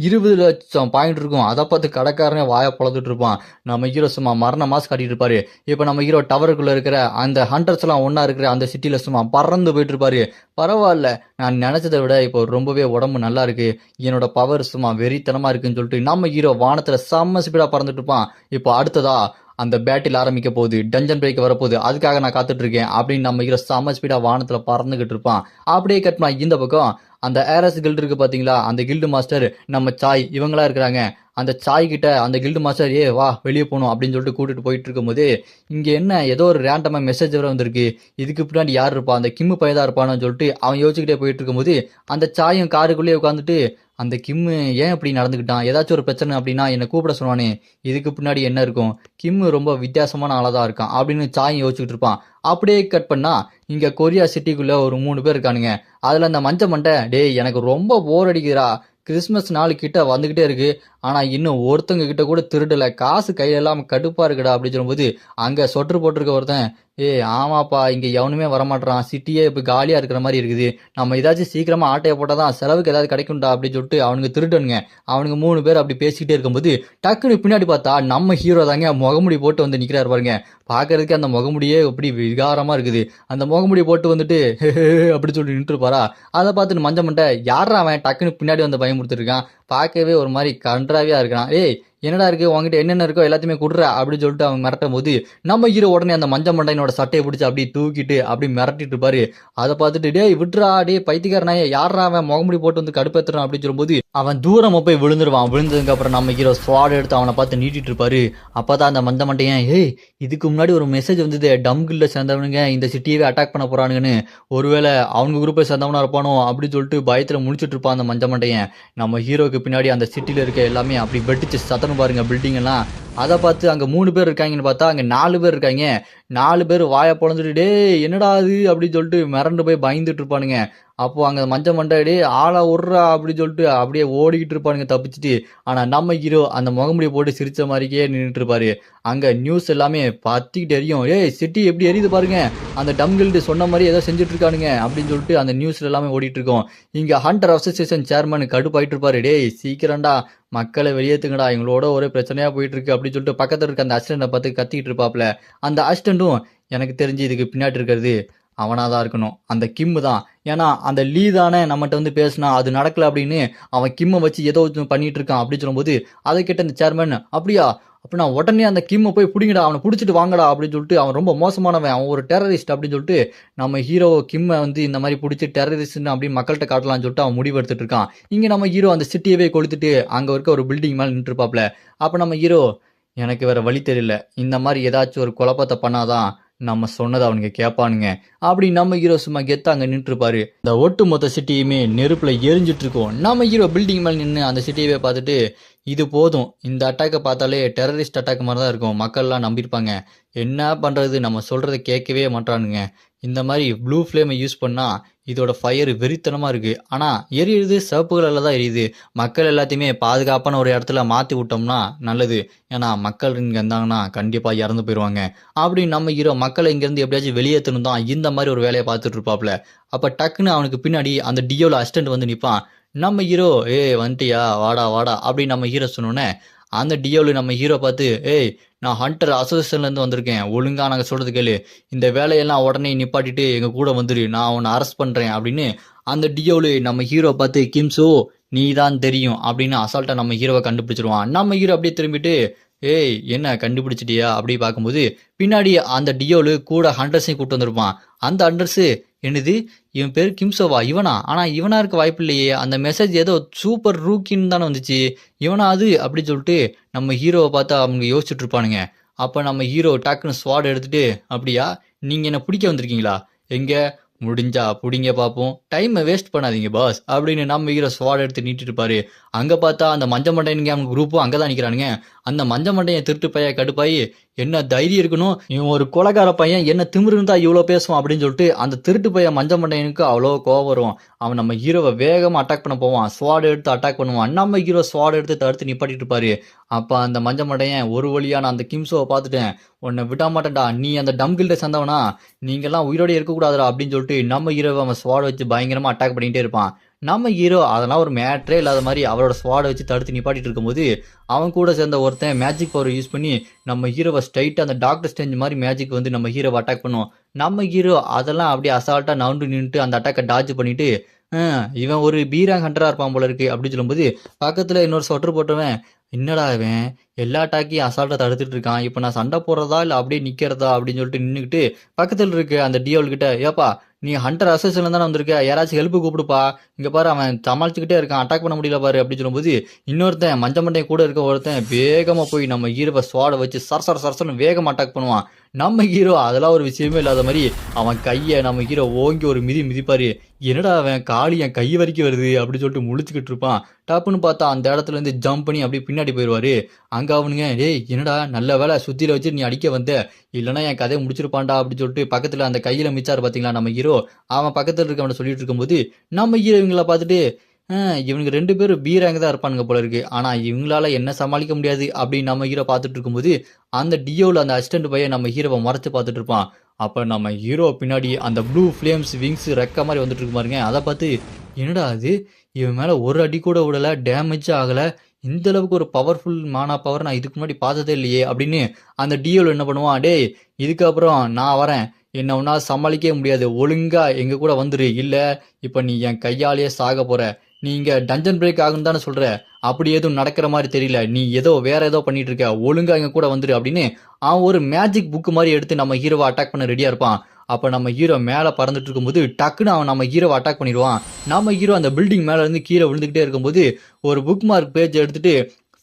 20 லட்சம் பாயிண்ட் இருக்கும். அதை பார்த்து கடைக்காரனே வாயை பொழந்துட்டு இருப்பான். நம்ம ஹீரோ சும்மா மரண மாஸ் காட்டிட்டு இருப்பாரு. இப்ப நம்ம ஹீரோ டவருக்குள்ள இருக்கிற அந்த ஹண்டர்ஸ் எல்லாம் ஒன்னா இருக்கிற அந்த சிட்டில சும்மா பறந்து போயிட்டு இருப்பாரு. பரவாயில்ல, நான் நினைச்சதை விட இப்போ ரொம்பவே உடம்பு நல்லா இருக்கு, என்னோட பவர் சும்மா வெறித்தனமா இருக்குன்னு சொல்லிட்டு நம்ம ஹீரோ வானத்துல செம்ம ஸ்பீடா பறந்துட்டு இருப்பான். இப்போ அடுத்ததா அந்த பேட்டில் ஆரம்பிக்க போகுது, டஞ்சன் பிரேக் வரப்போகுது, அதுக்காக நான் காத்துட்டு இருக்கேன் அப்படின்னு நம்ம ஹீரோ செம்ம ஸ்பீடா வானத்துல பறந்துகிட்டு இருப்பான். அப்படியே கட்மா இந்த பக்கம் அந்த ஏரஸ் கில்டு இருக்கு பாத்தீங்களா, அந்த கில்டு மாஸ்டர் நம்ம சாய் இவங்களா இருக்கிறாங்க. அந்த சாய் கிட்ட அந்த கில்டு மாஸ்டர் ஏ வா வெளியே போகணும் அப்படின்னு சொல்லிட்டு கூட்டிட்டு போயிட்டு இருக்கும்போது இங்க என்ன ஏதோ ஒரு ரேண்டமா மெசேஜ் வர வந்திருக்கு, இதுக்கு பின்னாடி யார் இருப்பா, அந்த கிம்மு பையதா இருப்பான்னு சொல்லிட்டு அவன் யோசிச்சுக்கிட்டே போயிட்டு இருக்கும்போது அந்த சாயும் காருக்குள்ளேயே உட்காந்துட்டு அந்த கிம்மு ஏன் இப்படி நடந்துக்கிட்டான், ஏதாச்சும் ஒரு பிரச்சனை அப்படின்னா என்னை கூப்பிட சொன்னானே, இதுக்கு பின்னாடி என்ன இருக்கும், கிம்மு ரொம்ப வித்தியாசமான ஆளா இருக்கான் அப்படின்னு சாயும் யோசிச்சுட்டு இருப்பான். அப்படியே கட் பண்ணா இங்க கொரியா சிட்டிக்குள்ள ஒரு 3 பேர் இருக்கானுங்க. அதுல அந்த மஞ்ச மண்டை டேய் எனக்கு ரொம்ப போர் அடிக்குதுடா, கிறிஸ்மஸ் நாள் கிட்ட வந்துகிட்டே இருக்கு, ஆனா இன்னும் ஒருத்தங்க கிட்ட கூட திருடல, காசு கையில எல்லாம் கடுப்பா இருக்குடா அப்படின்னு சொல்லும்போது அங்க சொட்டர் போட்டிருக்க ஒருத்தன் ஏய் ஆமாப்பா இங்க எவனுமே வரமாட்டான், சிட்டியே இப்ப காலியா இருக்கிற மாதிரி இருக்குது, நம்ம ஏதாச்சும் சீக்கிரமா ஆட்டையை போட்டாதான் செலவுக்கு ஏதாவது கிடைக்கும்டா அப்படின்னு சொல்லிட்டு அவனுக்கு திருடனுங்க. அவனுங்க 3 பேர் அப்படி பேசிக்கிட்டே இருக்கும்போது டக்குன்னு பின்னாடி பார்த்தா நம்ம ஹீரோ தாங்க முகமுடி போட்டு வந்து நிக்கிறாரு பாருங்க. பாக்குறதுக்கு அந்த முகமுடியே அப்படி விகாரமா இருக்குது. அந்த முகமுடி போட்டு வந்துட்டு அப்படி சொல்லி நின்று இருப்பாரா. அதை பார்த்துட்டு மஞ்ச மண்டை யாரா அவன் டக்குன்னு பின்னாடி வந்து பயமுறுத்திருக்கான், பார்க்கவே ஒரு மாதிரி கன்றாவியா இருக்கான், ஏய் என்னடா இருக்கு உங்ககிட்ட என்னென்ன இருக்கோ எல்லாத்தையுமே குடுற அப்படின்னு சொல்லிட்டு அவன் மிரட்டும் போது நம்ம ஹீரோ உடனே அந்த மஞ்ச மண்டையனோட சட்டையை பிடிச்சி அப்படியே தூக்கிட்டு அப்படி மிரட்டிட்டு இருப்பாரு. அதை பார்த்துட்டு டேய் விட்டுறா டே பைத்தியக்காரனாயே யாரா அவன் முகமுடி போட்டு வந்து கடுப்பேத்துறான் அப்படின்னு சொல்லும்போது அவன் தூரமா போய் விழுந்துருவான். விழுந்ததுக்கு அப்புறம் நம்ம ஹீரோ ஸ்வாட் எடுத்து அவனை பார்த்து நீட்டிட்டு இருப்பாரு. அப்பதான் அந்த மஞ்ச மண்டையன் ஏய் இதுக்கு முன்னாடி ஒரு மெசேஜ் வந்தது, டம் கில்ல சேர்ந்தவனுங்க இந்த சிட்டியவே அட்டாக் பண்ண போறானுங்கன்னு, ஒருவேளை அவங்க குரூப்பை சேர்ந்தவனா இருப்பானோ அப்படின்னு சொல்லிட்டு பயத்துல முடிச்சிட்டு இருப்பான் அந்த மஞ்ச மண்டையன். நம்ம ஹீரோக்கு பின்னாடி அந்த சிட்டில இருக்க எல்லாமே அப்படி வெட்டிச்சு சத்தம் பாருங்க பில்டிங் எல்லாம். அதை பார்த்து அங்க 3 பேர் இருக்காங்கன்னு பார்த்தா அங்க 4 பேர் இருக்காங்க. 4 பேர் வாயை பொழந்துட்டு டே என்னடா அது அப்படின்னு சொல்லிட்டு மிரண்டு போய் பயந்துட்டு இருப்பானுங்க. அப்போ அங்க மஞ்ச மண்டாடி ஆளா உர்றா அப்படின்னு சொல்லிட்டு அப்படியே ஓடிக்கிட்டு இருப்பானுங்க தப்பிச்சுட்டு. ஆனா நம்ம ஹீரோ அந்த முகமுடியை போட்டு சிரிச்ச மாதிரியே நின்றுட்டு இருப்பாரு. அங்க நியூஸ் எல்லாமே பத்திக்கிட்டு எரியும், ஏய் சிட்டி எப்படி எரியுது பாருங்க, அந்த டம் கில்டு சொன்ன மாதிரி ஏதோ செஞ்சுட்டு இருக்கானுங்க அப்படின்னு சொல்லிட்டு அந்த நியூஸ்ல எல்லாமே ஓடிட்டு இருக்கோம். இங்க ஹண்டர் அசோசியேஷன் சேர்மன் கடுப்பாயிட்டு இருப்பாரு, டேய் சீக்கிரம்டா மக்களை வெளியேற்றுங்கடா, எங்களோட ஒரே பிரச்சனையா போயிட்டு இருக்கு அப்படின்னு சொல்லிட்டு பக்கத்துல இருக்க அந்த அசிஸ்டன்ட பார்த்து கத்திக்கிட்டு இருப்பாப்ல. அந்த அசிஸ்டன்ட்டும் எனக்கு தெரிஞ்சு இதுக்கு பின்னாடி இருக்கிறது அவனாதான் இருக்கணும், அந்த கிம்மு தான், ஏன்னா அந்த லீ தானே நம்மகிட்ட வந்து பேசினா அது நடக்கல அப்படின்னு அவன் கிம்மை வச்சு ஏதோ பண்ணிட்டு இருக்கான் அப்படின்னு சொல்லும்போது அதை கேட்ட அந்த சேர்மன் அப்படியா அப்படின்னா உடனே அந்த கிம்மை போய் பிடிங்கடா, அவனை பிடிச்சிட்டு வாங்கடா அப்படின்னு சொல்லிட்டு அவன் ரொம்ப மோசமானவன், அவன் ஒரு டெரரிஸ்ட் அப்படின்னு சொல்லிட்டு நம்ம ஹீரோ கிம்மை வந்து இந்த மாதிரி பிடிச்சி டெரரிஸ்ட்னு அப்படி மக்கள்கிட்ட காட்டலாம்னு சொல்லிட்டு அவன் முடிவு எடுத்துட்டு இருக்கான். இங்க நம்ம ஹீரோ அந்த சிட்டியவே கொளுத்துட்டு அங்க இருக்க ஒரு பில்டிங் மேல நின்றுப்பாப்ல. அப்ப நம்ம ஹீரோ எனக்கு வேற வழி தெரியல, இந்த மாதிரி ஏதாச்சும் ஒரு குழப்பத்தை பண்ணாதான் நம்ம சொன்னதை அவனுங்க கேட்பானுங்க அப்படி நம்ம ஹீரோ சும்மா கெத்தாங்க நின்று இருப்பாரு. இந்த ஒட்டுமொத்த சிட்டியுமே நெருப்புல எரிஞ்சிட்டு இருக்கும். நம்ம ஹீரோ பில்டிங் மேல நின்று அந்த சிட்டியவே பார்த்துட்டு இது போதும், இந்த அட்டாக்கை பார்த்தாலே டெரரிஸ்ட் அட்டாக் மாதிரி தான் இருக்கும், மக்கள்லாம் நம்பியிருப்பாங்க, என்ன பண்றது நம்ம சொல்றதை கேட்கவே மாட்டானுங்க, இந்த மாதிரி ப்ளூ ஃப்ளேமை யூஸ் பண்ணா இதோட ஃபயர் வெறித்தனமா இருக்கு, ஆனா எரியுது சிவப்பு கலர்ல தான் எரியுது, மக்கள் எல்லாத்தையுமே பாதுகாப்பான ஒரு இடத்துல மாத்தி விட்டோம்னா நல்லது, ஏன்னா மக்கள் இங்க இருந்தாங்கன்னா கண்டிப்பா இறந்து போயிடுவாங்க அப்படின்னு நம்ம ஹீரோ மக்களை இங்கிருந்து எப்படியாச்சும் வெளியேற்றணும் தான் இந்த மாதிரி ஒரு வேலையை பார்த்துட்டு இருப்பாப்ல. அப்ப டக்குன்னு அவனுக்கு பின்னாடி அந்த டியோல அசிஸ்டன்ட் வந்து நிற்பான். நம்ம ஹீரோ வந்துட்டியா வாடா வாடா அப்படின்னு நம்ம ஹீரோ சொன்னோன்னே அந்த டியோவில் நம்ம ஹீரோ பார்த்து நான் ஹண்டர் அசோசியேஷன்லேருந்து வந்திருக்கேன், ஒழுங்கா நாங்கள் சொல்கிறது கேளு, இந்த வேலையெல்லாம் உடனே நிப்பாட்டிட்டு எங்கள் கூட வந்துரு, நான் உன்னை அரெஸ்ட் பண்ணுறேன் அப்படின்னு அந்த டியோவில் நம்ம ஹீரோ பார்த்து கிம்சோ நீ தான் தெரியும் அப்படின்னு அசால்ட்டாக நம்ம ஹீரோவை கண்டுபிடிச்சிருவான். நம்ம ஹீரோ அப்படியே திரும்பிட்டு என்ன கண்டுபிடிச்சிட்டியா அப்படி பார்க்கும்போது பின்னாடி அந்த டியோலு கூட ஹண்டர்ஸையும் கூப்பிட்டு வந்திருப்பான். அந்த ஹண்டர்ஸு என்னது இவன் பேர் கிம்சோவா, இவனா, ஆனால் இவனா இருக்க வாய்ப்பு இல்லையே, அந்த மெசேஜ் ஏதோ சூப்பர் ரூக்கின்னு தானே வந்துச்சு, இவனா அது அப்படின்னு சொல்லிட்டு நம்ம ஹீரோவை பார்த்தா அவங்க யோசிச்சுட்டு இருப்பானுங்க. அப்போ நம்ம ஹீரோ டக்குன்னு ஸ்வாட் எடுத்துட்டு அப்படியா நீங்கள் என்ன பிடிக்க வந்திருக்கீங்களா, எங்கே முடிஞ்சா பிடிங்க பார்ப்போம், டைமை வேஸ்ட் பண்ணாதீங்க பாஸ் அப்படின்னு நம்ம ஹீரோ ஸ்வாட் எடுத்து நீட்டிட்டு இருப்பாரு. அங்கே பார்த்தா அந்த மஞ்ச மண்டையனுங்க அவங்க குரூப்பும் அங்கே தான் நிற்கிறானுங்க. அந்த மஞ்ச மண்டையை திருட்டு பைய கடுப்பாயி என்ன தைரியம் இருக்கணும், இவன் ஒரு கொலைகார பையன் என்ன திமிரு இருந்தா இவ்வளோ பேசுவான் அப்படின்னு சொல்லிட்டு அந்த திருட்டு பையன் மஞ்ச மண்டையனுக்கு அவ்வளோ கோவம் வரும். அவன் நம்ம ஹீரோவை வேகமாக அட்டாக் பண்ண போவான், ஸ்வாட் எடுத்து அட்டாக் பண்ணுவான். நம்ம ஹீரோ ஸ்வாட் எடுத்து தடுத்து நிப்பாட்டிட்டு இருப்பாரு. அப்போ அந்த மஞ்ச மண்டையன் ஒரு வழியான அந்த கிம்சோவை பார்த்துட்டேன், உன்னை விட மாட்டேன்டா, நீ அந்த டம்கில்ட சேர்ந்தவனா, நீங்கெல்லாம் உயிரோட இருக்கக்கூடாதுடா அப்படின்னு சொல்லிட்டு நம்ம ஹீரோவை அவன் ஸ்வாட் வச்சு பயங்கரமாக அட்டாக் பண்ணிகிட்டே இருப்பான். நம்ம ஹீரோ அதெல்லாம் ஒரு மேட்ரே இல்லாத மாதிரி அவரோட ஸ்வாடை வச்சு தடுத்து நிப்பாட்டிட்டு இருக்கும்போது அவன் கூட சேர்ந்த ஒருத்தன் மேஜிக் பவர் யூஸ் பண்ணி நம்ம ஹீரோவை ஸ்ட்ரைட்டாக அந்த டாக்டர் ஸ்டேஞ்ச் மாதிரி மேஜிக் வந்து நம்ம ஹீரோவை அட்டாக் பண்ணுவோம். நம்ம ஹீரோ அதெல்லாம் அப்படியே அசால்ட்டாக நவுண்டு நின்றுட்டு அந்த அட்டாக்கை டாஜ் பண்ணிட்டு இவன் ஒரு பீராங் ஹண்டராக இருப்பான் போல இருக்கு அப்படின்னு சொல்லும்போது பக்கத்தில் இன்னொரு சொட்டர் போட்டவன் என்னடா இவன் எல்லா அட்டாக்கையும் அசால்ட்டாக தடுத்துட்டு இருக்கான், இப்போ நான் சண்டை போடுறதா இல்லை அப்படியே நிற்கிறதா அப்படின்னு சொல்லிட்டு நின்றுக்கிட்டு பக்கத்தில் இருக்க அந்த டியோல்கிட்ட ஏப்பா நீ ஹண்டர் அசோசியேஷன்ல தானே வந்திருக்க, யாராச்சும் ஹெல்ப் கூப்பிடுப்பா, இங்கே பாரு அவன் சமாளிச்சுக்கிட்டே இருக்கான், அட்டாக் பண்ண முடியல பாரு அப்படின்னு சொல்லும்போது இன்னொருத்தன் மஞ்ச மண்டையை கூட இருக்க ஒருத்தன் வேகமாக போய் நம்ம ஹீரோவை ஸ்வாடை வச்சு சரசரன்னு வேகமாக அட்டாக் பண்ணுவான். நம்ம ஹீரோ அதெல்லாம் ஒரு விஷயமே இல்லாத மாதிரி அவன் கையை நம்ம ஹீரோ ஓங்கி ஒரு மிதிப்பாரு. என்னடா அவன் காலி என் கை வரைக்கும் வருது அப்படின்னு சொல்லிட்டு முழிச்சுக்கிட்டு இருப்பான். டப்புன்னு பார்த்தா அந்த இடத்துல இருந்து ஜம்ப் பண்ணி அப்படியே பின்னாடி போயிடுவாரு. அங்கே அவனுங்க என்னடா நல்ல வேலை சுத்தியில வச்சு நீ அடிக்க வந்த, இல்லைன்னா என் கதையை முடிச்சிருப்பான்டா அப்படின்னு சொல்லிட்டு பக்கத்தில் அந்த கையில் மிச்சாரு பார்த்தீங்களா நம்ம ஹீரோ, அவன் பக்கத்தில் இருக்கவனை சொல்லிட்டு இருக்கும்போது நம்ம ஹீரோ இவங்கள பார்த்துட்டு இவனுக்கு 2 பேரும் பி ரேங்க் தான் இருப்பானுங்க போல இருக்கு, ஆனால் இவங்களால என்ன சமாளிக்க முடியாது அப்படின்னு நம்ம ஹீரோ பார்த்துட்டு இருக்கும்போது அந்த டியோவில் அந்த அசிஸ்டன்ட் பையன் நம்ம ஹீரோவை மறைச்சு பார்த்துட்டு இருப்பான். அப்போ நம்ம ஹீரோ பின்னாடி அந்த ப்ளூ ஃப்ளேம்ஸ் விங்ஸ் ரெக்க மாதிரி வந்துட்டு இருக்கு பாருங்க, அதை பார்த்து என்னடா அது இவன் மேலே ஒரு அடி கூட விடலை, டேமேஜ் ஆகலை, இந்த அளவுக்கு ஒரு பவர்ஃபுல் மானா பவர் நான் இதுக்கு முன்னாடி பார்த்ததே இல்லையே அப்படின்னு அந்த டியோவில் என்ன பண்ணுவான், இதுக்கப்புறம் நான் வரேன், என்னை ஒன்னால் சமாளிக்கவே முடியாது, ஒழுங்கா எங்கள் கூட வந்துரு, இல்லை இப்போ நீ என் கையாலேயே சாக போகிற, நீ இங்கே டஞ்சன் பிரேக் ஆகுன்னு தானே சொல்கிற, அப்படி எதுவும் நடக்கிற மாதிரி தெரியல, நீ வேற ஏதோ பண்ணிட்டு இருக்க, ஒழுங்கா எங்கள் கூட வந்துரு அப்படின்னு அவன் ஒரு மேஜிக் புக்கு மாதிரி எடுத்து நம்ம ஹீரோவை அட்டாக் பண்ண ரெடியாக இருப்பான். அப்போ நம்ம ஹீரோ மேலே பறந்துட்டு இருக்கும்போது டக்குன்னு அவன் நம்ம ஹீரோவை அட்டாக் பண்ணிடுவான். நம்ம ஹீரோ அந்த பில்டிங் மேலே இருந்து கீழே விழுந்துக்கிட்டே இருக்கும்போது ஒரு புக் மார்க் பேஜ் எடுத்துட்டு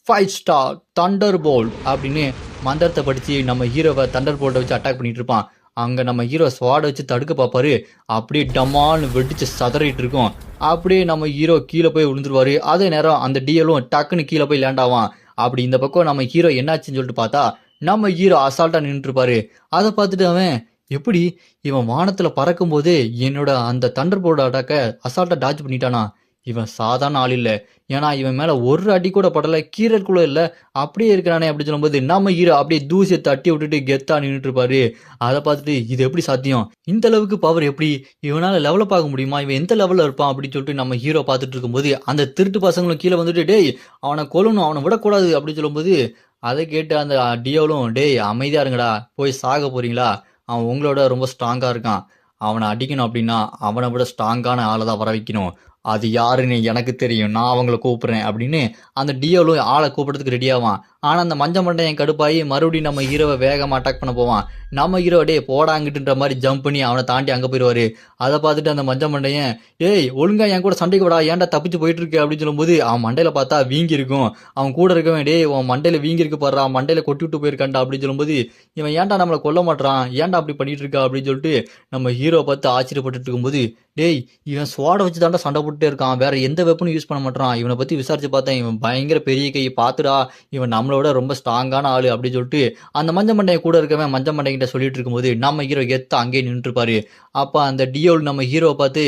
5 ஸ்டார் தண்டர் போல்ட் அப்படின்னு மந்திரத்தை படித்து நம்ம ஹீரோவை தண்டர் போல்ட்டை வச்சு அட்டாக் பண்ணிட்டு இருப்பான். அங்கே நம்ம ஹீரோ ஸ்வாடை வச்சு தடுக்க பார்ப்பாரு, அப்படியே டமால்னு வெடிச்சு சதறிட்டு இருக்கும். அப்படியே நம்ம ஹீரோ கீழே போய் விழுந்துருவாரு. அதே நேரம் அந்த டிஎலும் டக்குன்னு கீழே போய் லேண்ட் ஆவான். அப்படி இந்த பக்கம் நம்ம ஹீரோ என்னாச்சுன்னு சொல்லிட்டு பார்த்தா நம்ம ஹீரோ அசால்ட்டாக நின்றுட்டு இருப்பாரு. அதை பார்த்துட்டு அவன் எப்படி இவன் வானத்தில் பறக்கும்போது என்னோட அந்த தண்டர் போல்ட் அட்டாக்கை அசால்ட்டாக டாச் பண்ணிட்டானா, இவன் சாதாரண ஆள் இல்லை, ஏன்னா இவன் மேலே ஒரு அடி கூட படலை, கீரல் கூட இல்லை, அப்படியே இருக்கிறானே அப்படி சொல்லும்போது நம்ம ஹீரோ அப்படியே தூசியை தட்டி விட்டுட்டு கெத்தா நின்றுட்டு இருப்பாரு. அதை பார்த்துட்டு இது எப்படி சாத்தியம், இந்த அளவுக்கு பவர் எப்படி இவனால் லெவலப் ஆக முடியுமா, இவன் எந்த லெவலில் இருப்பான் அப்படின்னு சொல்லிட்டு நம்ம ஹீரோ பார்த்துட்டு இருக்கும்போது அந்த திருட்டு பசங்களும் கீழே வந்துட்டு அவனை கொல்லணும், அவனை விடக்கூடாது அப்படின்னு சொல்லும்போது அதை கேட்டு அந்த டியோலும் அமைதியாக இருங்கடா, போய் சாக போறீங்களா, அவன் உங்களோட ரொம்ப ஸ்ட்ராங்காக இருக்கான், அவனை அடிக்கணும் அப்படின்னா அவனை விட ஸ்ட்ராங்கான ஆளை தான் வர வைக்கணும், அது யாருன்னு எனக்கு தெரியும், நான் அவங்கள கூப்பிடுறேன் அப்படின்னு அந்த டியோலும் ஆளை கூப்பிடுறதுக்கு ரெடியாவான். ஆனா அந்த மஞ்ச மண்டையன் கடுப்பாயி மறுபடியும் நம்ம ஹீரோவை வேகமா அட்டாக் பண்ண போவான். நம்ம ஹீரோ டே போடாங்கிட்டுன்ற மாதிரி ஜம்ப் பண்ணி அவனை தாண்டி அங்க போயிடுவாரு. அதை பார்த்துட்டு அந்த மஞ்ச மண்டையன் ஏய் ஒழுங்கா என் கூட சண்டைக்கு விடா, ஏன்டா தப்பிச்சு போயிட்டு இருக்கு அப்படின்னு சொல்லும்போது அவன் மண்டையில பார்த்தா வீங்கி இருக்கும். அவன் கூட இருக்கவன் டே உன் மண்டையில வீங்கி இருக்கு பாடுறா, மண்டையில கொட்டி விட்டு போயிருக்கான்டா அப்படின்னு சொல்லும்போது இவன் ஏன்டா நம்மளை கொல்ல மாட்டான், ஏன்டா அப்படி பண்ணிட்டு இருக்கா அப்படின்னு சொல்லிட்டு நம்ம ஹீரோ பார்த்து ஆச்சரியப்பட்டு இருக்கும்போது டேய் இவன் ஸ்வாடை வச்சு தாண்டா சண்டை போட்டுட்டே இருக்கான், வேற எந்த வெப்பனும் யூஸ் பண்ண மாட்டான், இவனை பத்தி விசாரிச்சு பார்த்தேன் இவன் பயங்கர பெரிய கை, பாத்துடா இவன் நம்மளோட ரொம்ப ஸ்ட்ராங்கான ஆளு அப்படின்னு சொல்லிட்டு அந்த மஞ்ச மண்டையை கூட இருக்கவன் மஞ்ச மண்டைகிட்ட சொல்லிட்டு இருக்கும்போது நம்ம ஹீரோ எத்த அங்கேயே நின்று இருப்பாரு. அப்ப அந்த டியோல் நம்ம ஹீரோவை பார்த்து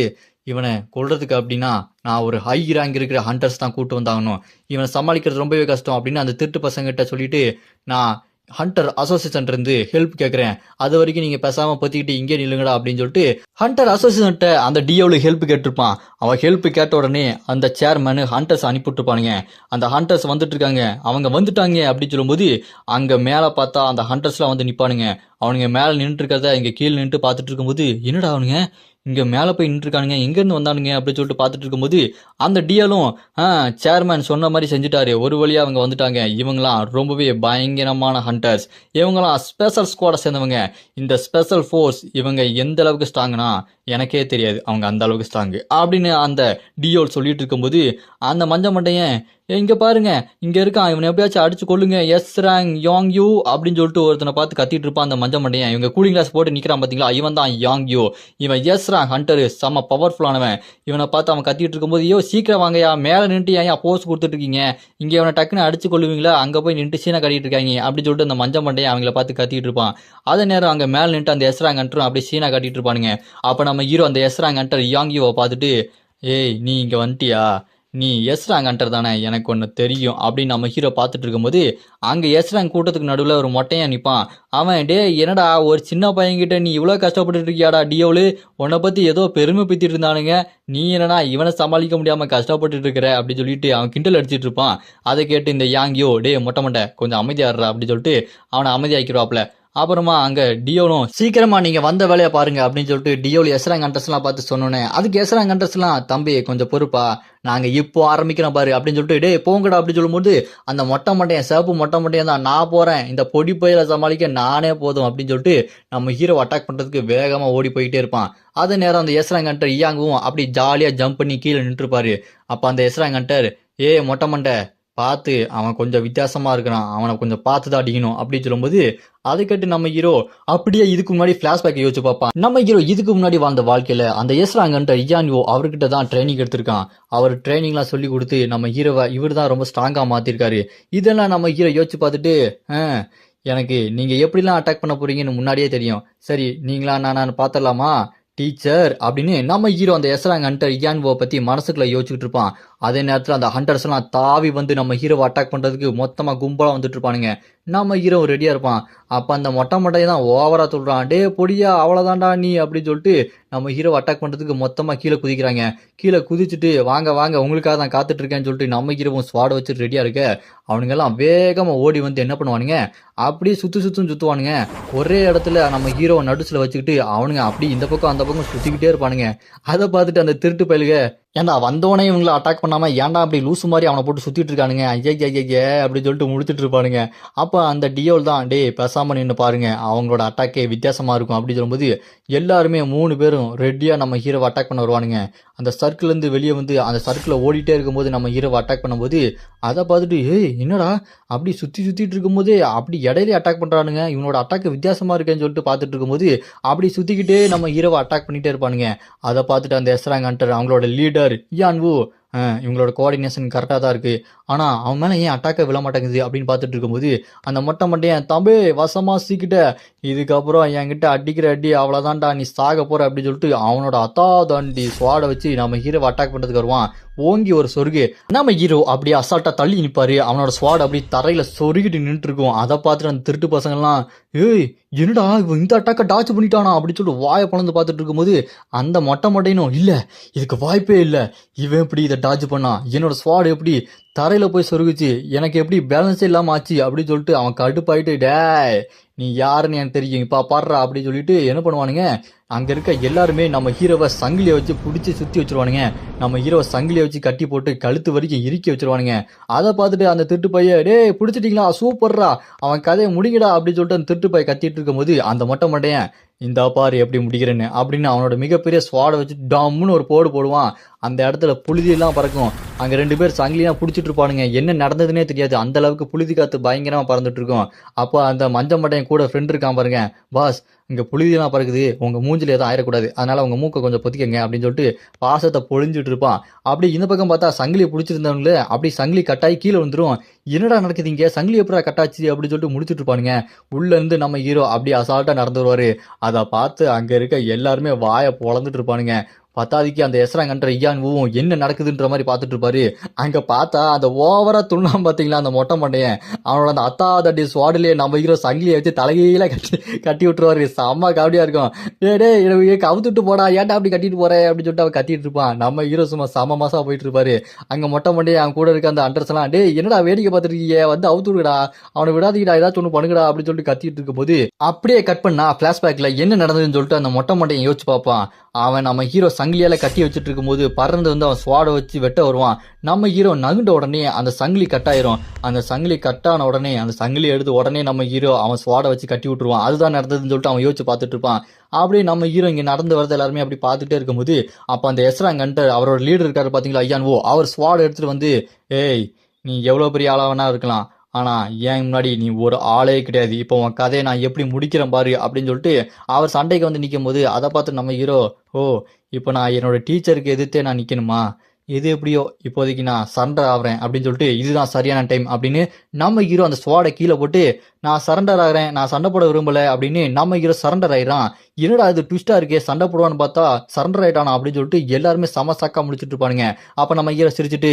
இவனை கொல்றதுக்கு அப்படின்னா நான் ஒரு ஹை ரேங்க் இருக்கிற ஹண்டர்ஸ் தான் கூட்டு வந்தாகணும், இவனை சமாளிக்கிறது ரொம்பவே கஷ்டம் அப்படின்னு அந்த திருட்டு பசங்கிட்ட சொல்லிட்டு நான் ஹண்டர் அசோசியேஷன் இருந்து ஹெல்ப் கேட்குறேன், அது வரைக்கும் நீங்க பேசாம பத்திக்கிட்டு இங்கே நில்லுங்கடா அப்படின்னு சொல்லிட்டு ஹண்டர் அசோசியேஷன்ட்ட அந்த டியோவில் ஹெல்ப் கேட்டிருப்பான். அவன் ஹெல்ப் கேட்ட உடனே அந்த சேர்மேனு ஹண்டர்ஸ் அனுப்பிவிட்டுருப்பானுங்க. அந்த ஹண்டர்ஸ் வந்துட்டு இருக்காங்க, அவங்க வந்துட்டாங்க அப்படின்னு சொல்லும்போது அங்க மேலே பார்த்தா அந்த ஹண்டர்ஸ்லாம் வந்து நிற்பானுங்க. அவனுங்க மேலே நின்றுட்டு இருக்கிறத இங்கே கீழே நின்று பார்த்துட்டு இருக்கும்போது என்னடா அவனுங்க இங்கே மேலே போய் நின்றுருக்கானுங்க, எங்கேருந்து வந்தானுங்க அப்படின்னு சொல்லிட்டு பார்த்துட்டு இருக்கும்போது அந்த டிஎலும் சேர்மேன் சொன்ன மாதிரி செஞ்சுட்டாரு. ஒரு வழியாக அவங்க வந்துட்டாங்க. இவங்களாம் ரொம்பவே பயங்கரமான ஹண்டர்ஸ், இவங்களாம் ஸ்பெஷல் ஸ்குவாடை சேர்ந்தவங்க. இந்த ஸ்பெஷல் ஃபோர்ஸ் இவங்க எந்த அளவுக்கு ஸ்ட்ராங்குனா எனக்கே தெரியாது, அவங்க அந்த அளவுக்கு ஸ்ட்ராங்கு அப்படின்னு அந்த டியோல் சொல்லிட்டு இருக்கும்போது அந்த மஞ்ச மண்டையன் இங்க பாருங்க இங்க இருக்கான், இவனை எப்படியாச்சும் அடிச்சு கொள்ளுங்க, எஸ் ரேங் யாங் யூ அப்படின்னு சொல்லிட்டு ஒருத்தனை பார்த்து கத்திட்டு இருப்பான் அந்த மஞ்ச மண்டையன். இவங்க கூலிங் கிளாஸ் போட்டு நிக்கிறான் பாத்தீங்களா, இவன் தான் யாங் யூ. இவன் எஸ் ரேங் ஹண்டர், செம்ம பவர்ஃபுல்லானவன். இவனை பார்த்து அவன் கத்திட்டு இருக்கும்போது ஐயோ சீக்கிரம் வாங்கயா, மேல நின்று ஏன் போஸ் கொடுத்துட்டு இருக்கீங்க, இங்க இவனை டக்குன்னு அடிச்சு கொள்ளுவீங்களா, அங்க போய் நின்று சீனா கட்டிட்டு இருக்காங்க அப்படின்னு சொல்லிட்டு அந்த மஞ்ச மண்டையன் அவங்கள பார்த்து கத்திட்டு இருப்பான். அதே நேரம் அங்க மேல நின்று அந்த எஸ் ரேங் ஹண்டரும் அப்படியே சீனா கட்டிட்டு இருப்பானுங்க. அப்ப நம்ம ஹீரோ அந்த எஸ் ரேங் ஹண்டர் யாங் யூவை பார்த்துட்டு ஏய் நீ இங்க வந்துட்டியா, நீ எஸ் ரேங்க் ஹண்டர் தானே, எனக்கு ஒன்று தெரியும் அப்படின்னு நம்ம ஹீரோ பார்த்துட்டு இருக்கும்போது அங்கே எஸ் ரேங்க் கூட்டத்துக்கு நடுவில் ஒரு மொட்டையாக நிற்பான். அவன் டே என்னடா ஒரு சின்ன பையன்கிட்ட நீ இவ்வளோ கஷ்டப்பட்டு இருக்கியாடா டியோவில், உன்னை பற்றி ஏதோ பெருமை பற்றிட்டு இருந்தானுங்க, நீ என்னடா இவனை சமாளிக்க முடியாமல் கஷ்டப்பட்டு இருக்கிற அப்படின்னு சொல்லிட்டு அவன் கிண்டல் அடிச்சிட்டு இருப்பான். அதை கேட்டு இந்த யாங்கியோ டே மொட்டை மொட்டை கொஞ்சம் அமைதியாடுறா அப்படின்னு சொல்லிட்டு அவனை அமைதியாக்கிடுவாப்ல. அப்புறமா அங்க டியோலும் சீக்கிரமா நீங்க வந்த வேலையை பாருங்க அப்படின்னு சொல்லிட்டு டியோல் எஸ்ராங் ஹண்டர்ஸ்லாம் பார்த்து சொன்னோன்னே அதுக்கு எஸ்ராங் ஹண்டர்ஸ்லாம் தம்பி கொஞ்சம் பொறுப்பா, நாங்க இப்போ ஆரம்பிக்கிறோம் பாரு அப்படின்னு சொல்லிட்டு டே போங்கடா அப்படின்னு சொல்லும்போது அந்த மொட்டை மட்டையன் சிவப்பு மொட்டை மட்டையன் தான் நான் போறேன், இந்த பொடி பயில சமாளிக்க நானே போதும் அப்படின்னு சொல்லிட்டு நம்ம ஹீரோ அட்டாக் பண்றதுக்கு வேகமா ஓடி போயிட்டே இருப்பான். அதே நேரம் அந்த எஸ்ராங் ஹண்டர் இயாங்கவும் அப்படி ஜாலியா ஜம்ப் பண்ணி கீழே நின்றுப்பாரு. அப்ப அந்த எஸ்ராங் ஹண்டர் ஏ மொட்டை மண்டை பார்த்து அவன் கொஞ்சம் வித்தியாசமா இருக்கிறான், அவனை கொஞ்சம் பார்த்து தான் அடிக்கணும் அப்படின்னு சொல்லும்போது அதை கேட்டு நம்ம ஹீரோ அப்படியே இதுக்கு முன்னாடி பிளாஷ்பேக் யோசிச்சு பார்ப்பான். நம்ம ஹீரோ இதுக்கு முன்னாடி வாழ்ந்த வாழ்க்கையில அந்த எஸ்ராங்கன்ற இயான்வோ அவர்கிட்ட தான் ட்ரைனிங் எடுத்திருக்கான். அவர் ட்ரைனிங்லாம் சொல்லி கொடுத்து நம்ம ஹீரோவை இவர் தான் ரொம்ப ஸ்ட்ராங்கா மாத்திருக்காரு. இதெல்லாம் நம்ம ஹீரோ யோசிச்சு பார்த்துட்டு எனக்கு நீங்க எப்படிலாம் அட்டாக் பண்ண போறீங்கன்னு முன்னாடியே தெரியும், சரி நீங்களா நான் பார்த்துடலாமா டீச்சர் அப்படின்னு நம்ம ஹீரோ அந்த எஸ்ராங் ஹண்டர் இயான்வோ பத்தி மனசுக்குள்ள யோசிச்சுட்டு இருப்பான். அதே நேரத்தில் அந்த ஹண்டர்ஸ் எல்லாம் தாவி வந்து நம்ம ஹீரோவை அட்டாக் பண்றதுக்கு மொத்தமா கும்பலா வந்துட்டு இருப்பானுங்க. நம்ம ஹீரோ ரெடியா இருப்பான். அப்ப அந்த மொட்டை மொட்டையை தான் ஓவரா சொல்றான், டே பொடியா அவ்வளவுதான்டா நீ அப்படின்னு சொல்லிட்டு நம்ம ஹீரோ அட்டாக் பண்றதுக்கு மொத்தமா கீழே குதிக்கிறாங்க. கீழே குதிச்சுட்டு வாங்க வாங்க உங்களுக்காக தான் காத்துட்டு இருக்கேன்னு சொல்லிட்டு நம்ம ஹீரோவும் ஸ்வாட வச்சுட்டு ரெடியா இருக்க அவனுங்க எல்லாம் வேகமா ஓடி வந்து என்ன பண்ணுவானுங்க அப்படியே சுத்துவானுங்க. ஒரே இடத்துல நம்ம ஹீரோவை நடுசுல வச்சுக்கிட்டு அவனுங்க அப்படி இந்த பக்கம் அந்த பக்கம் சுத்திக்கிட்டே இருப்பானுங்க. அதை பார்த்துட்டு அந்த திருட்டு பயலுக ஏன்டா வந்தவனே இவங்களை அட்டாக் பண்ணாம ஏன்டா அப்படி லூசு மாதிரி அவனை போட்டு சுத்திட்டு இருக்கானுங்க ஐயே அப்படின்னு சொல்லிட்டு முடிச்சுட்டு இருப்பானுங்க. அப்ப அந்த டியோல் தான் டே பேசாம நின்று பாருங்க அவங்களோட அட்டாக்கே வித்தியாசமா இருக்கும் அப்படின்னு சொல்லும்போது எல்லாருமே 3 பேரும் ரெடியா நம்ம ஹீரோவை அட்டாக் பண்ண வருவானுங்க. அந்த சர்க்கிள் இருந்து வெளியே வந்து அந்த சர்க்கிளை ஓடிட்டே இருக்கும்போது நம்ம ஹீரோவை அட்டாக் பண்ணும்போது அதை பார்த்துட்டு ஏய் என்னடா அப்படி சுத்திட்டு இருக்கும்போது அப்படி இடையிலே அட்டாக் பண்றானுங்க, இவனோட அட்டாக் வித்தியாசமா இருக்கேன்னு சொல்லிட்டு பார்த்துட்டு இருக்கும்போது அப்படி சுத்திக்கிட்டே நம்ம ஹீரோவை அட்டாக் பண்ணிட்டே இருப்பானுங்க. அதை பார்த்துட்டு அந்த எஸ்ராங் ஹண்டர் அவங்களோட லீடர் யான்வோ இவங்களோட கோஆர்டினேஷன் கரெக்டாக தான் இருக்குது, ஆனால் அவன் மேலே ஏன் அட்டாக்க விழ மாட்டேங்குது அப்படின்னு பார்த்துட்டு இருக்கும்போது அந்த மொட்டை மண்டையன் தம்பி வசமா சீக்கிட்ட இதுக்கப்புறம் என்கிட்ட அடிக்கிற அடி அவ்வளோதான்டா நீ சாக போற அப்படின்னு சொல்லிட்டு அவனோட அத்தாதாண்டி ஸ்வாடை வச்சு நம்ம ஹீரோவை அட்டாக் பண்ணுறதுக்கு வருவான். ஓங்கி ஒரு சொருகு நம்ம ஹீரோ அப்படியே அசால்ட்டா தள்ளி நிற்பாரு. அவனோட ஸ்வாட் அப்படி தரையில சொருகிட்டு நின்றுட்டு இருக்கும். அதை பார்த்துட்டு அந்த திருட்டு பசங்கள்லாம் ஏய் என்னடா இவன் இந்த அட்டாக்கை டாச் பண்ணிட்டானா அப்படின்னு சொல்லிட்டு வாயை பழந்து பார்த்துட்டு இருக்கும்போது அந்த மொட்டை மொட்டையினும் இல்லை இதுக்கு வாய்ப்பே இல்லை, இவன் எப்படி இதை டாச் பண்ணா, என்னோட ஸ்வாட் எப்படி தரையில போய் சொருகுச்சு. எனக்கு எப்படி பேலன்ஸே இல்லாம ஆச்சு அப்படின்னு சொல்லிட்டு அவன் கடுப்பாயிட்டு, டேய் நீ யாருன்னு எனக்கு தெரியும், இப்ப பாடுறா அப்படின்னு சொல்லிட்டு என்ன பண்ணுவானுங்க, அங்க இருக்க எல்லாருமே நம்ம ஹீரோவை சங்கிலியை வச்சு பிடிச்சி சுத்தி வச்சிருவானுங்க. நம்ம ஹீரோவை சங்கிலியை வச்சு கட்டி போட்டு கழுத்து வரைக்கும் இறுக்கி வச்சிருவானுங்க. அதை பார்த்துட்டு அந்த திருட்டு பையன், டேய் பிடிச்சிட்டீங்களா, சூப்பர்ரா, அவன் கதையை முடிங்கடா அப்படின்னு சொல்லிட்டு அந்த திருட்டு பையன் கத்திட்டு இருக்கும் போது அந்த மொட்டை மண்டையன், இந்த பாரு எப்படி முடிக்கிறேன்னு அப்படின்னு அவனோட மிகப்பெரிய ஸ்வாடை வச்சு டம்முன்னு ஒரு போடு போடுவான். அந்த இடத்துல புழுதியெல்லாம் பறக்கும். அங்க 2 பேர் சங்கிலியா பிடிச்சிட்டு இருப்பானுங்க. என்ன நடந்ததுன்னே தெரியாது, அந்த அளவுக்கு புழுதி காத்து பயங்கரமா பறந்துட்டு இருக்கும். அப்போ அந்த மஞ்ச மட்டையன் கூட ஃப்ரெண்ட் இருக்கான் பாருங்க, பாஸ் இங்க புழுதியெல்லாம் பறக்குது, உங்க மூஞ்சில எதுவும் ஆயிடக்கூடாது, அதனால உங்க மூக்கை கொஞ்சம் பொத்திக்கங்க அப்படின்னு சொல்லிட்டு பாசத்தை பொழிஞ்சிட்டு இருப்பான். அப்படி இந்த பக்கம் பார்த்தா சங்கிலியை பிடிச்சிருந்தவங்களே அப்படி சங்கிலி கட்டாயி கீழே வந்துடும். என்னடா நடக்குது இங்க, சங்கிலி எப்படா கட்டாச்சு அப்படின்னு சொல்லிட்டு முடிச்சுட்டு இருப்பானுங்க. உள்ள இருந்து நம்ம ஹீரோ அப்படி அசால்ட்டா நடந்து வருவாரு. அதை பார்த்து அங்க இருக்க எல்லாருமே வாயை பொளந்துட்டு இருப்பானுங்க. பத்தாதிக்கு அந்த எஸ்ராங்கன்ற இயான் ஊவும் என்ன நடக்குதுன்ற மாதிரி பார்த்துட்டு இருப்பாரு. அங்க பார்த்தா அந்த ஓவரா துண்ணாம் பாத்தீங்களா அந்த மொட்டை மண்டையன், அவனோட அந்த அத்தாதடி ஸ்வாடிலேயே நம்ம ஹீரோ சங்கிலியை வச்சு தலையில கட்டி விட்டுருவாரு. செம்ம காவடியா இருக்கும். டே கவுத்துட்டு போடா, ஏன்டா அப்படி கட்டிட்டு போற அப்படின்னு சொல்லிட்டு அவன் கட்டிட்டு இருப்பான். நம்ம ஹீரோ சும்மா செம மாசா போயிட்டு இருப்பாரு. அங்க மொட்டை மண்டையை அவன் கூட இருக்க அந்த அண்டர்ஸ் எல்லாம், டே என்னடா வேடிக்கை பார்த்துட்டு இருக்கீங்க, வந்து அவுத்து விடுடா, அவனை விடாதீங்கடா, ஏதாச்சும் ஒண்ணு பண்ணுங்கடா அப்படின்னு சொல்லிட்டு கத்திட்டு இருக்கும் போது அப்படியே கட் பண்ணா பிளாஷ்பேக்ல என்ன நடந்ததுன்னு சொல்லிட்டு அந்த மொட்டை மண்டையை யோசிச்சு பார்ப்பான். அவன் நம்ம ஹீரோ சங்கிலியால கட்டி வச்சுட்டு இருக்கும்போது பறந்து வந்து அவன் ஸ்வாடை வச்சு வெட்ட வருவான். நம்ம ஹீரோ நகுண்ட உடனே அந்த சங்கிலி கட்டாயிரும். அந்த சங்கிலி கட்டான உடனே அந்த சங்கிலி எடுத்து உடனே நம்ம ஹீரோ அவன் ஸ்வாடை வச்சு கட்டி விட்டுருவான். அதுதான் நடந்ததுன்னு சொல்லிட்டு அவன் யோசிச்சு பார்த்துட்டு இருப்பான். அப்படியே நம்ம ஹீரோ இங்க நடந்து வரது எல்லாருமே அப்படி பார்த்துட்டே இருக்கும்போது அப்ப அந்த எஸ்ராங்கன்டர் அவரோட லீடர் இருக்காரு பாத்தீங்களா ஐயான், அவர் ஸ்வாட் எடுத்துட்டு வந்து, ஏய் நீ எவ்வளவு பெரிய ஆளா வேணா இருக்கலாம், ஆனா ஏன் முன்னாடி நீ ஒரு ஆளே கிடையாது, இப்போ உன் கதையை நான் எப்படி முடிக்கிறேன் பாரு அப்படின்னு சொல்லிட்டு அவர் சண்டைக்கு வந்து நிற்கும் போது அதை பார்த்து நம்ம ஹீரோ, ஓ இப்போ நான் என்னோட டீச்சருக்கு எதிர்த்தே நான் நிற்கணுமா, இது எப்படியோ இப்போதைக்கு நான் சரண்டர் ஆகிறேன் அப்படின்னு சொல்லிட்டு இதுதான் சரியான டைம் அப்படின்னு நம்ம ஹீரோ அந்த ஸ்வாடை கீழே போட்டு நான் சரண்டர் ஆகிறேன், நான் சண்டை போட விரும்பல அப்படின்னு நம்ம ஹீரோ சரண்டர் ஆயிடுறான். என்னடா இது ட்விஸ்டா இருக்கே, சண்டை போடுவான்னு பார்த்தா சரண்டர் ஆயிட்டானா அப்படின்னு சொல்லிட்டு எல்லாருமே சமசாக்கா முடிச்சுட்டு இருப்பானுங்க. அப்ப நம்ம ஹீரோ சிரிச்சுட்டு,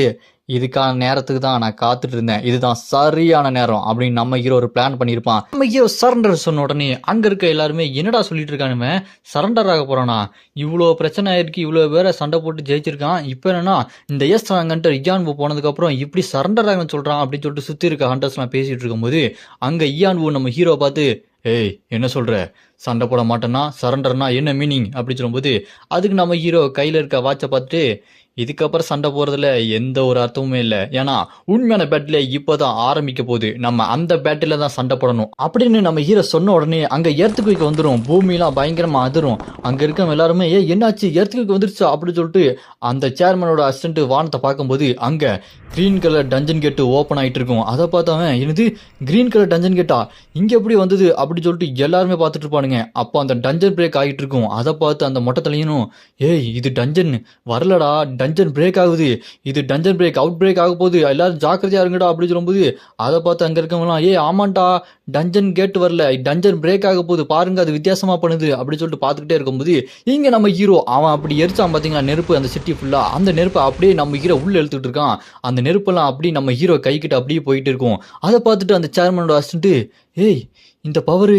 இதுக்கான நேரத்துக்கு தான் நான் காத்துட்டு இருந்தேன், இதுதான் சரியான நேரம் அப்படின்னு நம்ம ஹீரோ ஒரு பிளான் பண்ணியிருப்பான். நம்ம ஹீரோ சரண்டர் சொன்ன உடனே அங்க இருக்க எல்லாருமே என்னடா சொல்லிட்டு இருக்கானுமே, சரண்டர் ஆக போறானா, இவ்வளோ பிரச்சனை ஆயிருக்கு, இவ்வளோ பேரை சண்டை போட்டு ஜெயிச்சிருக்கான், இப்போ என்னன்னா இந்த எஸ் ஹண்டர் இயான் போனதுக்கு அப்புறம் இப்படி சரண்டர் ஆகன்னு சொல்றான் அப்படின்னு சொல்லிட்டு சுத்தி இருக்க ஹண்டர்ஸ் எல்லாம் பேசிட்டு இருக்கும்போது அங்க இயான் நம்ம ஹீரோ பார்த்து, ஏய் என்ன சொல்ற, சண்டை போட மாட்டேன்னா சரண்டர்னா என்ன மீனிங் அப்படின்னு சொல்லும்போது அதுக்கு நம்ம ஹீரோ கையில இருக்க வாட்சை பார்த்துட்டு, இதுக்கப்புறம் சண்டை போறதுல எந்த ஒரு அர்த்தமுமே இல்லை, ஏன்னா உண்மையான பேட்டில் இப்போதான் ஆரம்பிக்க போகுது, நம்ம அந்த பேட்டில தான் சண்டை போடணும் அப்படின்னு நம்ம ஹீரோ சொன்ன உடனே அங்க எர்த்துக்குவிக்கு வந்துடும். பூமியெல்லாம் பயங்கரமா அதிரும். அங்க இருக்க எல்லாருமே என்னாச்சு எர்த்துக்குவிக்கு வந்துருச்சா அப்படின்னு சொல்லிட்டு அந்த சேர்மனோட அசிஸ்டன்ட் வானத்தை பார்க்கும்போது அங்க கிரீன் கலர் டஞ்சன் கேட்டு ஓப்பன் ஆயிட்டு இருக்கும். அதை பார்த்தவன், என்னது கிரீன் கலர் டஞ்சன் கேட்டா இங்க எப்படி வந்தது அப்படின்னு சொல்லிட்டு எல்லாருமே பார்த்துட்டு இருப்பானுங்க. அப்போ அந்த டஞ்சன் பிரேக் ஆகிட்டு இருக்கும். அதை பார்த்து அந்த மொட்டை தலையனும், ஏய் இது டஞ்சன் வரலடா, டஞ்சன் பிரேக் ஆகுது, இது டஞ்சன் பிரேக் அவுட் பிரேக் ஆக போகுது, எல்லாரும் ஜாக்கிரதையா இருங்கடா அப்படின்னு சொல்லும்போது அதை பார்த்து அங்க இருக்கவங்களாம், ஏய் ஆமாண்டா டஞ்சன் கேட் வரல, டஞ்சன் பிரேக் ஆக போகுது பாருங்க, அது வித்தியாசமா பண்ணுது அப்படின்னு சொல்லிட்டு பார்த்துக்கிட்டே இருக்கும்போது இங்க நம்ம ஹீரோ அவன் அப்படி எரிச்சான் பாத்தீங்களா நெருப்பு, அந்த சிட்டி ஃபுல்லா அந்த நெருப்பு அப்படியே நம்ம ஹீரோ உள்ள எடுத்துட்டு இருக்கான். அந்த நெருப்பெல்லாம் அப்படி நம்ம ஹீரோ கை கிட்ட அப்படியே போயிட்டு இருக்கும். அதை பார்த்துட்டு அந்த சேர்மனோட அசிஸ்டன்ட், ஏய் இந்த பவர்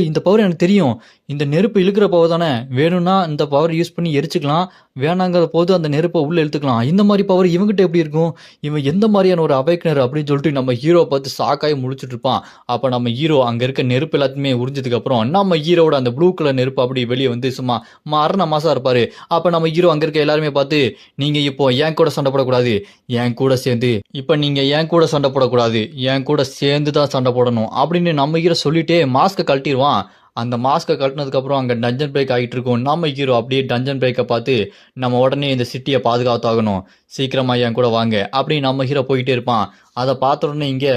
எனக்கு தெரியும், இந்த நெருப்பு இழுக்கிற பவர் தானே, வேணும்னா இந்த பவர் யூஸ் பண்ணி எரிச்சுக்கலாம், வேணாங்கிற போது அந்த நெருப்பை உள்ள இழுத்துக்கலாம், இந்த மாதிரி பவர் இவங்கிட்ட எப்படி இருக்கும், இவன் எந்த மாதிரியான ஒரு அவைக்கனர் அப்படின்னு சொல்லிட்டு நம்ம ஹீரோ பார்த்து சாக்காய் முடிச்சுட்டு இருப்பான். அப்போ நம்ம ஹீரோ அங்க இருக்க நெருப்பு எல்லாத்தையுமே உறிஞ்சதுக்கு அப்புறம் நம்ம ஹீரோட அந்த ப்ளூ கலர் நெருப்பு அப்படி வெளியே வந்து சும்மா மரண மாசா இருப்பாரு. அப்ப நம்ம ஹீரோ அங்க இருக்க எல்லாருமே பார்த்து, நீங்க இப்போ என் கூட சண்டை போடக்கூடாது, என் கூட சேர்ந்து இப்ப நீங்க என் கூட சண்டை போடக்கூடாது, என் கூட சேர்ந்து தான் சண்டை போடணும் அப்படின்னு நம்ம ஹீரோ சொல்லிட்டே மாஸ்கை கழட்டிடுவான். அந்த மாஸ்கை கட்டினதுக்கு அப்புறம் அங்கே டஞ்சன் பிரேக் ஆகிட்டு இருக்கும். நம்ம ஹீரோ அப்படியே டஞ்சன் பிரேக்கை பார்த்து, நம்ம உடனே இந்த சிட்டியை பாதுகாத்தாகணும், சீக்கிரமா என் கூட வாங்க அப்படின்னு நம்ம ஹீரோ போயிட்டே இருப்பான். அதை பார்த்த உடனே இங்கே,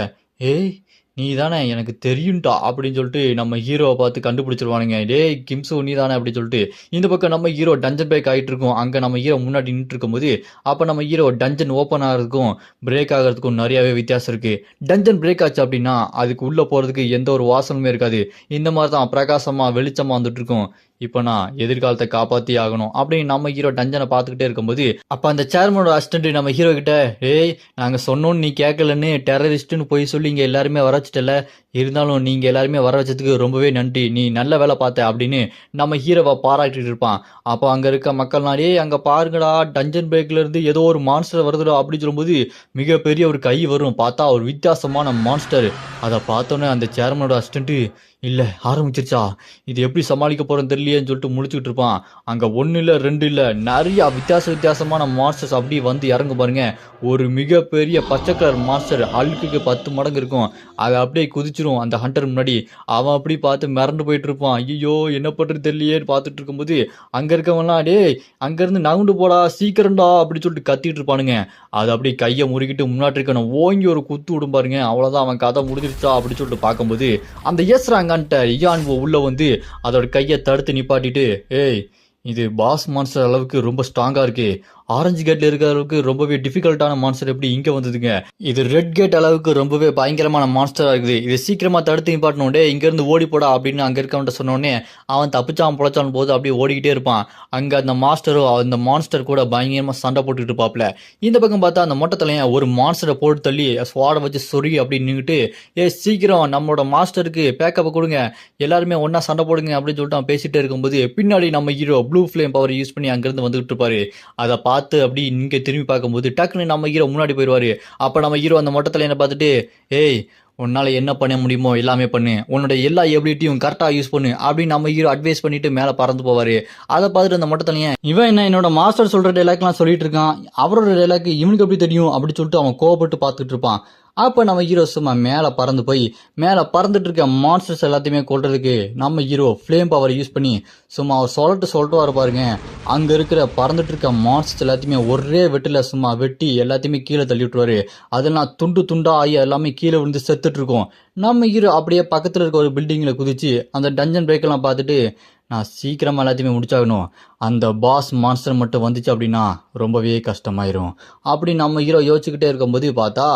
ஏய் நீ தானே எனக்கு தெரியும்டா அப்படின்னு சொல்லிட்டு நம்ம ஹீரோவை பார்த்து கண்டுபிடிச்சிருவானுங்க. டேய் கிம்சு நீ தானே அப்படின்னு சொல்லிட்டு இந்த பக்கம் நம்ம ஹீரோ டஞ்சன் பிரேக் ஆகிட்டு இருக்கும். அங்கே நம்ம ஹீரோ முன்னாடி நின்றுட்டு இருக்கும்போது அப்போ நம்ம ஹீரோ டஞ்சன் ஓப்பன் ஆகிறதுக்கும் பிரேக் ஆகிறதுக்கும் நிறையாவே வித்தியாசம் இருக்கு. டஞ்சன் பிரேக் ஆச்சு அப்படின்னா அதுக்கு உள்ள போறதுக்கு எந்த ஒரு வாசலுமே இருக்காது, இந்த மாதிரி தான் பிரகாசமா வெளிச்சமா வந்துட்டு இருக்கும். இப்போ நான் எதிர்காலத்தை காப்பாற்றி ஆகணும் அப்படின்னு நம்ம ஹீரோ டஞ்சனை பார்த்துக்கிட்டே இருக்கும்போது அப்போ அந்த சேர்மனோட அசிஸ்டன்ட் நம்ம ஹீரோ கிட்ட, ஏய் நாங்கள் சொன்னோன்னு நீ கேட்கலன்னு டெரரிஸ்ட்டுன்னு போய் சொல்லி இங்கே எல்லாருமே வரச்சிட்டல, இருந்தாலும் நீங்க எல்லாருமே வர வச்சதுக்கு ரொம்பவே நன்றி, நீ நல்ல வேலை பார்த்த அப்படின்னு நம்ம ஹீரோவை பாராட்டிட்டு இருப்பான். அப்போ அங்க இருக்க மக்கள்லாம், டேய் அங்க பாருங்கடா, டஞ்சன் பிரேக்ல இருந்து ஏதோ ஒரு மான்ஸ்டர் வருதுடா அப்படின்னு சொல்லும்போது மிகப்பெரிய ஒரு கை வரும். பார்த்தா ஒரு வித்தியாசமான மான்ஸ்டர். அதை பார்த்தோன்னே அந்த சேர்மனோட அசிஸ்டன்ட், இல்ல ஆரம்பிச்சிருச்சா, இது எப்படி சமாளிக்க போறோன்னு தெரியலையேன்னு சொல்லிட்டு முழிச்சுட்டு இருப்பான். அங்க ஒன்னு இல்ல ரெண்டு இல்ல நிறைய வித்தியாசமான மான்ஸ்டர்ஸ் அப்படியே வந்து இறங்கும் பாருங்க. ஒரு மிகப்பெரிய பச்சை கலர் மான்ஸ்டர் ஹல்க்குக்கு 10 மடங்கு இருக்கும். அதை அப்படியே குதிச்சிரும் அந்த ஹண்டர் முன்னாடி. அவன் அப்படி பார்த்து மிரண்டு போயிட்டு இருப்பான். ஐயோ என்ன பண்றது தெரியலையேன்னு பார்த்துட்டு இருக்கும்போது அங்க இருக்கவன்லாம், டேய் அங்க இருந்து நகுண்டு போடா சீக்கிரம்டா அப்படி சொல்லிட்டு கத்திட்டு இருப்பானுங்க. அது அப்படியே கையை முறுக்கிட்டு முன்னாடி இருக்கணும் ஓங்கி ஒரு குத்து விடும் பாருங்க. அவ்வளவுதான், அவன் கதை முடிஞ்சிருச்சா அப்படி சொல்லிட்டு பார்க்கும்போது அந்த எஸ்ராங்கன்ட்ட இயான்வோ உள்ள வந்து அதோட கையை தடுத்து நிப்பாட்டிட்டு, ஏய் இது பாஸ் மான்ஸ்டர் அளவுக்கு ரொம்ப ஸ்ட்ராங்கா இருக்கு, ஆரஞ்சு கேட்ல இருக்கிற அளவுக்கு ரொம்பவே டிஃபிகல்ட்டான மான்ஸ்டர் எப்படி இங்க வந்ததுங்க, இது ரெட் கேட் அளவுக்கு ரொம்பவே பயங்கரமான மான்ஸ்டரா இருக்குது, இது சீக்கிரமா தடுத்து நிப்பாட்டணும், டே இங்க இருந்து ஓடி போடா அப்படின்னு அங்க இருக்கவன்ட்ட சொன்னோடனே அவன் தப்பிச்சான் பொழைச்சான் போது அப்படியே ஓடிக்கிட்டே இருப்பான். அங்க அந்த மாஸ்டரோ அந்த மான்ஸ்டர் கூட பயங்கரமா சண்டை போட்டுட்டு இருப்பாப்ல. இந்த பக்கம் பார்த்தா அந்த மொட்டை தலையன் ஒரு மான்ஸ்டரை போட்டு தள்ளி ஸ்வாடை வச்சு சொருகி அப்படி நின்றுட்டு, ஏ சீக்கிரம் நம்மளோட மாஸ்டருக்கு பேக்கப் கொடுங்க, எல்லாருமே ஒன்னா சண்டை போடுங்க அப்படின்னு சொல்லிட்டு அவன் பேசிட்டே இருக்கும்போது பின்னாடி நம்ம hero blue flame power use பண்ணி அங்கிருந்து வந்துட்டு இருப்பாரு. அதை பார்த்து அப்படி இங்க திரும்பி பார்க்கும்போது டக்குன்னு நம்ம ஹீரோ முன்னாடி போயிடுவாரு. அப்ப நம்ம ஹீரோ அந்த மொட்டை தலையனை பார்த்துட்டு, ஏய் உன்னால என்ன பண்ண முடியுமோ எல்லாமே பண்ணு, உன்னோட எல்லா எபிலிட்டியும் கரெக்டா யூஸ் பண்ணு அப்படின்னு நம்ம ஹீரோ அட்வைஸ் பண்ணிட்டு மேல பறந்து போவாரு. அதை பார்த்துட்டு அந்த மொட்டை தலையன், இவன் என்ன என்னோட மாஸ்டர் சொல்ற டைலாக்லாம் சொல்லிட்டு இருக்கான், அவரோட டைலாக் இவனுக்கு எப்படி தெரியும் அப்படி சொல்லிட்டு அவன் கோவப்பட்டு பார்த்துட்டு இருப்பான். அப்போ நம்ம ஹீரோ சும்மா மேலே பறந்து போய் மேலே பறந்துட்டு இருக்க மான்ஸ்டர்ஸ் எல்லாத்தையுமே கொள்றதுக்கு நம்ம ஹீரோ ஃப்ளேம் பவர் யூஸ் பண்ணி சும்மா அவர் சொல்லிட்டு வர பாருங்க. அங்கே இருக்கிற பறந்துட்டு இருக்க மான்ஸ்டர்ஸ் எல்லாத்தையுமே ஒரே வெட்டில் சும்மா வெட்டி எல்லாத்தையுமே கீழே தள்ளி விட்டுருவாரு. அதெல்லாம் துண்டு துண்டா ஆகி எல்லாமே கீழே விழுந்து செத்துட்டு இருக்கும். நம்ம ஹீரோ அப்படியே பக்கத்தில் இருக்க ஒரு பில்டிங்கில் குதிச்சு அந்த டஞ்சன் பிரேக்கெல்லாம் பார்த்துட்டு, நான் சீக்கிரமாக எல்லாத்தையுமே முடிச்சாகணும், அந்த பாஸ் மான்ஸ்டர் மட்டும் வந்துச்சு அப்படின்னா ரொம்பவே கஷ்டமாயிரும் அப்படி நம்ம ஹீரோ யோசிச்சுக்கிட்டே இருக்கும்போது பார்த்தா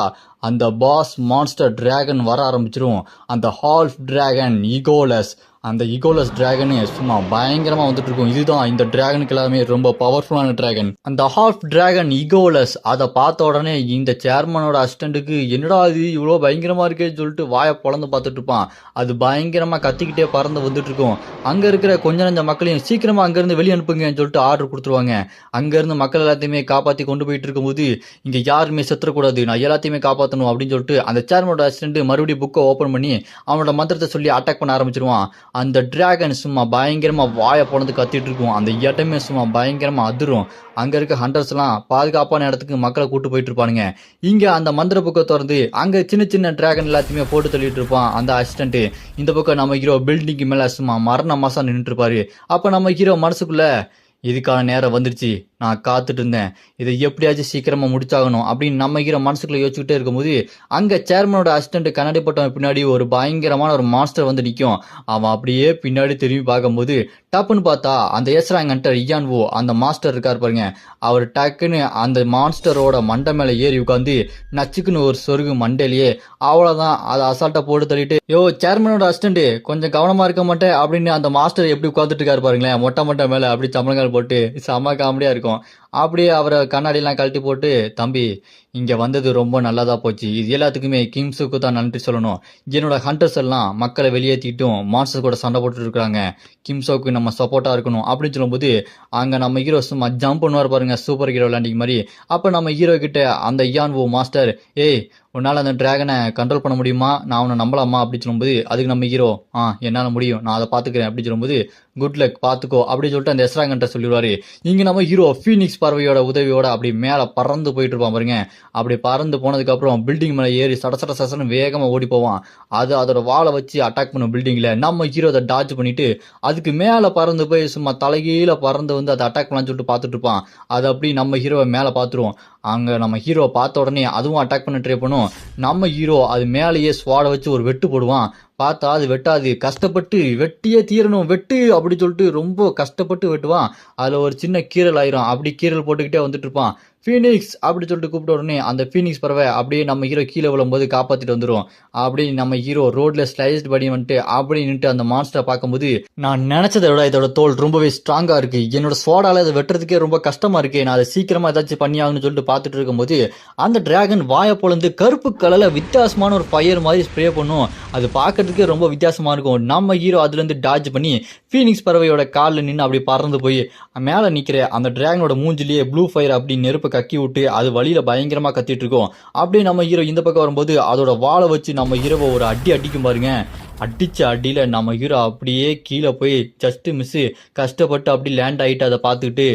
அந்த பாஸ் மான்ஸ்டர் டிராகன் வர ஆரம்பிச்சிரும். அந்த ஹால்ஃப் டிராகன் ஈகோலஸ், அந்த ஈகோலஸ் டிராகனு சும்மா பயங்கரமா வந்துட்டு இருக்கும். இதுதான் இந்த டிராகனுக்கு எல்லாமே ரொம்ப பவர்ஃபுல்லான டிராகன், அந்த ஹால்ஃப் டிராகன் ஈகோலஸ். அதை பார்த்த உடனே இந்த சேர்மனோட அசிஸ்டண்ட்டுக்கு என்னடா இது இவ்வளோ பயங்கரமா இருக்கேன்னு சொல்லிட்டு வாயை பொழந்து பார்த்துட்டு இருப்பான். அது பயங்கரமா கத்திக்கிட்டே பறந்து வந்துட்டு இருக்கும். அங்க இருக்கிற கொஞ்ச நஞ்ச மக்களையும் சீக்கிரமா அங்கிருந்து வெளியே அனுப்புங்கன்னு சொல்லிட்டு ஆர்டர் கொடுத்துருவாங்க. அங்கிருந்து மக்கள் எல்லாத்தையுமே காப்பாற்றி கொண்டு போயிட்டு இருக்கும்போது இங்க யாருமே செத்துறக்கூடாது, நான் எல்லாத்தையுமே காப்பாற்றணும் அப்படின்னு சொல்லிட்டு அந்த சேர்மனோட அசிஸ்டன்ட் மறுபடியும் புக்கை ஓப்பன் பண்ணி அவனோட மந்திரத்தை சொல்லி அட்டாக் பண்ண ஆரம்பிச்சிருவான். அந்த டிராகன் சும்மா பயங்கரமா வாயை பொழந்து கத்திட்டு இருக்கும். அந்த இடமே சும்மா பயங்கரமா அதிரும். அங்க இருக்க ஹண்டர்ஸ் எல்லாம் பாதுகாப்பான இடத்துக்கு மக்களை கூட்டு போயிட்டு இருப்பானுங்க. இங்க அந்த மந்திர புக்கை திறந்து அங்க சின்ன சின்ன டிராகன் எல்லாத்தையுமே போட்டு தள்ளிட்டு இருப்பான் அந்த அசிஸ்டன்ட். இந்த பக்கம் நம்ம ஹீரோ பில்டிங்க்கு மேல சும்மா மரண மாசம் நின்றுட்டு இருப்பாரு. அப்ப நம்ம ஹீரோ மனசுக்குள்ள, இதுக்கான நேரம் வந்துருச்சு, நான் காத்துட்டு இருந்தேன், இதை எப்படியாச்சும் சீக்கிரமா முடிச்சாகணும் அப்படின்னு நம்ம ஹீரோ மனசுக்குள்ள யோசிச்சுக்கிட்டே இருக்கும்போது அங்க சேர்மனோட அசிஸ்டன்ட் கண்ணாடி பட்டவன் பின்னாடி ஒரு பயங்கரமான ஒரு மாஸ்டர் வந்து நிற்கும். அவன் அப்படியே பின்னாடி திரும்பி பார்க்கும்போது டப்புன்னு பார்த்தா அந்த எஸ்ராங் ஹண்டர் இயான்வோ அந்த மாஸ்டர் இருக்கார் பாருங்க. அவர் டக்குன்னு அந்த மான்ஸ்டரோட மண்டை மேல ஏறி உட்காந்து நச்சுக்குன்னு ஒரு சொருகு மண்டையிலேயே. அவ்வளவுதான், அதை அசால்ட்டா போட்டு தள்ளிட்டு, யோ சேர்மனோட அசிஸ்டன்ட் கொஞ்சம் கவனமா இருக்க மாட்டேன் அப்படின்னு அந்த மாஸ்டர் எப்படி உட்காந்துட்டு இருக்காரு பாருங்களேன், மொட்டை மேல அப்படி சமணங்கால் போட்டு. செம காமெடியா இருக்கும். அப்படியே அவரை கண்ணாடியெல்லாம் கழட்டி போட்டு, தம்பி இங்க வந்தது ரொம்ப நல்லதா போச்சு, இது எல்லாத்துக்குமே கிம்ஸுக்கு தான் நன்றி சொல்லணும், என்னோட ஹண்டர்ஸ் எல்லாம் மக்களை வெளியேற்றிட்டும் மான்ஸ்டர் கூட சண்டை போட்டு இருக்காங்க, கிம்ஸோக்கு நம்ம சப்போர்ட்டா இருக்கணும் அப்படின்னு சொல்லும்போது அங்க நம்ம ஹீரோ சும்மா ஜம்ப் பண்ணுவார் பாருங்க, சூப்பர் ஹீரோ லேண்டிங் மாதிரி. அப்ப நம்ம ஹீரோ கிட்ட அந்த இயான்வோ மாஸ்டர், ஏய் உன்னால் அந்த டிராகனை கண்ட்ரோல் பண்ண முடியுமா, நான் அவனை நம்பலாமா அப்படின்னு சொல்லும்போது அதுக்கு நம்ம ஹீரோ, என்னால் முடியும், நான் அதை பார்த்துக்கிறேன் அப்படின்னு சொல்லும்போது, குட் லக் பார்த்துக்கோ அப்படின்னு சொல்லிட்டு அந்த எஸ்ராங்கன்ட்ட சொல்லிடுவாரு. இங்கே நம்ம ஹீரோ ஃபீனிக்ஸ் பறவையோட உதவியோட அப்படி மேலே பறந்து போயிட்டு இருப்பான் பாருங்க. அப்படி பறந்து போனதுக்கப்புறம் பில்டிங் மேலே ஏறி சடசடன்னு வேகமாக ஓடி போவான். அது அதோட வாழை வச்சு அட்டாக் பண்ணும் பில்டிங்கில். நம்ம ஹீரோ அதை டாச் பண்ணிட்டு அதுக்கு மேலே பறந்து போய் சும்மா தலைகீழ பறந்து வந்து அதை அட்டாக் பண்ணலான்னு சொல்லிட்டு பார்த்துட்டு இருப்பான். அது அப்படி நம்ம ஹீரோவை மேலே பார்த்துருவோம். அங்கே நம்ம ஹீரோ பார்த்த உடனே அதுவும் அட்டாக் பண்ண ட்ரை பண்ணும். நம்ம ஹீரோ அது மேலேயே ஸ்வாடை வச்சு ஒரு வெட்டு போடுவான். பார்த்தா அது வெட்டாது, கஷ்டப்பட்டு வெட்டியே தீரணும் வெட்டு அப்படி சொல்லிட்டு ரொம்ப கஷ்டப்பட்டு வெட்டுவான். அதில் ஒரு சின்ன கீரல் ஆயிரும். அப்படி கீரல் போட்டுக்கிட்டே வந்துட்டு இருப்பான். ஃபீனிக்ஸ் அப்படி சொல்லிட்டு கூப்பிட்ட உடனே அந்த ஃபீனிக்ஸ் பறவை அப்படியே நம்ம ஹீரோ கீழே விழும்போது காப்பாத்திட்டு வந்துடும். அப்படி நம்ம ஹீரோ ரோட்ல ஸ்லைஸ்ட் பண்ணி வந்துட்டு அப்படி நின்று அந்த மான்ஸ்டரை பார்க்கும்போது, நான் நினைச்சதை விட இதோட தோல் ரொம்பவே ஸ்ட்ராங்கா இருக்கு, என்னோட ஸ்வாடால அதை வெட்டுறதுக்கே ரொம்ப கஷ்டமா இருக்கு, நான் அதை சீக்கிரமா ஏதாச்சும் பண்ணியாகணும்னு சொல்லிட்டு பார்த்துட்டு இருக்கும்போது அந்த டிராகன் வாயை பொழந்து கருப்பு கலர்ல வித்தியாசமான ஒரு ஃபயர் மாதிரி ஸ்ப்ரே பண்ணும். அது பார்க்கறதுக்கே ரொம்ப வித்தியாசமா இருக்கும். நம்ம ஹீரோ அதுல இருந்து டாஜ் பண்ணி ஃபீனிக்ஸ் பறவையோட காலில் நின்று அப்படி பறந்து போய் மேலே நிற்கிற அந்த டிராகனோட மூஞ்சிலேயே ப்ளூ ஃபயர் அப்படி நெருப்பை கக்கி விட்டு அது வழியில பயங்கரமா கத்திட்டு இருக்கோம். அப்படியே நம்ம ஹீரோ இந்த பக்கம் வரும்போது அதோட வாழை வச்சு நம்ம ஹீரோவை ஒரு அடிக்கும் பாருங்க. அடிச்ச அடியில நம்ம ஹீரோ அப்படியே கீழே போய் ஜஸ்ட் மிஸ் கஷ்டப்பட்டு அப்படி லேண்ட் ஆகிட்டு அதை பார்த்துக்கிட்டு,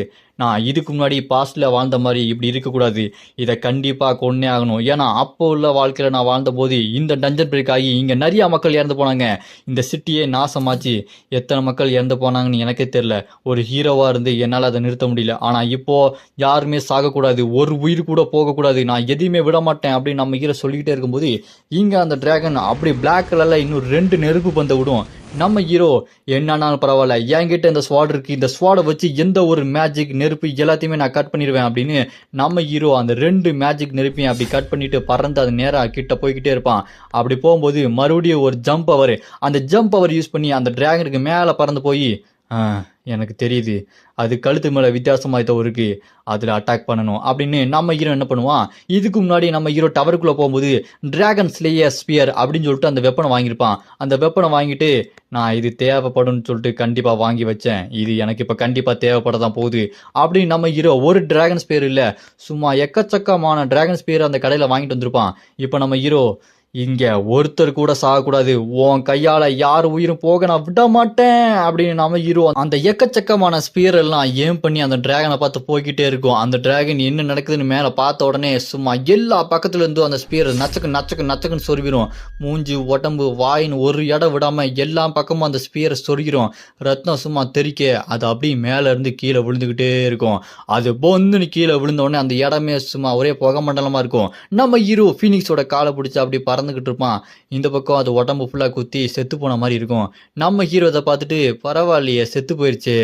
நான் இதுக்கு முன்னாடி பாஸ்ட்ல வாழ்ந்த மாதிரி இப்படி இருக்கக்கூடாது, இதை கண்டிப்பா கொன்னே ஆகணும். ஏன்னா அப்போ உள்ள வாழ்க்கையில நான் வாழ்ந்த போது இந்த டஞ்சன் பிரேக் ஆகி இங்க நிறைய மக்கள் இறந்து போனாங்க, இந்த சிட்டியே நாசமாச்சு, எத்தனை மக்கள் இறந்து போனாங்கன்னு எனக்கே தெரியல, ஒரு ஹீரோவா இருந்து என்னால் அதை நிறுத்த முடியல. ஆனா இப்போ யாருமே சாகக்கூடாது, ஒரு உயிர் கூட போகக்கூடாது, நான் எதையுமே விட மாட்டேன் அப்படின்னு நம்ம ஹீரோ சொல்லிக்கிட்டே இருக்கும்போது இங்க அந்த டிராகன் அப்படி பிளாக் கலர்ல இன்னும் 2 நெருப்பு பந்த விடும். நம்ம ஹீரோ என்னன்னாலும் பரவாயில்ல, என்கிட்ட இந்த ஸ்வாட் இருக்கு, இந்த ஸ்வாடை வச்சு எந்த ஒரு மேஜிக் நெருப்பு எல்லாத்தையுமே நான் கட் பண்ணிடுவேன் அப்படின்னு நம்ம ஹீரோ அந்த 2 மேஜிக் நெருப்பையும் அப்படி கட் பண்ணிட்டு பறந்து அது நேராக கிட்ட போய்கிட்டே இருப்பான். அப்படி போகும்போது மறுபடியும் ஒரு ஜம்ப் பவர், அந்த ஜம்ப் பவர் யூஸ் பண்ணி அந்த டிராகனுக்கு மேலே பறந்து போய், எனக்கு தெரியுது அது கழுத்து மேலே வித்தியாசமாக ஏதோ இருக்கு, அதில் அட்டாக் பண்ணணும் அப்படின்னு நம்ம ஹீரோ என்ன பண்ணுவான். இதுக்கு முன்னாடி நம்ம ஹீரோ டவருக்குள்ளே போகும்போது டிராகன் ஸ்லேயர் ஸ்பியர் அப்படின்னு சொல்லிட்டு அந்த வெப்பனை வாங்கியிருப்பான். அந்த வெப்பனை வாங்கிட்டு நான் இது தேவைப்படும்னு சொல்லிட்டு கண்டிப்பாக வாங்கி வச்சேன், இது எனக்கு இப்போ கண்டிப்பாக தேவைப்பட தான் போகுது அப்படின்னு நம்ம ஹீரோ ஒரு டிராகன் ஸ்பியர் இல்லை சும்மா எக்கச்சக்கமான டிராகன் ஸ்பியர் அந்த கடையில் வாங்கிட்டு வந்திருப்பான். இப்போ நம்ம ஹீரோ இங்க ஒருத்தர் கூட சாகக்கூடாது, உன் கையால யார் உயிரும் போக நான் விட மாட்டேன் அப்படின்னு நம்ம ஹீரோ அந்த எக்கச்சக்கமான ஸ்பியர் எல்லாம் ஏம் பண்ணி அந்த டிராகனை பார்த்து போய்கிட்டே இருக்கும். அந்த டிராகன் என்ன நடக்குதுன்னு மேல பார்த்த உடனே சும்மா எல்லா பக்கத்துல இருந்தும் அந்த ஸ்பியர் நச்சக்கு நச்சக்கு நச்சக்குன்னு சொருவிடும். மூஞ்சி உடம்பு வாயின்னு ஒரு இடம் விடாம எல்லா பக்கமும் அந்த ஸ்பியரை சொருகிரும். ரத்தம் சும்மா தெறிக்க அது அப்படியே மேல இருந்து கீழே விழுந்துகிட்டே இருக்கும். அது பொந்துன்னு கீழே விழுந்த உடனே அந்த இடமே சும்மா ஒரே புகை மண்டலமா இருக்கும். நம்ம ஹீரோ ஃபீனிக்ஸோட காலை பிடிச்சி அப்படி பறந்துகிட்டு இருப்பான். இந்த பக்கம் அது உடம்பு ஃபுல்லாக குத்தி செத்து போன மாதிரி இருக்கும். நம்ம ஹீரோ அதை பார்த்துட்டு பரவாயில்லையே செத்து போயிடுச்சு,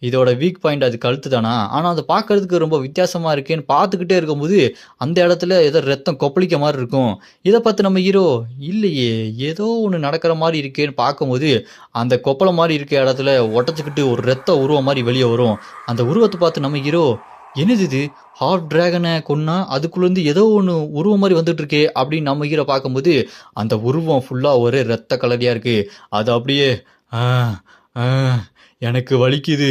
இதோட வீக் பாயிண்ட் அது கழுத்து தானா, ஆனால் அதை பார்க்கறதுக்கு ரொம்ப வித்தியாசமாக இருக்கேன்னு பார்த்துக்கிட்டே இருக்கும்போது அந்த இடத்துல ஏதோ ரத்தம் கொப்பளிக்க மாதிரி இருக்கும். இதை பார்த்து நம்ம ஹீரோ இல்லையே ஏதோ ஒன்று நடக்கிற மாதிரி இருக்கேன்னு பார்க்கும்போது அந்த கொப்பளை மாதிரி இருக்க இடத்துல உடச்சிக்கிட்டு ஒரு ரத்த உருவம் மாதிரி வெளியே வரும். அந்த உருவத்தை பார்த்து நம்ம ஹீரோ என்னது இது, ஹாஃப் டிராகனை கொன்னா அதுக்குள்ளேருந்து ஏதோ ஒன்று உருவம் மாதிரி வந்துட்டு இருக்கே அப்படின்னு நம்ம ஹீரோ பார்க்கும்போது அந்த உருவம் ஃபுல்லாக ஒரே ரத்த கலரியாக இருக்கு. அது அப்படியே எனக்கு வலிக்குது,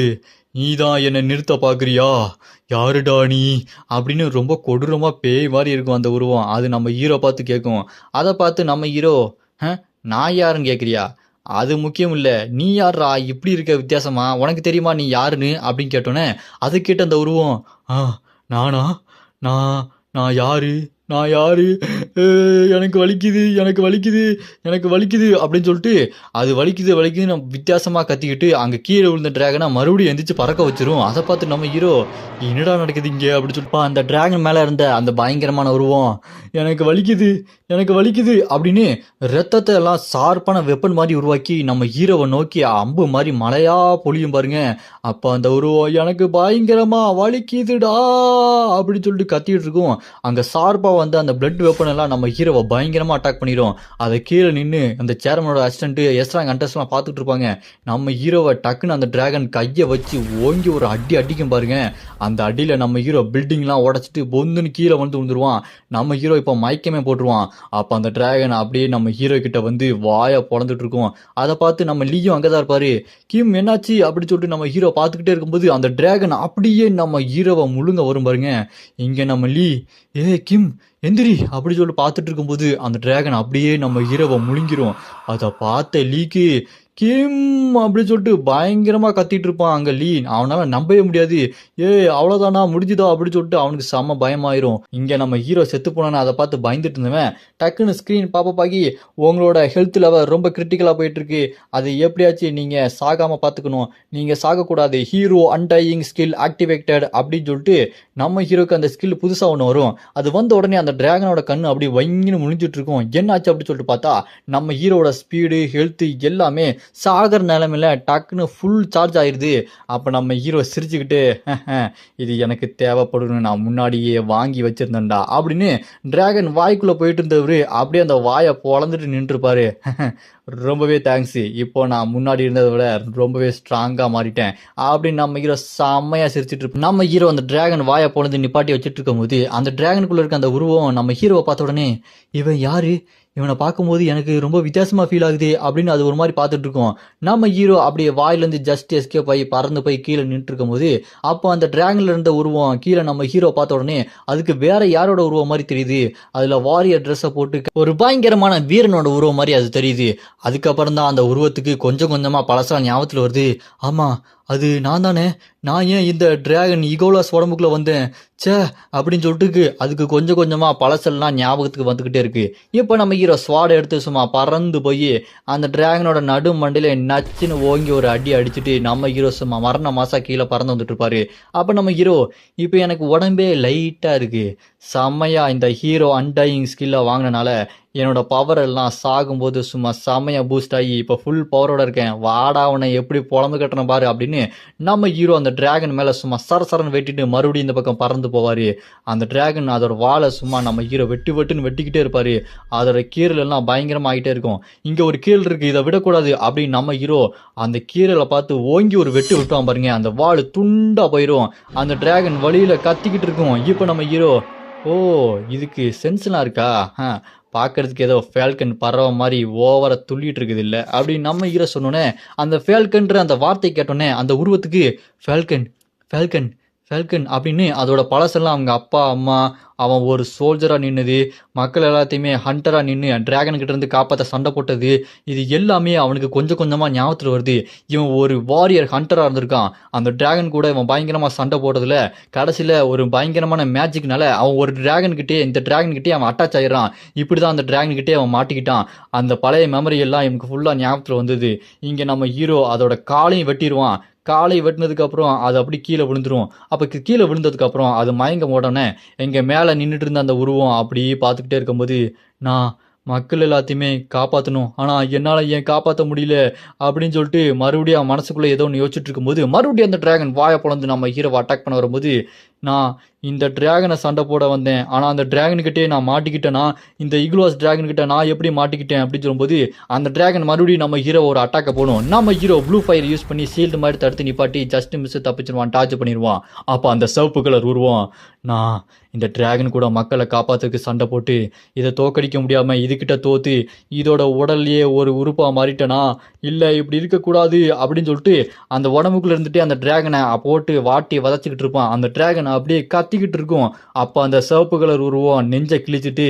நீ தான் என்னை நிறுத்த பார்க்குறியா, யாருடா நீ அப்படின்னு ரொம்ப கொடூரமாக பேய் மாதிரி இருக்கும் அந்த உருவம். அது நம்ம ஹீரோ பார்த்து கேட்கும். அதை பார்த்து நம்ம ஹீரோ நான் யாருன்னு கேட்குறியா, அது முக்கியம் இல்லை, நீ யாரா இப்படி இருக்க வித்தியாசமா, உனக்கு தெரியுமா நீ யாருன்னு அப்படின்னு கேட்டோன்னே அது கேட்ட அந்த உருவம் நானா, நான் நான் யாரு, நான் யாரு, எனக்கு வலிக்குது எனக்கு வலிக்குது எனக்கு வலிக்குது அப்படின்னு சொல்லிட்டு அது வலிக்குது வலிக்குது நம்ம வித்தியாசமாக கத்திக்கிட்டு அங்கே கீழே விழுந்த டிராகனை மறுபடியும் எந்திரிச்சு பறக்க வச்சிரும். அதை பார்த்து நம்ம ஹீரோ என்னடா நடக்குது இங்கே அப்படின்னு சொல்லிப்பா அந்த டிராகன் மேலே இருந்த அந்த பயங்கரமான உருவம் எனக்கு வலிக்குது எனக்கு வலிக்குது அப்படின்னு ரத்தத்தை எல்லாம் ஷார்ப்பான வெப்பன் மாதிரி உருவாக்கி நம்ம ஹீரோவை நோக்கி அம்பு மாதிரி மழையா பொழியும் பாருங்க. அப்போ அந்த உருவம் எனக்கு பயங்கரமா வலிக்குதுடா அப்படின்னு சொல்லிட்டு கத்திட்டு இருக்கும். அங்கே ஷார்ப்பாக வந்து அந்த பிளட் வெப்பன் எல்லாம் நம்ம ஹீரோவை பயங்கரமாக அட்டாக் பண்ணிடும். அதை கீழே நின்று அந்த சேர்மனோட அசிஸ்டன்ட் எஸ்ராங் கண்டஸ்ட்லாம் பார்த்துட்டு இருப்பாங்க. நம்ம ஹீரோவை டக்குன்னு அந்த டிராகன் கையை வச்சு ஓங்கி ஒரு அடிக்கும் பாருங்க. அந்த அடியில் நம்ம ஹீரோ பில்டிங்லாம் உடச்சிட்டு பொந்துன்னு கீழே வந்து விழுந்துருவான். நம்ம ஹீரோ இப்போ மயக்கமே போட்டுருவான். அப்போ அந்த டிராகன் அப்படியே நம்ம ஹீரோ கிட்ட வந்து வாயை பொழந்துட்டு இருக்கும். அதை பார்த்து நம்ம லீயும் அங்கே தான் இருப்பாரு. கிம் என்னாச்சு அப்படின்னு சொல்லிட்டு நம்ம ஹீரோ பார்த்துக்கிட்டே இருக்கும்போது அந்த டிராகன் அப்படியே நம்ம ஹீரோவை முழுங்க வரும் பாருங்க. இங்கே நம்ம லீ கிம் எந்திரி அப்படி சொல்லி பார்த்துட்டு இருக்கும்போது அந்த டிராகன் அப்படியே நம்ம ஹீரோவை முழுங்கிரும். அதை பார்த்த லீக்கு கிம் அப்படின்னு சொல்லிட்டு பயங்கரமாக கத்திட்டு இருப்பான் அங்கே லீ. அவனால் நம்பவே முடியாது. அவ்வளோதானா முடிஞ்சுதா அப்படின்னு சொல்லிட்டு அவனுக்கு செம்ம பயமாயிரும். இங்கே நம்ம ஹீரோ செத்து போனான்னு அதை பார்த்து பயந்துட்டு இருந்தவன் டக்குன்னு ஸ்க்ரீன் பாப்பாக்கி உங்களோட ஹெல்த் லெவல் ரொம்ப கிரிட்டிக்கலாக போயிட்டுருக்கு, அது எப்படியாச்சும் நீங்கள் சாகாமல் பார்த்துக்கணும், நீங்கள் சாகக்கூடாது, ஹீரோ அன்டையிங் ஸ்கில் ஆக்டிவேட்டட் அப்படின்னு சொல்லிட்டு நம்ம ஹீரோக்கு அந்த ஸ்கில் புதுசாக ஒன்று வரும். அது வந்த உடனே அந்த டிராகனோட கண்ணு அப்படி வைங்கன்னு முழிஞ்சிட்டு இருக்கும். என்னாச்சு அப்படின்னு சொல்லிட்டு பார்த்தா நம்ம ஹீரோட ஸ்பீடு ஹெல்த்து எல்லாமே சாகர் நிலைமையில டக்குன்னு ஃபுல் சார்ஜ் ஆயிடுது. அப்போ நம்ம ஹீரோ சிரிச்சுக்கிட்டு இது எனக்கு தேவைப்படும்னு நான் முன்னாடியே வாங்கி வச்சிருந்தேன்டா அப்படின்னு டிராகன் வாய்க்குள்ளே போயிட்டு இருந்தவர் அப்படியே அந்த வாயை பொளந்துட்டு நின்றுருப்பாரு. ரொம்பவே தேங்க்ஸு, இப்போ நான் முன்னாடி இருந்ததை விட ரொம்பவே ஸ்ட்ராங்காக மாறிட்டேன் அப்படின்னு நம்ம ஹீரோ செம்மையாக சிரிச்சிட்டு இருப்போம். நம்ம ஹீரோ அந்த டிராகன் வாயை பொளந்து நிப்பாட்டி வச்சுட்டு இருக்கும்போது அந்த டிராகனுக்குள்ளே இருக்க அந்த உருவம் நம்ம ஹீரோவை பார்த்த உடனே இவன் யாரு, இவனை பார்க்கும்போது எனக்கு ரொம்ப வித்தியாசமாக ஃபீல் ஆகுது அப்படின்னு அது ஒரு மாதிரி பார்த்துட்டு இருக்கோம். நம்ம ஹீரோ அப்படியே வாயிலேருந்து ஜஸ்ட் எஸ்கேப் ஆகி பறந்து போய் கீழே நின்று இருக்கும் போது அப்போ அந்த டிராகனில் இருந்த உருவம் கீழே நம்ம ஹீரோ பார்த்த உடனே அதுக்கு வேற யாரோட உருவம் மாதிரி தெரியுது. அதில் வாரியர் ட்ரெஸ்ஸை போட்டு ஒரு பயங்கரமான வீரனோட உருவம் மாதிரி அது தெரியுது. அதுக்கப்புறம் தான் அந்த உருவத்துக்கு கொஞ்சம் கொஞ்சமாக பழசா ஞாபகத்தில் வருது. ஆமாம், அது நான் தானே, நான் ஏன் இந்த டிராகன் ஈகோலாஸ் உடம்புக்குள்ளே வந்தேன் சே அப்படின்னு சொல்லிட்டு அதுக்கு கொஞ்சம் கொஞ்சமாக பழசெல்லாம் ஞாபகத்துக்கு வந்துக்கிட்டே இருக்கு. இப்போ நம்ம ஹீரோ ஸ்வாடை எடுத்து சும்மா பறந்து போய் அந்த டிராகனோட நடு மண்டையில நச்சுன்னு ஓங்கி ஒரு அடி அடிச்சுட்டு நம்ம ஹீரோ சும்மா மரண மாசா கீழே பறந்து வந்துட்டு இருப்பாரு. அப்போ நம்ம ஹீரோ இப்போ எனக்கு உடம்பே லைட்டாக இருக்கு, செம்மையா இந்த ஹீரோ அன்டையிங் ஸ்கில்லை வாங்கினால என்னோட பவர் எல்லாம் சாகும்போது சும்மா செம்மையா பூஸ்ட் ஆகி இப்போ ஃபுல் பவரோட இருக்கேன், வாடா அவனை எப்படி பொழந்து கட்டணும் பாரு அப்படின்னு நம்ம ஹீரோ அந்த டிராகன் மேலே சும்மா சரசரன்னு வெட்டிட்டு மறுபடியும் இந்த பக்கம் பறந்து போவார். அந்த டிராகன் அதோட வாழை சும்மா நம்ம ஹீரோ வெட்டுன்னு வெட்டிக்கிட்டே இருப்பார். அதோட கீரல் எல்லாம் பயங்கரமாக ஆகிட்டே இருக்கும். இங்கே ஒரு கீரல் இருக்குது, இதை விடக்கூடாது அப்படின்னு நம்ம ஹீரோ அந்த கீரலை பார்த்து ஓங்கி ஒரு வெட்டு விட்டுவான் பாருங்க. அந்த வாள் துண்டாக போயிடும். அந்த டிராகன் வழியில் கத்திக்கிட்டு இருக்கும். இப்போ நம்ம ஹீரோ ஓ இதுக்கு சென்ஸ்லாம் இருக்கா, பார்க்கறதுக்கு ஏதோ ஃபேல்கன் பறவை மாதிரி ஓவராக துள்ளிட்டு இருக்குது இல்லை அப்படின்னு நம்ம ஹீரோ சொன்னோன்னே அந்த ஃபேல்கன்ற அந்த வார்த்தை கேட்டோன்னே அந்த உருவத்துக்கு ஃபேல்கன் ஃபேல்கன் ஃபேல்கன் அப்படின்னு அதோட பழசெல்லாம் அவங்க அப்பா அம்மா அவன் ஒரு சோல்ஜராக நின்றுது, மக்கள் எல்லாத்தையுமே ஹண்டராக நின்று டிராகன்கிட்ட இருந்து காப்பாற்ற சண்டை போட்டது, இது எல்லாமே அவனுக்கு கொஞ்சம் கொஞ்சமாக ஞாபகத்தில் வருது. இவன் ஒரு வாரியர் ஹண்டராக இருந்திருக்கான். அந்த டிராகன் கூட இவன் பயங்கரமாக சண்டை போட்டதில் கடைசியில் ஒரு பயங்கரமான மேஜிக்னால அவன் ஒரு டிராகன்கிட்டே இந்த டிராகன்கிட்டே அவன் அட்டாச் ஆகிடுறான். இப்படி தான் அந்த டிராகன்கிட்டே அவன் மாட்டிக்கிட்டான். அந்த பழைய மெமரி எல்லாம் இவனுக்கு ஃபுல்லாக ஞாபகத்தில் வந்தது. இங்கே நம்ம ஹீரோ அதோட காலையும் வெட்டிடுவான். காலை வெட்டினதுக்கப்புறம் அது அப்படி கீழே விழுந்துடும். அப்போ கீழே விழுந்ததுக்கப்புறம் அது மயங்க உடனே எங்கள் மேலே நின்றுட்டு இருந்த அந்த உருவம் அப்படி பார்த்துக்கிட்டே இருக்கும்போது நான் மக்கள் எல்லாத்தையுமே காப்பாற்றணும், ஆனால் என்னால் ஏன் காப்பாற்ற முடியல அப்படின்னு சொல்லிட்டு மறுபடியும் மனசுக்குள்ளே ஏதோ ஒன்று யோசிச்சுட்டு இருக்கும்போது மறுபடியும் அந்த டிராகன் வாயை பொழந்து நம்ம ஹீரோவை அட்டாக் பண்ண வரும்போது நான் இந்த டிராகனை சண்டை போட வந்தேன், ஆனால் அந்த டிராகன்கிட்டே நான் மாட்டிக்கிட்டேன்னா இந்த ஈகுலாஸ் டிராகன்கிட்ட நான் எப்படி மாட்டிக்கிட்டேன் அப்படின்னு சொல்லும்போது அந்த டிராகன் மறுபடியும் நம்ம ஹீரோ ஒரு அட்டாக்கை போடும். நம்ம ஹீரோ ப்ளூ ஃபயர் யூஸ் பண்ணி ஷீல்டு மாதிரி தடுத்து நிப்பாட்டி ஜஸ்ட் மிஸ் தப்பிச்சிருவான், டார்ச் பண்ணிடுவான். அப்போ அந்த சிவப்பு கலர் உருவம் நான் இந்த டிராகன் கூட மக்களை காப்பாற்றுறதுக்கு சண்டை போட்டு இதை தோக்கடிக்க முடியாமல் இதுக்கிட்ட தோத்து இதோட உடல்லையே ஒரு உறுப்பாக மாறிட்டேனா, இல்லை இப்படி இருக்கக்கூடாது அப்படின்னு சொல்லிட்டு அந்த உடம்புக்குள்ள இருந்துட்டு அந்த டிராகனை போட்டு வாட்டி வதச்சிக்கிட்டு இருப்பான். அந்த டிராகன் அப்படியே கத்திக்கிட்டு இருக்கும். அப்போ அந்த சிவப்பு கலர் உருவம் நெஞ்சை கிழிச்சிட்டு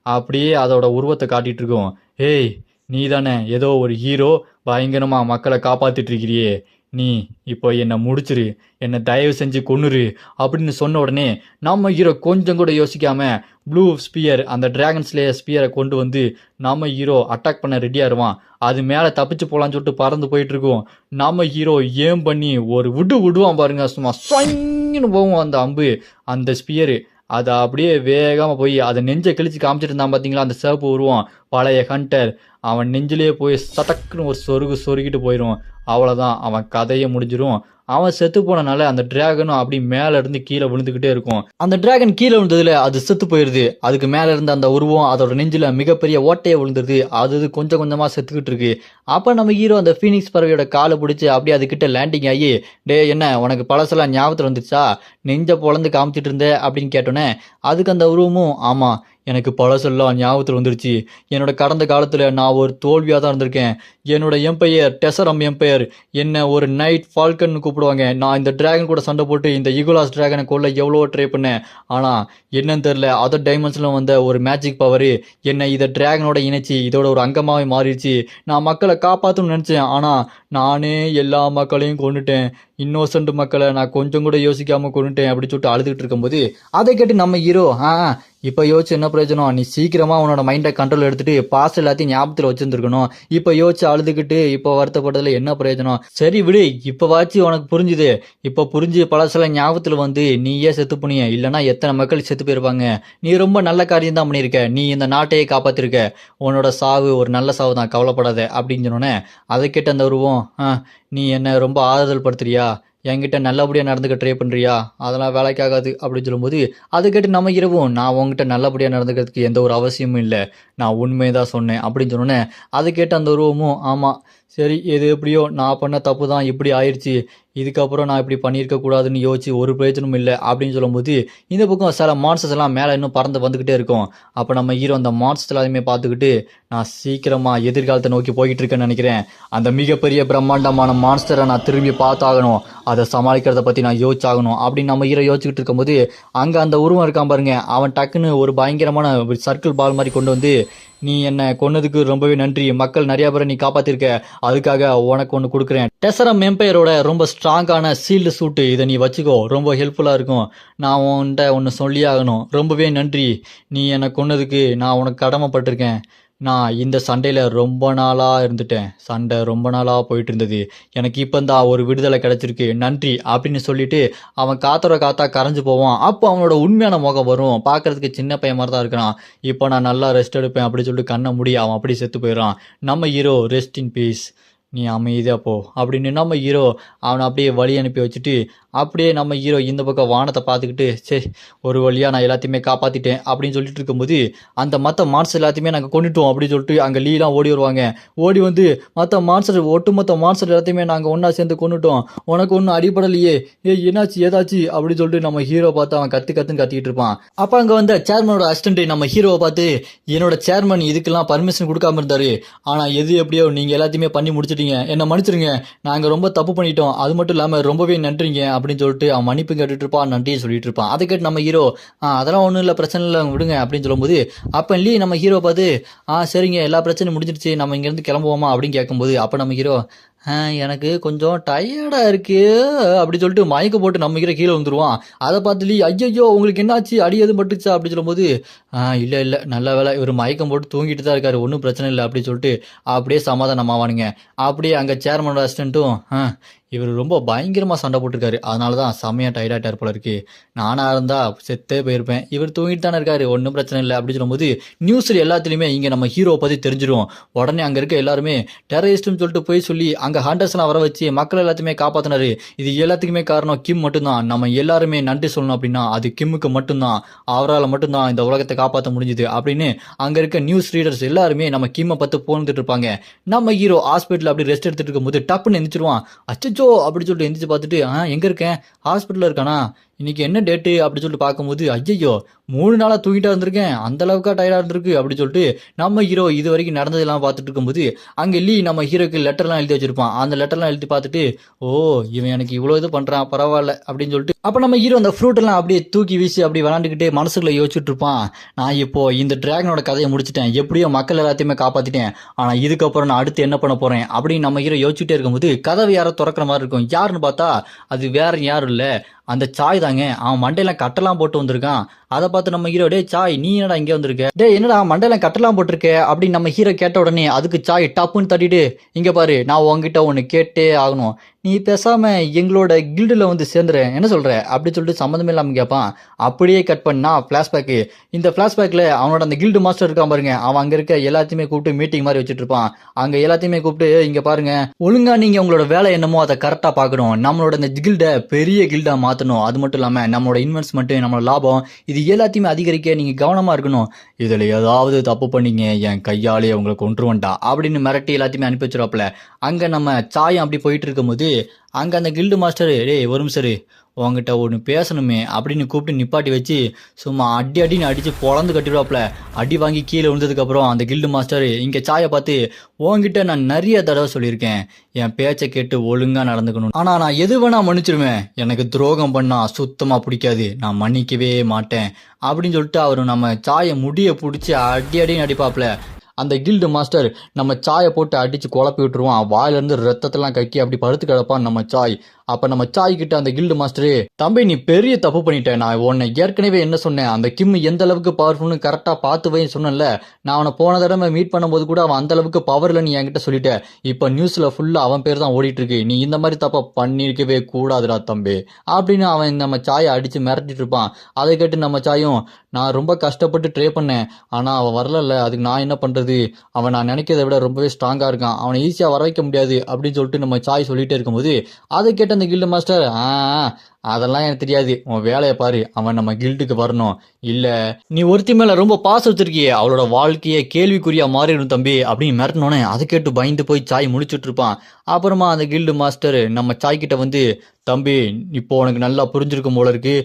அப்படியே அதோட உருவத்தை காட்டிட்டு இருக்கும். ஏய் நீ தானே ஏதோ ஒரு ஹீரோ பயங்கரமாக மக்களை காப்பாற்றிட்டு இருக்கிறியே, நீ இப்போ என்னை முடிச்சிரு, என்னை தயவு செஞ்சு கொன்னுரு அப்படின்னு சொன்ன உடனே நம்ம ஹீரோ கொஞ்சம் கூட யோசிக்காம ப்ளூ ஸ்பியர் அந்த டிராகன் ஸ்லேயர் ஸ்பியரை கொண்டு வந்து நம்ம ஹீரோ அட்டாக் பண்ண ரெடியாக இருவான். அது மேலே தப்பிச்சு போகலான்னு சொல்லிட்டு பறந்து போயிட்டு இருக்கோம். நம்ம ஹீரோ ஏம் பண்ணி ஒரு விடுவான் பாருங்க, சும்மா சொயின்னு போகும் அந்த அம்பு அந்த ஸ்பியரு. அதை அப்படியே வேகமாக போய் அதை நெஞ்சை கிழிச்சு காமிச்சிட்டு இருந்தான் பார்த்தீங்களா அந்த சிவப்பு உருவம் பழைய ஹண்டர். அவன் நெஞ்சிலேயே போய் சட்டக்குன்னு ஒரு சொருகிட்டு போயிடும். அவ்வளோதான், அவன் கதையை முடிஞ்சிடும். அவன் செத்து போனனால அந்த டிராகனும் அப்படி மேலே இருந்து கீழே விழுந்துக்கிட்டே இருக்கும். அந்த டிராகன் கீழே விழுந்ததுல அது செத்து போயிடுது. அதுக்கு மேலே இருந்த அந்த உருவம் அதோட நெஞ்சில் மிகப்பெரிய ஓட்டையை விழுந்துருது. அது கொஞ்சம் கொஞ்சமாக செத்துக்கிட்டு இருக்கு. அப்போ நம்ம ஹீரோ அந்த ஃபீனிக்ஸ் பறவையோட காலை பிடிச்சி அப்படியே அதுக்கிட்ட லேண்டிங் ஆகி டே என்ன உனக்கு பழசெல்லாம் ஞாபகத்தில் வந்துச்சா, நெஞ்சை பொழந்து காமிச்சிட்டு இருந்தேன் அப்படின்னு கேட்டோன்னே அதுக்கு அந்த உருவமும் ஆமாம் எனக்கு பழசெல்லாம் ஞாபகத்தில் வந்துருச்சு, என்னோட கடந்த காலத்தில் நான் ஒரு தோல்வியாக தான் இருந்திருக்கேன், என்னோட எம்பையர் டெசரம் எம்பையர் என்ன ஒரு நைட் ஃபால்கன் கூப்பிடுவாங்க, நான் இந்த டிராகன் கூட சண்டை போட்டு இந்த ஈகுலாஸ் டிராகனை கொள்ள எவ்வளோ ட்ரை பண்ணேன், ஆனால் என்னன்னு தெரில அதர் டைமென்ஷனில் வந்த ஒரு மேஜிக் பவரு என்னை இதை டிராகனோட இணைச்சி இதோட ஒரு அங்கமாகவே மாறிடுச்சு, நான் மக்களை காப்பாற்றணும்னு நினச்சேன், ஆனால் நானே எல்லா மக்களையும் கொண்டுட்டேன், இன்னோசன்ட் மக்களை நான் கொஞ்சம் கூட யோசிக்காமல் கொண்டுட்டேன் அப்படின்னு சொல்லிட்டு அழுதுகிட்டு இருக்கும்போது அதை கேட்டு நம்ம ஹீரோ இப்போ யோசிச்சு என்ன பிரயோஜனம்? நீ சீக்கிரமா உன்னோட மைண்டை கண்ட்ரோல் எடுத்துட்டு பாஸ்ட் எல்லாத்தையும் ஞாபகத்தில் வச்சிருந்துருக்கணும். இப்போ யோசிச்சு அழுதுகிட்டு இப்போ வருத்தப்படுறதுல என்ன பிரயோஜனம்? சரி விடு, இப்போவாச்சு உனக்கு புரிஞ்சுது. இப்போ புரிஞ்சு பழசெல்லாம் ஞாபகத்தில் வந்து நீயே செத்து போனிய, இல்லைன்னா எத்தனை மக்கள் செத்து போயிருப்பாங்க. நீ ரொம்ப நல்ல காரியம் தான் பண்ணியிருக்க. நீ இந்த நாட்டையே காப்பாத்திருக்க. உன்னோட சாவு ஒரு நல்ல சாவு தான், கவலைப்படாத அப்படின்னு சொன்னோன்னே அதை கேட்ட அந்த உருவம், நீ என்ன ரொம்ப ஆறுதல் படுத்துறியா? என்கிட்ட நல்லபடியாக நடந்துக்க ட்ரை பண்ணுறியா? அதெல்லாம் வேலைக்காகாது அப்படின்னு சொல்லும்போது அதை கேட்டு நம்ம இரவும், நான் உங்ககிட்ட நல்லபடியாக நடந்துக்கிறதுக்கு எந்த ஒரு அவசியமும் இல்லை, நான் உண்மையை தான் சொன்னேன் அப்படின்னு சொன்னோன்னே அதை கேட்டு அந்த உருவமும், ஆமாம் சரி எது எப்படியோ நான் பண்ண தப்பு தான் இப்படி ஆயிடுச்சு, இதுக்கப்புறம் நான் இப்படி பண்ணியிருக்க கூடாதுன்னு யோசிச்சு ஒரு பிரயோஜனமும் இல்லை அப்படின்னு சொல்லும்போது இந்த பக்கம் சில மான்ஸ்டர்ஸ் எல்லாம் மேலே இன்னும் பறந்து வந்துக்கிட்டே இருக்கும். அப்போ நம்ம ஹீரோ அந்த மான்ஸ்டர் எல்லாத்தையுமே பார்த்துக்கிட்டு, நான் சீக்கிரமாக எதிர்காலத்தை நோக்கி போய்கிட்டு இருக்கேன்னு நினைக்கிறேன். அந்த மிகப்பெரிய பிரம்மாண்டமான மான்ஸ்டரை நான் திரும்பி பார்த்தாகணும், அதை சமாளிக்கிறத பற்றி நான் யோசிச்சாகணும் அப்படின்னு நம்ம ஹீரோ யோசிச்சுக்கிட்டு இருக்கும்போது அங்கே அந்த உருவம் இருக்கான் பாருங்க, அவன் டக்குன்னு ஒரு பயங்கரமான சர்க்கிள் பால் மாதிரி கொண்டு வந்து, நீ என்னை கொன்னதுக்கு ரொம்பவே நன்றி, மக்கள் நிறைய பேரை நீ காப்பாத்திருக்க, அதுக்காக உனக்கு ஒன்று கொடுக்குறேன். டெசரம் எம்பையரோட ரொம்ப ஸ்ட்ராங்கான சீல்டு சூட்டு, இதை நீ வச்சுக்கோ, ரொம்ப ஹெல்ப்ஃபுல்லாக இருக்கும். நான் உன்கிட்ட ஒன்று சொல்லி ஆகணும், ரொம்பவே நன்றி, நீ என்னை கொன்னதுக்கு நான் உனக்கு கடமைப்பட்டிருக்கேன். நான் இந்த சண்டையில் ரொம்ப நாளாக இருந்துட்டேன், சண்டை ரொம்ப நாளாக போயிட்டு இருந்தது, எனக்கு இப்போ தான் ஒரு விடுதலை கிடச்சிருக்கு, நன்றி அப்படின்னு சொல்லிட்டு அவன் காத்தோட காத்தா கரைஞ்சு போவான். அப்போ அவனோட உண்மையான முகம் வரும், பார்க்கறதுக்கு சின்ன பையன் மாதிரி தான் இருக்கிறான். இப்போ நான் நல்லா ரெஸ்ட் எடுப்பேன் அப்படின்னு சொல்லிட்டு கண்ணை மூடி அவன் அப்படி செத்து போயிடறான். நம்ம ஹீரோ ரெஸ்ட் இன் பீஸ், நீ அமைதியாக போ அப்படின்னு நம்ம ஹீரோ அவனை அப்படியே வழி அனுப்பி வச்சுட்டு அப்படியே நம்ம ஹீரோ இந்த பக்கம் வானத்தை பார்த்துக்கிட்டு, சரி ஒரு வழியாக நான் எல்லாத்தையுமே காப்பாற்றிட்டேன் அப்படின்னு சொல்லிட்டு இருக்கும்போது அந்த மற்ற மான்ஸ்டர் எல்லாத்தையுமே நாங்கள் கொண்டுட்டோம் அப்படின்னு சொல்லிட்டு அங்கே லீலாம் ஓடி வருவாங்க. ஓடி வந்து மற்ற மான்ஸ்டர், ஒட்டுமொத்த மான்ஸ்டர் எல்லாத்தையுமே நாங்கள் ஒன்றா சேர்ந்து கொண்டுட்டோம், உனக்கு ஒன்றும் அடிப்படலையே, என்னாச்சு ஏதாச்சு அப்படின்னு சொல்லிட்டு நம்ம ஹீரோ பார்த்து அவன் கற்றுன்னு கத்திக்கிட்டு இருப்பான். அப்போ அங்கே வந்து சேர்மனோட அசிஸ்டன்ட் நம்ம ஹீரோவை பார்த்து, என்னோட சேர்மன் இதுக்கெல்லாம் பர்மிஷன் கொடுக்காம இருந்தாரு, ஆனால் எது எப்படியோ நீங்கள் எல்லாத்தையுமே பண்ணி முடிச்சிட்டீங்க, என்ன மன்னிச்சிருங்க, நாங்கள் ரொம்ப தப்பு பண்ணிட்டோம், அது மட்டும் இல்லாமல் ரொம்பவே நன்றிங்க அப்படின்னு சொல்லிட்டு அவன் மன்னிப்பு கேட்டுட்டு இருப்பான், நன்றியை சொல்லிட்டு இருப்பான். அதை கேட்டு நம்ம ஹீரோ, அதெல்லாம் ஒன்றும் இல்லை, பிரச்சனை இல்லை, விடுங்க அப்படின்னு சொல்லும்போது அப்போ லீ நம்ம ஹீரோ பார்த்து, சரிங்க எல்லா பிரச்சனையும் முடிஞ்சிருச்சு, நம்ம இங்கேருந்து கிளம்புவோமா அப்படின்னு கேட்கும்போது அப்போ நம்ம ஹீரோ, எனக்கு கொஞ்சம் டயர்டாக இருக்கு அப்படி சொல்லிட்டு மயக்க போட்டு நம்ம கீழே வந்துடுவான். அதை பார்த்து லீ, ஐயோ உங்களுக்கு என்னாச்சு, அடி எதுவும் பட்டுச்சா அப்படி சொல்லும்போது, இல்லை நல்ல வேலை, இவர் மயக்கம் போட்டு தூங்கிட்டு தான் இருக்காரு, ஒன்றும் பிரச்சனை இல்லை அப்படி சொல்லிட்டு அப்படியே சமாதானம் ஆவானுங்க. அப்படியே அங்கே சேர்மனோட அசிஸ்டண்ட்டும், இவர் ரொம்ப பயங்கரமாக சண்டை போட்டிருக்காரு, அதனால தான் செம்மையாக டயர்டாகிட்டார் போல இருக்கு, நானாக இருந்தால் செத்தே போயிருப்பேன், இவர் தூங்கிட்டு தானே இருக்காரு, ஒன்றும் பிரச்சனை இல்லை அப்படி சொல்லும்போது நியூஸில் எல்லாத்துலேயுமே இங்கே நம்ம ஹீரோவை பற்றி தெரிஞ்சிடும். உடனே அங்கே இருக்க எல்லாருமே டெரரிஸ்ட்னு சொல்லிட்டு போய் சொல்லி அங்கே ஹண்டர்ஸ்லாம் வர வச்சு மக்கள் எல்லாத்தையுமே காப்பாற்றினாரு. இது எல்லாத்துக்குமே காரணம் கிம் மட்டும்தான், நம்ம எல்லாருமே நன்றி சொல்லணும் அப்படின்னா அது கிம்முக்கு மட்டும்தான், அவரால் மட்டும்தான் இந்த உலகத்தை காப்பாற்ற முடிஞ்சுது அப்படின்னு அங்கே இருக்க நியூஸ் ரீடர்ஸ் எல்லாருமே நம்ம கிம்மை பார்த்து போந்துட்டு இருப்பாங்க. நம்ம ஹீரோ ஹாஸ்பிட்டல் அப்படி ரெஸ்ட் எடுத்துட்டு இருக்கும்போது டப்புன்னு எந்திரிச்சிருவான். அச்சோ அப்படி சொல்லிட்டு எந்திரிச்சு பார்த்துட்டு, எங்கே இருக்கேன், ஹாஸ்பிட்டலில் இருக்கானா, இன்னைக்கு என்ன டேட்டு அப்படி சொல்லிட்டு பார்க்கும்போது, ஐயோ 3 நாளாக தூங்கிட்டா இருந்திருக்கேன், அந்த அளவுக்கா டயர்டாக இருந்திருக்கு அப்படி சொல்லிட்டு நம்ம ஹீரோ இது வரைக்கும் நடந்ததெல்லாம் பார்த்துட்டு இருக்கும்போது அங்கே லீ நம்ம ஹீரோக்கு லெட்டர்லாம் எழுதி வச்சிருப்பான். அந்த லெட்டர்லாம் எழுதி பார்த்துட்டு, இவன் எனக்கு இவ்வளோ இது பண்ணுறான் பரவாயில்ல அப்படின்னு சொல்லிட்டு அப்போ நம்ம ஹீரோ அந்த ஃப்ரூட்டெல்லாம் அப்படியே தூக்கி வீசி அப்படி விளாண்டுக்கிட்டே மனசுக்குள்ள யோசிச்சுட்டு இருப்பான். நான் இப்போ இந்த டிராகனோட கதையை முடிச்சிட்டேன், எப்படியோ மக்கள் எல்லாத்தையுமே காப்பாற்றிட்டேன், ஆனால் இதுக்கப்புறம் நான் அடுத்து என்ன பண்ண போகிறேன் அப்படின்னு நம்ம ஹீரோ யோசிச்சுட்டே இருக்கும்போது கதவை யாரோ திறக்கிற மாதிரி இருக்கும். யாருன்னு பார்த்தா அது வேற யாரும் இல்லை, அந்த சாய் தாங்க. அவன் மண்டையெல்லாம் கட்டெல்லாம் போட்டு வந்திருக்கான். அதை பார்த்து நம்ம ஹீரோ, டே சாய் நீ என்னடா இங்கே வந்திருக்க, டே என்னடா மண்டையெல்லாம் கட்டெல்லாம் போட்டிருக்க அப்படின்னு நம்ம ஹீரோ கேட்ட உடனே அதுக்கு சாய் டப்புன்னு தட்டிட்டு, இங்கே பாரு நான் உங்ககிட்ட ஒன்று கேட்டே ஆகணும், நீ பேசாம எங்களோட கில்டில் வந்து சேர்ந்துற, என்ன சொல்ற அப்படி சொல்லிட்டு சம்மந்தமே இல்லாமல் கேட்பான். அப்படியே கட் பண்ணா ஃப்ளாஷ்பேக்கு. இந்த ஃப்ளாஷ்பேக்கில் அவனோட அந்த கில்டு மாஸ்டர் இருக்கான் பாருங்க, அவன் அங்கே இருக்க எல்லாத்தையுமே கூப்பிட்டு மீட்டிங் மாதிரி வச்சுட்டு இருப்பான். அங்கே எல்லாத்தையுமே கூப்பிட்டு, இங்கே பாருங்க ஒழுங்கா நீங்கள் உங்களோட வேலை என்னமோ அதை கரெக்டாக பார்க்கணும், நம்மளோட இந்த கில்டை பெரிய கில்டாக மாற்றணும், அது மட்டும் இல்லாமல் நம்மளோட இன்வெஸ்ட்மெண்ட்டு நம்மளோட லாபம் இது எல்லாத்தையுமே அதிகரிக்க நீங்கள் கவனமாக இருக்கணும், இதில் ஏதாவது தப்பு பண்ணீங்க என் கையாலே உங்களை கொன்றுவன்டா அப்படின்னு மிரட்டி எல்லாத்தையுமே அனுப்பி வச்சிருவாப்புல. அங்கே நம்ம சாயம் அப்படி போயிட்டு இருக்கும்போது அங்கே அந்த கில்டு மாஸ்டர், டேய் ஒரு நிமிஷம் உங்ககிட்ட ஒன்று பேசணுமே அப்படின்னு கூப்பிட்டு நிப்பாட்டி வச்சு சும்மா அடின்னு அடித்து பொழந்து கட்டிடுவாப்புல. அடி வாங்கி கீழே விழுந்ததுக்கப்புறம் அந்த கில்டு மாஸ்டர் இங்கே சாயை பார்த்து, உங்ககிட்ட நான் நிறைய தடவை சொல்லியிருக்கேன் என் பேச்சை கேட்டு ஒழுங்காக நடந்துக்கணும், ஆனால் நான் எது வேணால் மன்னிச்சிருவேன், எனக்கு துரோகம் பண்ணால் சுத்தமாக பிடிக்காது, நான் மன்னிக்கவே மாட்டேன் அப்படின்னு சொல்லிட்டு அவர் நம்ம சாயை முடியை பிடிச்சி அடின்னு அடிப்பாப்புல. அந்த கில்டு மாஸ்டர் நம்ம சாயை போட்டு அடித்து குழப்பி விட்டுருவான், வாயிலேருந்து ரத்தத்தெல்லாம் கக்கி அப்படி படுத்து கிடப்பான் நம்ம சாய். அப்ப நம்ம சாய் கிட்ட அந்த கில்டு மாஸ்டரு, தம்பி நீ பெரிய தப்பு பண்ணிட்ட, நான் உன்னை ஏற்கனவே என்ன சொன்னேன், அந்த கிம் எந்த அளவுக்கு பவர்ஃபுல்னு கரெக்டா பார்த்து வை சொன்னேன்ல, நான் அவனை போன தடவை மீட் பண்ணும்போது கூட அவன் அந்த அளவுக்கு பவர்ல நீ என்கிட்ட சொல்லிட்ட, இப்ப நியூஸ்ல ஃபுல்லா அவன் பேர் தான் ஓடிட்டு இருக்கு, நீ இந்த மாதிரி தப்பா பண்ணிருக்கவே கூடாதுடா தம்பி அப்படின்னு அவன் நம்ம சாயை அடிச்சு மிரட்டிட்டு இருப்பான். அதை கேட்டு நம்ம சாயும், நான் ரொம்ப கஷ்டப்பட்டு ட்ரை பண்ணேன், ஆனா அவன் வரல, அதுக்கு நான் என்ன பண்றது, அவன் நான் நினைக்கிறத விட ரொம்பவே ஸ்ட்ராங்கா இருக்கான், அவனை ஈஸியா வர வைக்க முடியாது அப்படின்னு சொல்லிட்டு நம்ம சாய் சொல்லிட்டே இருக்கும்போது அதை கேட்ட அந்த கில்டு மாஸ்டர், அதெல்லாம் எனக்கு தெரியாது, உன் வேலையை பாரு, அவன் நம்ம கில்டுக்கு வரணும், இல்ல நீ ஒருத்தி மேல ரொம்ப பாசம் வச்சிருக்கியே, அவளோட வாழ்க்கையை கேள்விக்குறியா மாறிடும் தம்பி அப்படின்னு மிரட்டினோன்னே அதை கேட்டு பயந்து போய் சாய் முழிச்சுட்டு இருப்பான். அப்புறமா அந்த கில்டு மாஸ்டர் நம்ம சாய் கிட்ட வந்து, தம்பி இப்போ உனக்கு நல்லா புரிஞ்சிருக்கும் போல இருக்கு,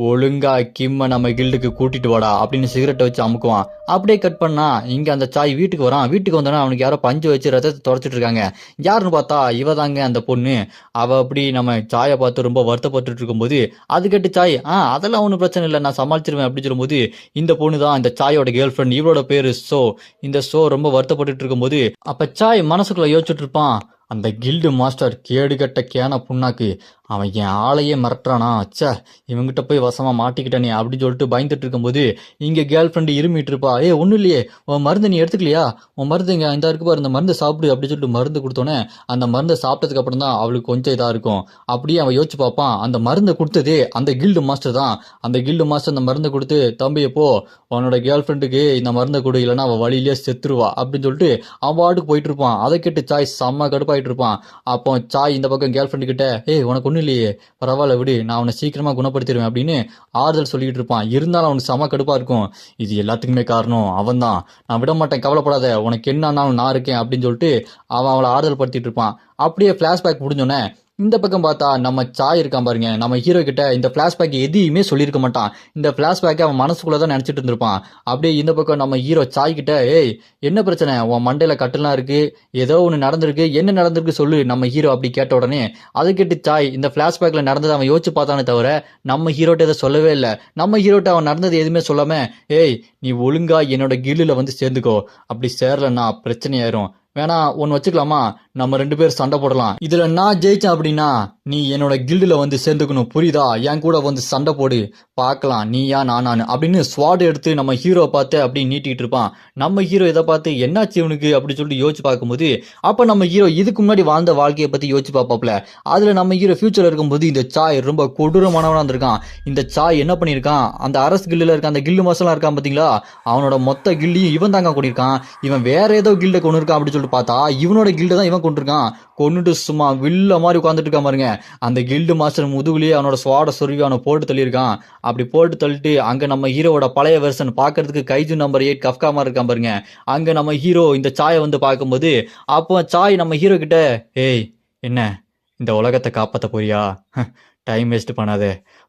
ஒழுங்கா கிம்ம நம்ம கில்டுக்கு கூட்டிட்டு வாடா அப்படின்னு சிகரெட்டை வச்சு அமுக்குவான். அப்படியே கட் பண்ணா இங்க அந்த சாய் வீட்டுக்கு வரான். வீட்டுக்கு வந்தோன்னா அவனுக்கு யாரோ பஞ்சு வச்சு ரத்தத்தை தொடச்சிட்டு இருக்காங்க. யாருன்னு பார்த்தா இவ தாங்க அந்த பொண்ணு. அவ அப்படி நம்ம சாயை பார்த்து ரொம்ப வருத்தப்பட்டு இருக்கும்போது அது கேட்டு சாய், அதெல்லாம் ஒன்றும் பிரச்சனை இல்லை, நான் சமாளிச்சிருவேன் அப்படின்னு சொல்லும்போது இந்த பொண்ணு தான் இந்த சாயோட கேர்ள் ஃப்ரெண்ட், இவளோட பேரு ஷோ. இந்த ஷோ ரொம்ப வருத்தப்பட்டு இருக்கும்போது அப்ப சாய் மனசுக்குள்ள யோசிச்சுட்டு இருப்பான், அந்த கில்டு மாஸ்டர் கேடுகட்ட கேன புண்ணாக்கு, அவன் என் ஆளையே மிரட்டுறானா, அச்சா இவங்கிட்ட போய் வசமா மாட்டிக்கிட்டானே அப்படின்னு சொல்லிட்டு பயந்துட்டு இருக்கும்போது இங்க கேர்ள் ஃப்ரெண்டு இருமிட்டு இருப்பா. ஒன்றும் இல்லையே, உன் மருந்து நீ எடுத்துக்கலையா, உன் மருந்து இங்க இந்த இருக்கு பாரு, இந்த மருந்து சாப்பிடு அப்படின்னு சொல்லிட்டு மருந்து கொடுத்தோன்னே அந்த மருந்தை சாப்பிட்டதுக்கு அப்புறம் தான் அவளுக்கு கொஞ்சம் இதா இருக்கும். அப்படியே அவன் யோசிச்சு பார்ப்பான், அந்த மருந்தை கொடுத்ததே அந்த கில்டு மாஸ்டர் தான். அந்த கில்டு மாஸ்டர் அந்த மருந்தை கொடுத்து, தம்பி எப்போ உன்னோட கேர்ள் ஃப்ரெண்டுக்கு இந்த மருந்தை கொடு, இல்லைன்னா அவள் வழியிலேயே செத்துருவா அப்படின்னு சொல்லிட்டு அவன் பாட்டுக்கு போயிட்டு இருப்பான். அதை கேட்டு சாய் செம்ம கடுப்பாயிட்டு இருப்பான். அப்போ சாய் இந்த பக்கம் கேர்ள் ஃப்ரெண்டு கிட்ட, உனக்கு ஒன்றும் இல்லையே, பரவாயில்ல விடு, நான் அவனை சீக்கிரமா குணப்படுத்திடுவேன் அப்படின்னு ஆறுதல் சொல்லிட்டு இருப்பான். இருந்தாலும் அவனுக்கு செம கடுப்பா இருக்கும், இது எல்லாத்துக்குமே காரணம் அவன் தான், நான் விட மாட்டேன், கவலைப்படாத, உனக்கு என்ன ஆனாலும் நான் இருக்கேன் அப்படின்னு சொல்லிட்டு அவன் அவளை ஆறுதல் படுத்திட்டு இருப்பான். அப்படியே பிளாஷ்பேக் முடிஞ்சோன்னே இந்த பக்கம் பார்த்தா நம்ம சாய் இருக்கான் பாருங்க, நம்ம ஹீரோ கிட்ட இந்த பிளாஷ்பேக் எதையுமே சொல்லியிருக்க மாட்டான். இந்த பிளாஷ்பேக்கை அவன் மனசுக்குள்ளதான் நினைச்சிட்டு இருந்திருப்பான். அப்படியே இந்த பக்கம் நம்ம ஹீரோ சாய் கிட்ட, என்ன பிரச்சனை, உன் மண்டையில கட்டலாம் இருக்கு, ஏதோ ஒன்று நடந்திருக்கு, என்ன நடந்திருக்கு சொல்லு நம்ம ஹீரோ அப்படி கேட்ட உடனே அதை கேட்டு சாய் இந்த பிளாஷ்பேக்ல நடந்தது அவன் யோசிச்சு பார்த்தானே தவிர நம்ம ஹீரோட்ட இதை சொல்லவே இல்லை. நம்ம ஹீரோட்ட அவன் நடந்தது எதுவுமே சொல்லாம, நீ ஒழுங்கா என்னோட கில்லுல வந்து சேர்ந்துக்கோ, அப்படி சேரலன்னா பிரச்சனையாயிரும், வேணா ஒன்னு வச்சுக்கலாமா, நம்ம 2 பேர் சண்டை போடலாம், இதுல நான் ஜெயிச்சேன் அப்படின்னா நீ என்னோட கில்டுல வந்து சேர்ந்துக்கணும், புரியுதா, என் கூட வந்து சண்டை போடு, பார்க்கலாம் நீயா நானு அப்படின்னு ஸ்வாட் எடுத்து நம்ம ஹீரோ பார்த்து அப்படி நீட்டிட்டு இருப்பான். நம்ம ஹீரோ இதை பார்த்து என்னாச்சு இவனுக்கு அப்படி சொல்லிட்டு யோசிச்சு பார்க்கும்போது அப்ப நம்ம ஹீரோ இதுக்கு முன்னாடி வாழ்ந்த வாழ்க்கையை பத்தி யோசிச்சு பார்ப்பாப்ல. அதுல நம்ம ஹீரோ ஃபியூச்சர்ல இருக்கும்போது இந்த சாய் ரொம்ப கொடூரமானவனா இருந்திருக்கான். இந்த சாய் என்ன பண்ணிருக்கான், அந்த அரசு கில்டுல இருக்க அந்த கில்டு மாசலாம் இருக்கான் பாத்தீங்களா, அவனோட மொத்த கில்டையும் இவன் தாங்க கொண்டிருக்கான். இவன் வேற ஏதோ கில்ட கொண்டு இருக்கான் அப்படி சொல்லிட்டு பார்த்தா இவனோட கில்ட தான் இவன் கொண்டிருக்கான். கொண்டுட்டு சும்மா வில்ல மாதிரி உட்காந்துட்டு இருக்கான் பாருங்க. அந்த கில்டு மாஸ்டர் முதுகுலயே அவனோட ஸ்வாட சொருவி அவனை போட்டு தள்ளியிருக்கான். அப்படி போட்டு தள்ளிட்டு அங்க நம்ம ஹீரோவோட பழைய வெர்ஷன் பாக்குறதுக்கு கைஜு நம்பர் 8 கஃப்கா மாதிரி இருக்கான் பாருங்க. அங்க நம்ம ஹீரோ இந்த சாயை வந்து பார்க்கும்போது அப்போ சாய் நம்ம ஹீரோ கிட்ட, என்ன இந்த உலகத்தை காப்பாற்ற போறியா, டைம் வேஸ்ட் பண்ணாத,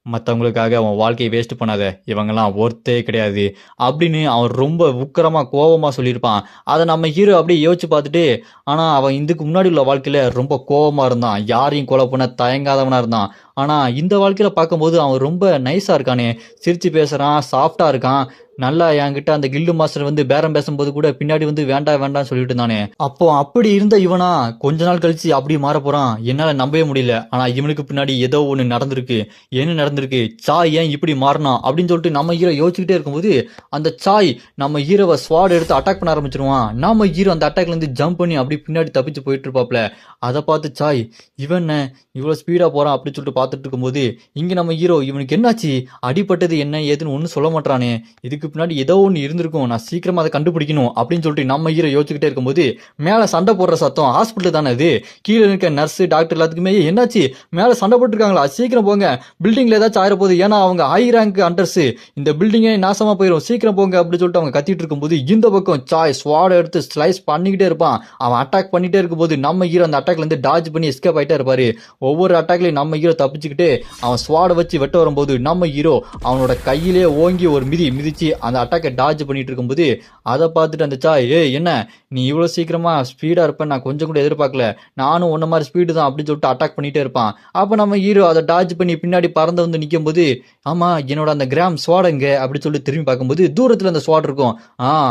மற்றவங்களுக்காக அவன் வாழ்க்கையை வேஸ்ட் பண்ணாத, இவங்கெல்லாம் ஒர்த்தே கிடையாது அப்படின்னு அவன் ரொம்ப உக்கரமாக கோபமாக சொல்லியிருப்பான். அதை நம்ம ஹீரோ அப்படியே யோசிச்சு பார்த்துட்டு, ஆனால் அவன் இதுக்கு முன்னாடி உள்ள வாழ்க்கையில் ரொம்ப கோபமாக இருந்தான், யாரையும் கொலை பண்ண தயங்காதவனாக இருந்தான். ஆனால் இந்த வாழ்க்கையில் பார்க்கும்போது அவன் ரொம்ப நைஸாக இருக்கானே, சிரித்து பேசுகிறான், சாஃப்டாக இருக்கான், நல்லா என்கிட்ட அந்த கில்டு மாஸ்டர் வந்து பேரம் பேசும்போது கூட பின்னாடி வந்து வேண்டாம் சொல்லிட்டு இருந்தானே. அப்போ அப்படி இருந்த இவனா கொஞ்ச நாள் கழிச்சு அப்படி மாற போறான், என்னால நம்பவே முடியல. ஆனா இவனுக்கு பின்னாடி ஏதோ ஒண்ணு நடந்திருக்கு, என்ன நடந்திருக்கு, சாய் ஏன் இப்படி மாறினா அப்படின்னு சொல்லிட்டு நம்ம ஹீரோ யோசிச்சுக்கிட்டே இருக்கும்போது அந்த சாய் நம்ம ஹீரோவை ஸ்வாட் எடுத்து அட்டாக் பண்ண ஆரம்பிச்சிருவான். நம்ம ஹீரோ அந்த அட்டாக்ல இருந்து ஜம்ப் பண்ணி அப்படி பின்னாடி தப்பிச்சு போயிட்டு இருப்பாப்ல. அதை பார்த்து சாய், இவன் இவ்வளவு ஸ்பீடா போறான் அப்படின்னு சொல்லிட்டு பார்த்துட்டு இருக்கும்போது இங்க நம்ம ஹீரோ, இவனுக்கு என்னாச்சு, அடிப்பட்டது என்ன ஏதுன்னு ஒன்னும் சொல்ல மாட்டானே, இதுக்கு பின்னாடி ஏதோ ஒன்று இருந்திருக்கும், நான் சீக்கிரமா அதை கண்டுபிடிக்கணும் அப்படின்னு சொல்லிட்டு நம்ம ஹீரோ யோசிச்சுக்கிட்டே இருக்கும்போது மேல சண்டை போடுற சத்தம், ஹாஸ்பிட்டல் தானே அது, கீழே இருக்க நர்ஸ் டாக்டர் எல்லாத்துக்குமே என்னாச்சு, மேல சண்டை போட்டுருக்காங்களா, சீக்கிரம் போங்க, பில்டிங்ல ஏதாச்சும் ஆயிர போகுது, ஏன்னா அவங்க ஹை ரேங்க் அண்டர்ஸ், இந்த பில்டிங்கே நாசமா போயிடும், சீக்கிரம் போங்க அப்படின்னு சொல்லிட்டு அவங்க கத்திட்டு இருக்கும்போது இந்த பக்கம் சாய் ஸ்வாட் எடுத்து ஸ்லைஸ் பண்ணிக்கிட்டே இருப்பான். அவன் அட்டாக் பண்ணிட்டே இருக்கும்போது நம்ம ஹீரோ அந்த அட்டாக்ல இருந்து டாஜ் பண்ணி எஸ்கேப் ஆயிட்டே இருப்பாரு. ஒவ்வொரு அட்டாக்லயும் நம்ம ஹீரோ தப்பிச்சுக்கிட்டு அவன் ஸ்வாட வச்சு வெட்ட வரும்போது நம்ம ஹீரோ அவனோட கையிலே ஓங்கி ஒரு மிதிச்சு அந்த அட்டாக்கை டாஜ் பண்ணிட்டு இருக்கும்போது அதை பார்த்துட்டு அந்த சாய், என்ன நீ இவ்வளோ சீக்கிரமா ஸ்பீடா இருப்பேன் நான் கொஞ்சம் கூட எதிர்பார்க்கல, நானும் ஒன்ன மாதிரி ஸ்பீடு தான் அப்படின்னு சொல்லிட்டு அட்டாக் பண்ணிட்டே இருப்பான். அப்போ நம்ம ஹீரோ அதை டாஜ் பண்ணி பின்னாடி பறந்து வந்து நிற்கும் போது, ஆமா என்னோட அந்த கிராம் ஸ்வாடுங்க அப்படின்னு சொல்லி திரும்பி பார்க்கும்போது தூரத்தில் அந்த ஸ்வாட் இருக்கும்,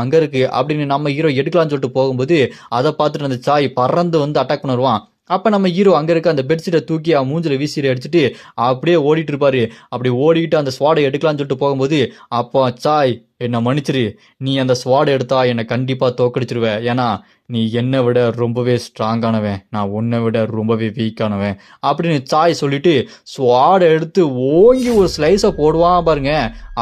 அங்க இருக்கு அப்படின்னு நம்ம ஹீரோ எடுக்கலாம்னு சொல்லிட்டு போகும்போது அதை பார்த்துட்டு அந்த சாய் பறந்து வந்து அட்டாக் பண்ணுவான். அப்ப நம்ம ஹீரோ அங்க இருக்க அந்த பெட்ஷீட்டை தூக்கி அவன் மூஞ்சில வீசிட்டு அடிச்சுட்டு அப்படியே ஓடிட்டு இருப்பாரு. அப்படி ஓடிட்டு அந்த ஸ்வாடை எடுக்கலாம்னு சொல்லிட்டு போகும்போது, அப்போ சாய் என்ன மன்னிச்சிரு, நீ அந்த ஸ்வாட் எடுத்தா என்னை கண்டிப்பா தோக்கடிச்சிருவ. ஏன்னா நீ என்னை விட ரொம்பவே ஸ்ட்ராங்கானவன், நான் உன்னை விட ரொம்பவே வீக்கானவன் அப்படின்னு சாய் சொல்லிட்டு ஸ்வாடை எடுத்து ஓங்கி ஒரு ஸ்லைஸை போடுவான் பாருங்க.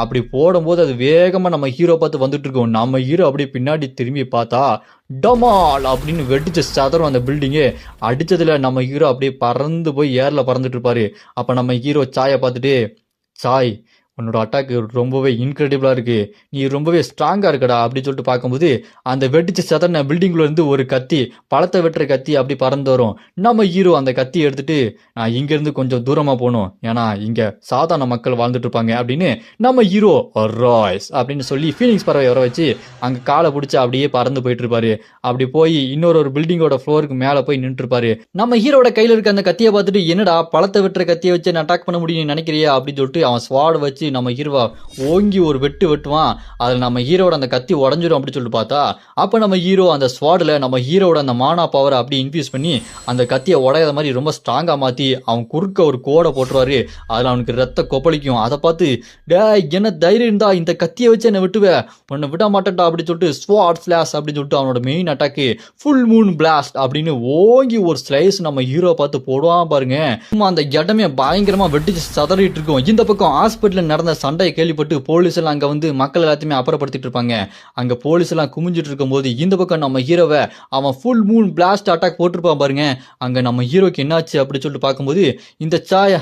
அப்படி போடும்போது அது வேகமா நம்ம ஹீரோ பார்த்து வந்துட்டு இருக்கோம். நம்ம ஹீரோ அப்படியே பின்னாடி திரும்பி பார்த்தா டமால் அப்படின்னு வெடிச்சு சதறும் அந்த பில்டிங்கு. அடிச்சதுல நம்ம ஹீரோ அப்படியே பறந்து போய் ஏர்ல பறந்துட்டு இருப்பாரு. அப்ப நம்ம ஹீரோ சாயை பார்த்துட்டு, சாய் உன்னோட அட்டாக் ரொம்பவே இன்க்ரெடிபிளா இருக்கு, நீ ரொம்பவே ஸ்ட்ராங்கா இருக்கடா அப்படின்னு சொல்லிட்டு பார்க்கும்போது அந்த வெடிச்சு சதறின பில்டிங்ல இருந்து ஒரு கத்தி, பழத்தை வெட்டுற கத்தி அப்படி பறந்து வரும். நம்ம ஹீரோ அந்த கத்தி எடுத்துட்டு நான் இங்க இருந்து கொஞ்சம் தூரமா போகணும், ஏன்னா இங்க சாதாரண மக்கள் வாழ்ந்துட்டு இருப்பாங்க அப்படின்னு நம்ம ஹீரோ ராய்ஸ் அப்படின்னு சொல்லி ஃபீனிக்ஸ் பறவை வர வச்சு அங்க காலை பிடிச்சி அப்படியே பறந்து போயிட்டு இருப்பாரு. அப்படி போய் இன்னொரு பில்டிங்கோட ஃப்ளோருக்கு மேல போய் நின்று இருப்பாரு. நம்ம ஹீரோட கையில இருக்க அந்த கத்தியை பார்த்துட்டு என்னடா பழத்தை வெட்டுற கத்தியை வச்சு அட்டாக் பண்ண முடியும் நினைக்கிறியா அப்படின்னு சொல்லிட்டு அவன் ஸ்வாட் வச்சு நம்ம ஹீரோவா ஓங்கி ஒரு வெட்டுவான். அதில் நம்ம ஹீரோட அந்த கத்தி உடஞ்சிடும் அப்படின்னு சொல்லிட்டு பார்த்தா, அப்ப நம்ம ஹீரோ அந்த ஸ்வாட்ல நம்ம ஹீரோட அந்த மானா பவர் அப்படி இன்ஃபியூஸ் பண்ணி அந்த கத்தியை உடையாத மாதிரி ரொம்ப ஸ்ட்ராங்கா மாத்தி அவன் குறுக்க ஒரு கோடை போட்டுருவாரு. அதுல அவனுக்கு ரத்த கொப்பளிக்கும். அதை பார்த்து டேய் என்ன தைரியம் இருந்தா இந்த கத்தியை வச்சு என்ன விட்டுவ, உன்னை விட மாட்டேன்டா அப்படின்னு சொல்லிட்டு ஸ்வாட் ஸ்லாஷ் அப்படின்னு சொல்லிட்டு அவனோட main attack full Moon blast அப்படின்னு ஓங்கி ஒரு ஸ்லைஸ் நம்ம ஹீரோ பார்த்து போடுவான் பாருங்க. அந்த இடமே பயங்கரமா வெட்டிச்சு சதறிட்டு இருக்கும். இந்த பக்கம் ஹாஸ்பிட்டல் நடந்த சண்டையை கேள்விப்பட்டு போலீஸ் எல்லாம் அங்க வந்து மக்கள் எல்லாத்தையுமே அப்புறப்படுத்திட்டு இருப்பாங்க. அங்க போலீஸ் எல்லாம் குமிஞ்சிட்டு இருக்கும் போது இந்த பக்கம் நம்ம ஹீரோவை அவன் ஃபுல் மூன் பிளாஸ்ட் அட்டாக் போட்டிருப்பான் பாருங்க. அங்க நம்ம ஹீரோக்கு என்னாச்சு அப்படி சொல்லிட்டு பார்க்கும்போது இந்த சாய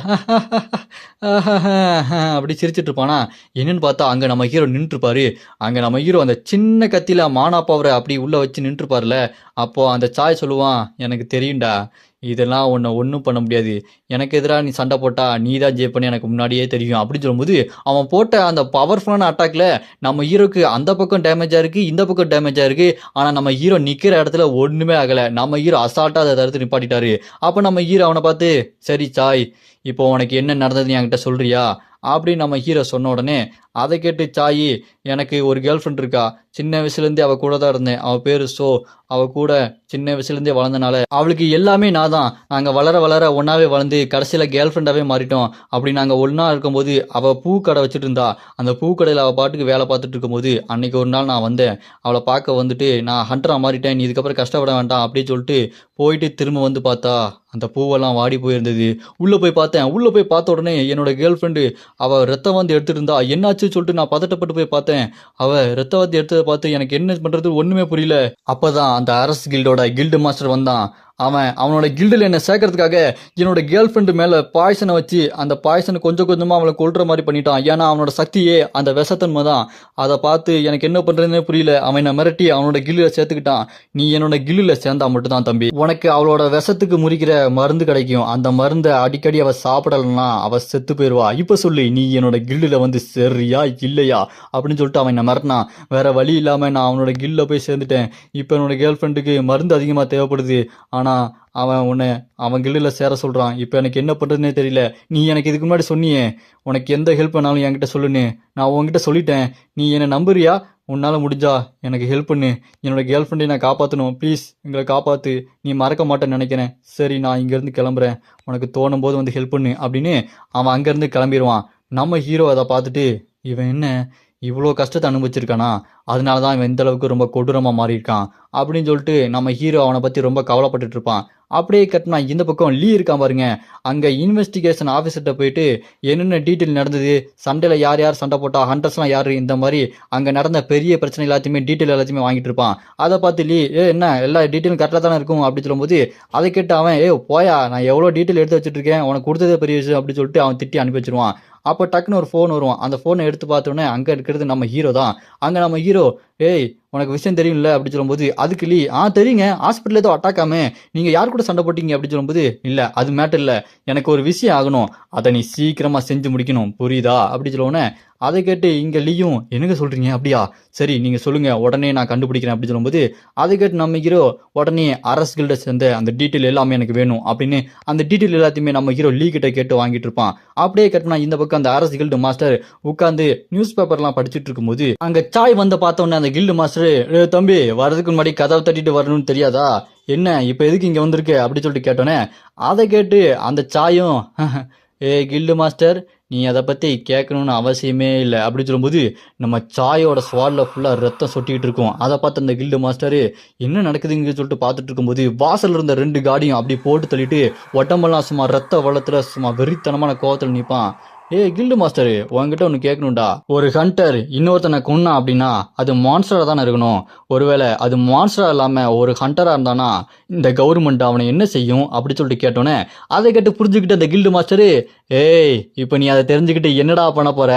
அப்படி சிரிச்சிட்டு இருப்பானா, என்னன்னு பார்த்தா அங்க நம்ம ஹீரோ நின்று இருப்பாரு. அங்க நம்ம ஹீரோ அந்த சின்ன கத்தியில மானா பவரை அப்படி உள்ள வச்சு நின்று இருப்பார்ல. அப்போ அந்த சாய் சொல்லுவான், எனக்கு தெரியும்டா இதெல்லாம் உன்னை ஒன்றும் பண்ண முடியாது, எனக்கு எதிராக நீ சண்டை போட்டா நீ தான் ஜெயிப்பன்னு எனக்கு முன்னாடியே தெரியும் அப்படின்னு சொல்லும்போது அவன் போட்ட அந்த பவர்ஃபுல்லான அட்டாக்ல நம்ம ஹீரோக்கு அந்த பக்கம் டேமேஜ் ஆயிருக்கு, இந்த பக்கம் டேமேஜ் ஆயிருக்கு. ஆனா நம்ம ஹீரோ நிக்கிற இடத்துல ஒண்ணுமே ஆகல. நம்ம ஹீரோ அசால்ட்டா அதை தடுத்து நிப்பாட்டிட்டாரு. அப்ப நம்ம ஹீரோ அவனை பார்த்து, சரி சாய் இப்போ உனக்கு என்ன நடந்ததுன்னு என்கிட்ட சொல்றியா அப்படின்னு நம்ம ஹீரோ சொன்ன உடனே அதை கேட்டு சாயி, எனக்கு ஒரு கேர்ள் ஃப்ரெண்ட் இருக்கா, சின்ன வயசுலேருந்தே அவள் கூட தான் இருந்தேன், அவள் பேர் ஸோ, அவள் கூட சின்ன வயசுலேருந்தே வளர்ந்தனால அவளுக்கு எல்லாமே நான் தான், நாங்கள் வளர வளர ஒன்றாவே வளர்ந்து கடைசியில் கேர்ள் ஃப்ரெண்டாகவே மாறிட்டோம். அப்படி நாங்கள் ஒன்றா இருக்கும்போது அவள் பூக்கடை வச்சுட்டு இருந்தா. அந்த பூக்கடையில் அவள் பாட்டுக்கு வேலை பார்த்துட்டு இருக்கும்போது அன்னைக்கு ஒரு நாள் நான் வந்தேன், அவளை பார்க்க வந்துட்டு நான் ஹண்டராக மாறிட்டேன், நீ இதுக்கப்புறம் கஷ்டப்பட வேண்டாம் அப்படின்னு சொல்லிட்டு போயிட்டு திரும்ப வந்து பார்த்தா அந்த பூவெல்லாம் வாடி போயிருந்தது. உள்ளே போய் பார்த்தேன். உள்ளே போய் பார்த்த உடனே என்னோட கேர்ள் ஃப்ரெண்டு அவள் ரத்தம் வந்து எடுத்துட்டு இருந்தா. என்னாச்சு சொல்லிட்டு நான் பதட்டப்பட்டு போய் பார்த்தேன். அவ ரத்தவாதி எடுத்ததை பார்த்து எனக்கு என்ன பண்றது ஒண்ணுமே புரியல. அப்பதான் அந்த அரஸ் கில்டோட கில்டு மாஸ்டர் வந்தான். அவனோட கில்டில் என்னை சேர்க்கறதுக்காக என்னோட கேர்ள் ஃப்ரெண்டு மேலே பாய்சனை வச்சு அந்த பாய்சனை கொஞ்சம் கொஞ்சமாக அவளை கொல்ற மாதிரி பண்ணிட்டான். ஏன்னா அவனோட சக்தியே அந்த விஷத்தன்மை தான். அதை பார்த்து எனக்கு என்ன பண்ணுறதுனே புரியல. அவன் என்னை மிரட்டி அவனோட கில்லில் சேர்த்துக்கிட்டான். நீ என்னோட கில்லில் சேர்ந்தா மட்டும்தான் தம்பி உனக்கு அவளோட விஷத்துக்கு முறிக்கிற மருந்து கிடைக்கும். அந்த மருந்தை அடிக்கடி அவள் சாப்பிடலன்னா அவள் செத்து போயிடுவா. இப்போ சொல்லி நீ என்னோட கில்லில் வந்து சரியா இல்லையா அப்படின்னு சொல்லிட்டு அவன் என்னை மிரட்டினான். வேற வழி இல்லாமல் நான் அவனோட கில்லில் போய் சேர்ந்துட்டேன். இப்போ என்னோட கேர்ள் ஃப்ரெண்டுக்கு மருந்து அதிகமாக தேவைப்படுது. அவன் கில்லில் சேர சொல்கிறான். இப்போ எனக்கு என்ன பண்ணுறதுனே தெரியல. நீ எனக்கு இதுக்கு முன்னாடி சொன்னியே உனக்கு எந்த ஹெல்ப் பண்ணாலும் என்கிட்ட சொல்லுன்னு. நான் உன்கிட்ட சொல்லிட்டேன். நீ என்னை நம்புறியா? உன்னால் முடிஞ்சா எனக்கு ஹெல்ப் பண்ணு. என்னோட கேர்ள் ஃப்ரெண்டை நான் காப்பாற்றணும். ப்ளீஸ் எங்களை காப்பாற்று. நீ மறக்க மாட்டேன்னு நினைக்கிறேன். சரி நான் இங்கேருந்து கிளம்புறேன். உனக்கு தோணும் போது வந்து ஹெல்ப் பண்ணு அப்படின்னு அவன் அங்கேருந்து கிளம்பிடுவான். நம்ம ஹீரோ அதை பார்த்துட்டு இவன் என்ன இவ்வளோ கஷ்டத்தை அனுபவிச்சிருக்கானா, அதனால தான் இவன் இந்த அளவுக்கு ரொம்ப கொடூரமாக மாறியிருக்கான் அப்படின்னு சொல்லிட்டு நம்ம ஹீரோ அவனை பற்றி ரொம்ப கவலைப்பட்டுட்டு இருப்பான். அப்படியே கட்டினா இந்த பக்கம் லீ இருக்கான் பாருங்க. அங்கே இன்வெஸ்டிகேஷன் ஆஃபீஸர்கிட்ட போயிட்டு என்னென்ன டீட்டெயில் நடந்தது, சண்டையில் யார் யார் சண்டை போட்டா, ஹண்டர்ஸ்லாம் யார், இந்த மாதிரி அங்கே நடந்த பெரிய பிரச்சனை எல்லாத்தையுமே டீட்டெயில் எல்லாத்தையுமே வாங்கிட்டு இருப்பான். அதை பார்த்து லீ என்ன எல்லா டீட்டெயிலும் கரெக்டாக தானே இருக்கும் அப்படின்னு சொல்லும்போது அதை கேட்டு அவன் போயா நான் எவ்வளோ டீட்டெயில் எடுத்து வச்சுட்டு இருக்கேன், உனக்கு கொடுத்ததே பெரிய விஷயம் அப்படின்னு சொல்லிட்டு அவன் திட்டி அனுப்பி வச்சிருவான். அப்போ டக்குன்னு ஒரு ஃபோன் வரும். அந்த ஃபோனை எடுத்து பார்த்தோன்னே அங்கே இருக்கிறது நம்ம ஹீரோ தான். அங்கே நம்ம ஹீரோ உனக்கு விஷயம் தெரியும்ல அப்படின்னு சொல்லும்போது அதுக்கு லீ தெரியுங்க, ஹாஸ்பிட்டல் ஏதோ அட்டாக்காமே நீங்கள் யார் கூட சண்டை போட்டீங்க அப்படின்னு சொல்லும்போது இல்லை அது மேட்டர் இல்லை, எனக்கு ஒரு விஷயம் ஆகணும், அதை நீ சீக்கிரமாக செஞ்சு முடிக்கணும் புரியுதா அப்படி சொல்லுவோன்னே அதை கேட்டு இங்கே லீயும் என்னங்க சொல்கிறீங்க அப்படியா, சரி நீங்கள் சொல்லுங்கள் உடனே நான் கண்டுபிடிக்கிறேன் அப்படின்னு சொல்லும்போது அதை கேட்டு நம்ம ஹீரோ உடனே அரஸ் கில்டை சேர்ந்த அந்த டீட்டெயில் எல்லாமே எனக்கு வேணும் அப்படின்னு அந்த டீட்டெயில் எல்லாத்தையுமே நம்ம ஹீரோ லீ கிட்ட கேட்டு வாங்கிட்டு இருப்பான். அப்படியே கட்டினா இந்த பக்கம் அந்த அரஸ் கில்டு மாஸ்டர் உட்காந்து நியூஸ் பேப்பர்லாம் படிச்சுட்டு இருக்கும்போது அங்கே சாய் வந்து பார்த்தோன்னே அந்த கில்டு மாஸ்டர் தம்பி வரதுக்கு முன்னாடி கதவை தட்டிட்டு வரணும்னு தெரியாதா, என்ன இப்போ எதுக்கு இங்கே வந்திருக்கு அப்படி சொல்லிட்டு கேட்டோன்னே அதை கேட்டு அந்த சாயும் ஏ கில்டு மாஸ்டர் நீ அதை பற்றி கேட்கணும்னு அவசியமே இல்லை அப்படி சொல்லும்போது நம்ம சாயோட ஸ்வாடில் ஃபுல்லாக ரத்தம் சொட்டிக்கிட்டு இருக்கும். அதை பார்த்து அந்த கில்டு மாஸ்டரு என்ன நடக்குதுங்க சொல்லிட்டு பார்த்துட்டு இருக்கும்போது வாசல் இருந்த 2 காடியும் அப்படி போட்டு தள்ளிட்டு உடம்பெல்லாம் சும்மா ரத்த வளத்தில் சும்மா வெறித்தனமான கோவத்தில் நிற்பான். கில்டு மாஸ்டரு உங்ககிட்ட ஒன்று கேட்கணும்டா. ஒரு ஹண்டர் இன்னொருத்தனை கொன்னா அப்படின்னா அது மான்ஸ்டரா தானே இருக்கணும். ஒருவேளை அது மான்ஸ்டரா இல்லாம ஒரு ஹண்டரா இருந்தானா இந்த கவர்மெண்ட் அவனை என்ன செய்யும் அப்படி சொல்லிட்டு கேட்டோன்னே அதை கேட்டு புரிஞ்சுக்கிட்டு அந்த கில்டு மாஸ்டரு இப்போ நீ அதை தெரிஞ்சுக்கிட்டு என்னடா பண்ண போற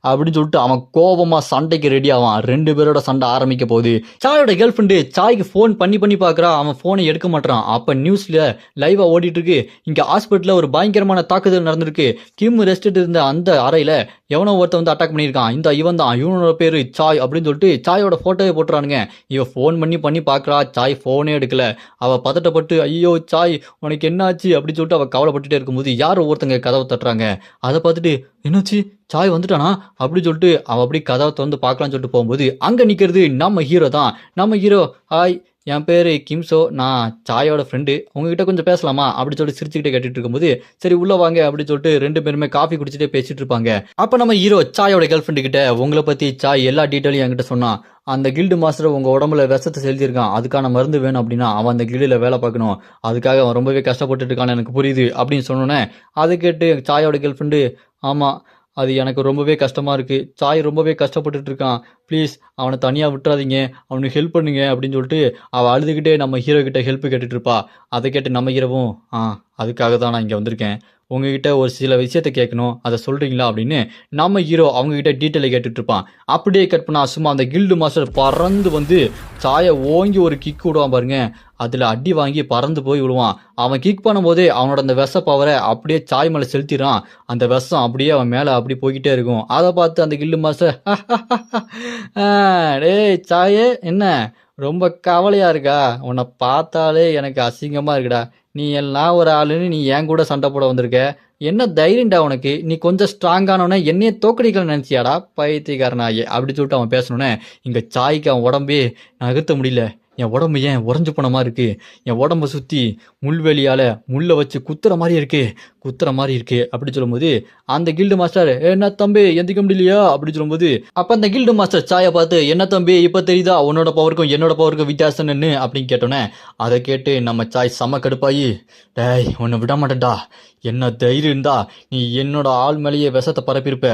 அப்படின்னு சொல்லிட்டு அவன் கோபமா சண்டைக்கு ரெடி ஆவான். 2 பேரோட சண்டை ஆரம்பிக்க போகுது. சாயோட கேர்ள் ஃப்ரெண்டு சாய்க்கு ஃபோன் பண்ணி பார்க்குறான். அவன் ஃபோனை எடுக்க மாட்டான். அப்போ நியூஸ்ல லைவா ஓடிட்டு இருக்கு, இங்க ஹாஸ்பிட்டலில் ஒரு பயங்கரமான தாக்குதல் நடந்திருக்கு. கிம் ரெஸ்ட் இருந்த அந்த அறையில எவனோ ஒருத்த வந்து அட்டாக் பண்ணியிருக்கான். இவன் தான், இவனோட பேரு சாய் அப்படின்னு சொல்லிட்டு சாயோட போட்டோவை போட்டுறானுங்க. இவன் ஃபோன் பண்ணி பார்க்குறா. சாய் ஃபோனே எடுக்கல. அவள் பதட்டப்பட்டு ஐயோ சாய் உனக்கு என்னாச்சு அப்படின்னு சொல்லிட்டு அவள் கவலைப்பட்டுட்டே இருக்கும்போது யாரோ ஒருத்தங்க கதவை தட்டுறாங்க. அதை பார்த்துட்டு என்னாச்சு சாய் வந்துட்டானா அப்படி சொல்லிட்டு அவன் அப்படி கதவை திறந்து பார்க்கலான்னு சொல்லிட்டு போகும்போது அங்கே நிற்கிறது நம்ம ஹீரோ தான். நம்ம ஹீரோ ஹாய் என் பேர் கிம்சோ, நான் சாயோட ஃப்ரெண்டு, உங்ககிட்ட கொஞ்சம் பேசலாமா அப்படி சொல்லிட்டு சிரிச்சுக்கிட்டே கேட்டுட்டு இருக்கும்போது சரி உள்ள வாங்க அப்படி சொல்லிட்டு 2 பேருமே காஃபி குடிச்சிட்டே பேசிட்டு இருப்பாங்க. அப்போ நம்ம ஹீரோ சாயோட கேர்ள் ஃப்ரெண்டு கிட்ட உங்களை பற்றி சாய் எல்லா டீட்டெயிலும் என்கிட்ட சொன்னான். அந்த கில்டு மாஸ்டர் உங்கள் உடம்புல விஷத்தை செலுத்தியிருக்கான், அதுக்கான மருந்து வேணும் அப்படின்னா அவன் அந்த கில்டில் வேலை பார்க்கணும், அதுக்காக அவன் ரொம்பவே கஷ்டப்பட்டுட்டு இருக்கான்னு எனக்கு புரியுது அப்படின்னு சொன்னோன்னே அதை கேட்டு சாயோட கேர்ள் ஃப்ரெண்டு ஆமாம் அது எனக்கு ரொம்பவே கஷ்டமாக இருக்குது, சாய் ரொம்பவே கஷ்டப்பட்டுட்டு இருக்கான், ப்ளீஸ் அவனை தனியாக விட்டுறாதீங்க, அவனுக்கு ஹெல்ப் பண்ணுங்க அப்படின்னு சொல்லிட்டு அவள் அழுதுகிட்டே நம்ம ஹீரோ கிட்ட ஹெல்ப் கேட்டுட்டு இருப்பா. அதை கேட்டு நம்ம ஹீரோவும் அதுக்காக தான் நான் இங்கே வந்திருக்கேன், உங்ககிட்ட ஒரு சில விஷயத்த கேட்கணும், அதை சொல்கிறீங்களா அப்படின்னு நம்ம ஹீரோ அவங்ககிட்ட டீட்டெயிலை கேட்டுட்டு இருப்பான். அப்படியே கட் பண்ணா சும்மா அந்த கில்டு மாஸ்டர் பறந்து வந்து சாயை ஓங்கி ஒரு கிக் விடுவான் பாருங்க. அதில் அடி வாங்கி பறந்து போய் விடுவான். அவன் கிக் பண்ணும்போதே அவனோட அந்த விஷ பவரை அப்படியே சாய் மேலே செலுத்திடுறான். அந்த விஷம் அப்படியே அவன் மேலே அப்படி போய்கிட்டே இருக்கும். அதை பார்த்து அந்த கில்டு மாஸ்டர் டேய் சாயே என்ன ரொம்ப கவலையாக இருக்கா, உன்னை பார்த்தாலே எனக்கு அசிங்கமாக இருக்குடா, நீ எல்லாம் ஒரு ஆளுன்னு நீ ஏன் கூட சண்டை போட வந்திருக்க, என்ன தைரியண்டா உனக்கு, நீ கொஞ்சம் ஸ்ட்ராங்கானவனே என்னையே தோக்கடிக்கல நினச்சியாடா பைத்தியக்காரனாயே அப்படி சொல்லிட்டு அவன் பேசணுன்னே இங்கே சாய்க்கு அவன் உடம்பே நகர்த்த முடியல. என் உடம்பு ஏன் உறைஞ்சு போன மாதிரி இருக்கு, என் உடம்பை சுற்றி முள்வெளியால் முள்ளை வச்சு குத்துற மாதிரி இருக்கு அப்படி சொல்லும்போது அந்த கில்டு மாஸ்டர் என்ன தம்பி எந்திக்க முடியலையா அப்படி சொல்லும்போது அப்போ அந்த கில்டு மாஸ்டர் சாயை பார்த்து என்ன தம்பி இப்போ தெரியுதா உன்னோட பவருக்கும் என்னோட பவருக்கும் வித்தியாசம் என்ன அப்படின்னு கேட்டோன்னே அதை கேட்டு நம்ம சாய் செம்ம கடுப்பாயி டேய் உன்னை விட மாட்டேன்டா, என்ன தைரியம் இருந்தா நீ என்னோட ஆள் மேலேயே விஷத்தை பரப்பியிருப்ப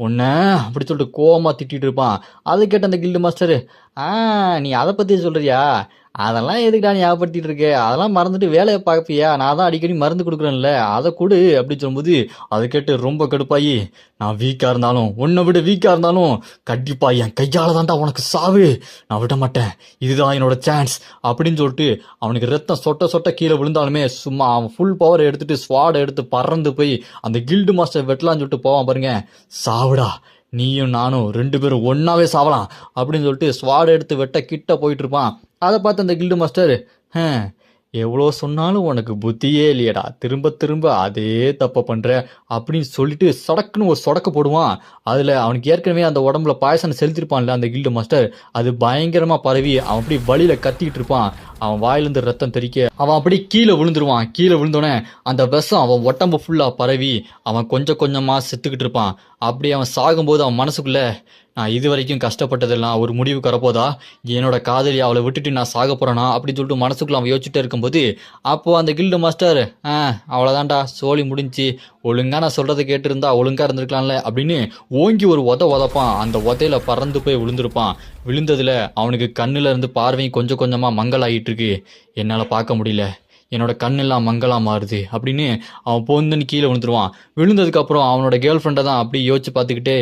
உன்ன அப்படி சொல்லிட்டு கோவமாக திட்டிட்டு இருப்பான். அதை கேட்ட அந்த கில்டு மாஸ்டர் நீ அதை பற்றி சொல்கிறியா, அதெல்லாம் எதுக்குடா ஞாபகப்படுத்திட்டு இருக்க, அதெல்லாம் மறந்துட்டு வேலையை பார்ப்பியா, நான் தான் அடிக்கடி மருந்து கொடுக்குறேன்ல அதை கொடு அப்படி சொல்லும்போது அதை கேட்டு ரொம்ப கடுப்பாயி நான் வீக்காக இருந்தாலும் உன்னை விட வீக்காக இருந்தாலும் கண்டிப்பாக என் கையால் தான்டா உனக்கு சாவு, நான் விட மாட்டேன், இதுதான் என்னோட சான்ஸ் அப்படின்னு சொல்லிட்டு அவனுக்கு ரத்தம் சொட்ட கீழே விழுந்தாலுமே சும்மா அவன் ஃபுல் பவர் எடுத்துட்டு ஸ்வாடை எடுத்து பறந்து போய் அந்த கில்டு மாஸ்டர் வெட்டலான்னு சொல்லிட்டு போவான் பாருங்க. சாவுடா நீயும் நானும் 2 பேரும் ஒன்னாவே சாவலாம் அப்படின்னு சொல்லிட்டு ஸ்வாடை எடுத்து வெட்ட கிட்ட போயிட்டு இருப்பான். அதை பார்த்து அந்த கில்டு மாஸ்டர் எவ்வளோ சொன்னாலும் உனக்கு புத்தியே இல்லையடா, திரும்ப அதே தப்பை பண்ணுற அப்படின்னு சொல்லிட்டு சடக்குன்னு ஒரு சொடக்க போடுவான். அதில் அவனுக்கு ஏற்கனவே அந்த உடம்புல பாயசனை செலுத்திருப்பான்ல அந்த கில்டு மாஸ்டர், அது பயங்கரமாக பரவி அவன் அப்படி வழியில் கத்திக்கிட்டு இருப்பான். அவன் வாயிலிருந்து ரத்தம் தெறிக்க அவன் அப்படி கீழே விழுந்துருவான். கீழே விழுந்தோடனே அந்த விஷம் அவன் உடம்பு ஃபுல்லாக பரவி அவன் கொஞ்சம் கொஞ்சமாக செத்துக்கிட்டு இருப்பான். அப்படி அவன் சாகும்போது அவன் மனசுக்குள்ளே நான் இது வரைக்கும் கஷ்டப்பட்டதெல்லாம் ஒரு முடிவுக்கு வரப்போதா, என்னோட காதலி அவளை விட்டுட்டு நான் சாக போகிறேனா அப்படின்னு சொல்லிட்டு மனசுக்குள்ள அவன் யோசிச்சுட்டே இருக்கும்போது அப்போது அந்த கில்டு மாஸ்டர் அவ்வளோதான்டா சோழி முடிஞ்சு, ஒழுங்காக நான் சொல்கிறத கேட்டிருந்தா ஒழுங்காக இருந்திருக்கலாம்ல அப்படின்னு ஓங்கி ஒரு உதப்பான். அந்த உதையில பறந்து போய் விழுந்திருப்பான். விழுந்ததில் அவனுக்கு கண்ணில் இருந்து பார்வையும் கொஞ்சம் கொஞ்சமாக மங்கலாகிட்டு இருக்கு. என்னால் பார்க்க முடியல, என்னோட கண்ணெல்லாம் மங்கலாக மாறுது அப்படின்னு அவன் பொந்துன்னு கீழே விழுந்துருவான். விழுந்ததுக்கப்புறம் அவனோட கேர்ள் ஃப்ரெண்டை தான் அப்படி யோசிச்சு பார்த்துக்கிட்டே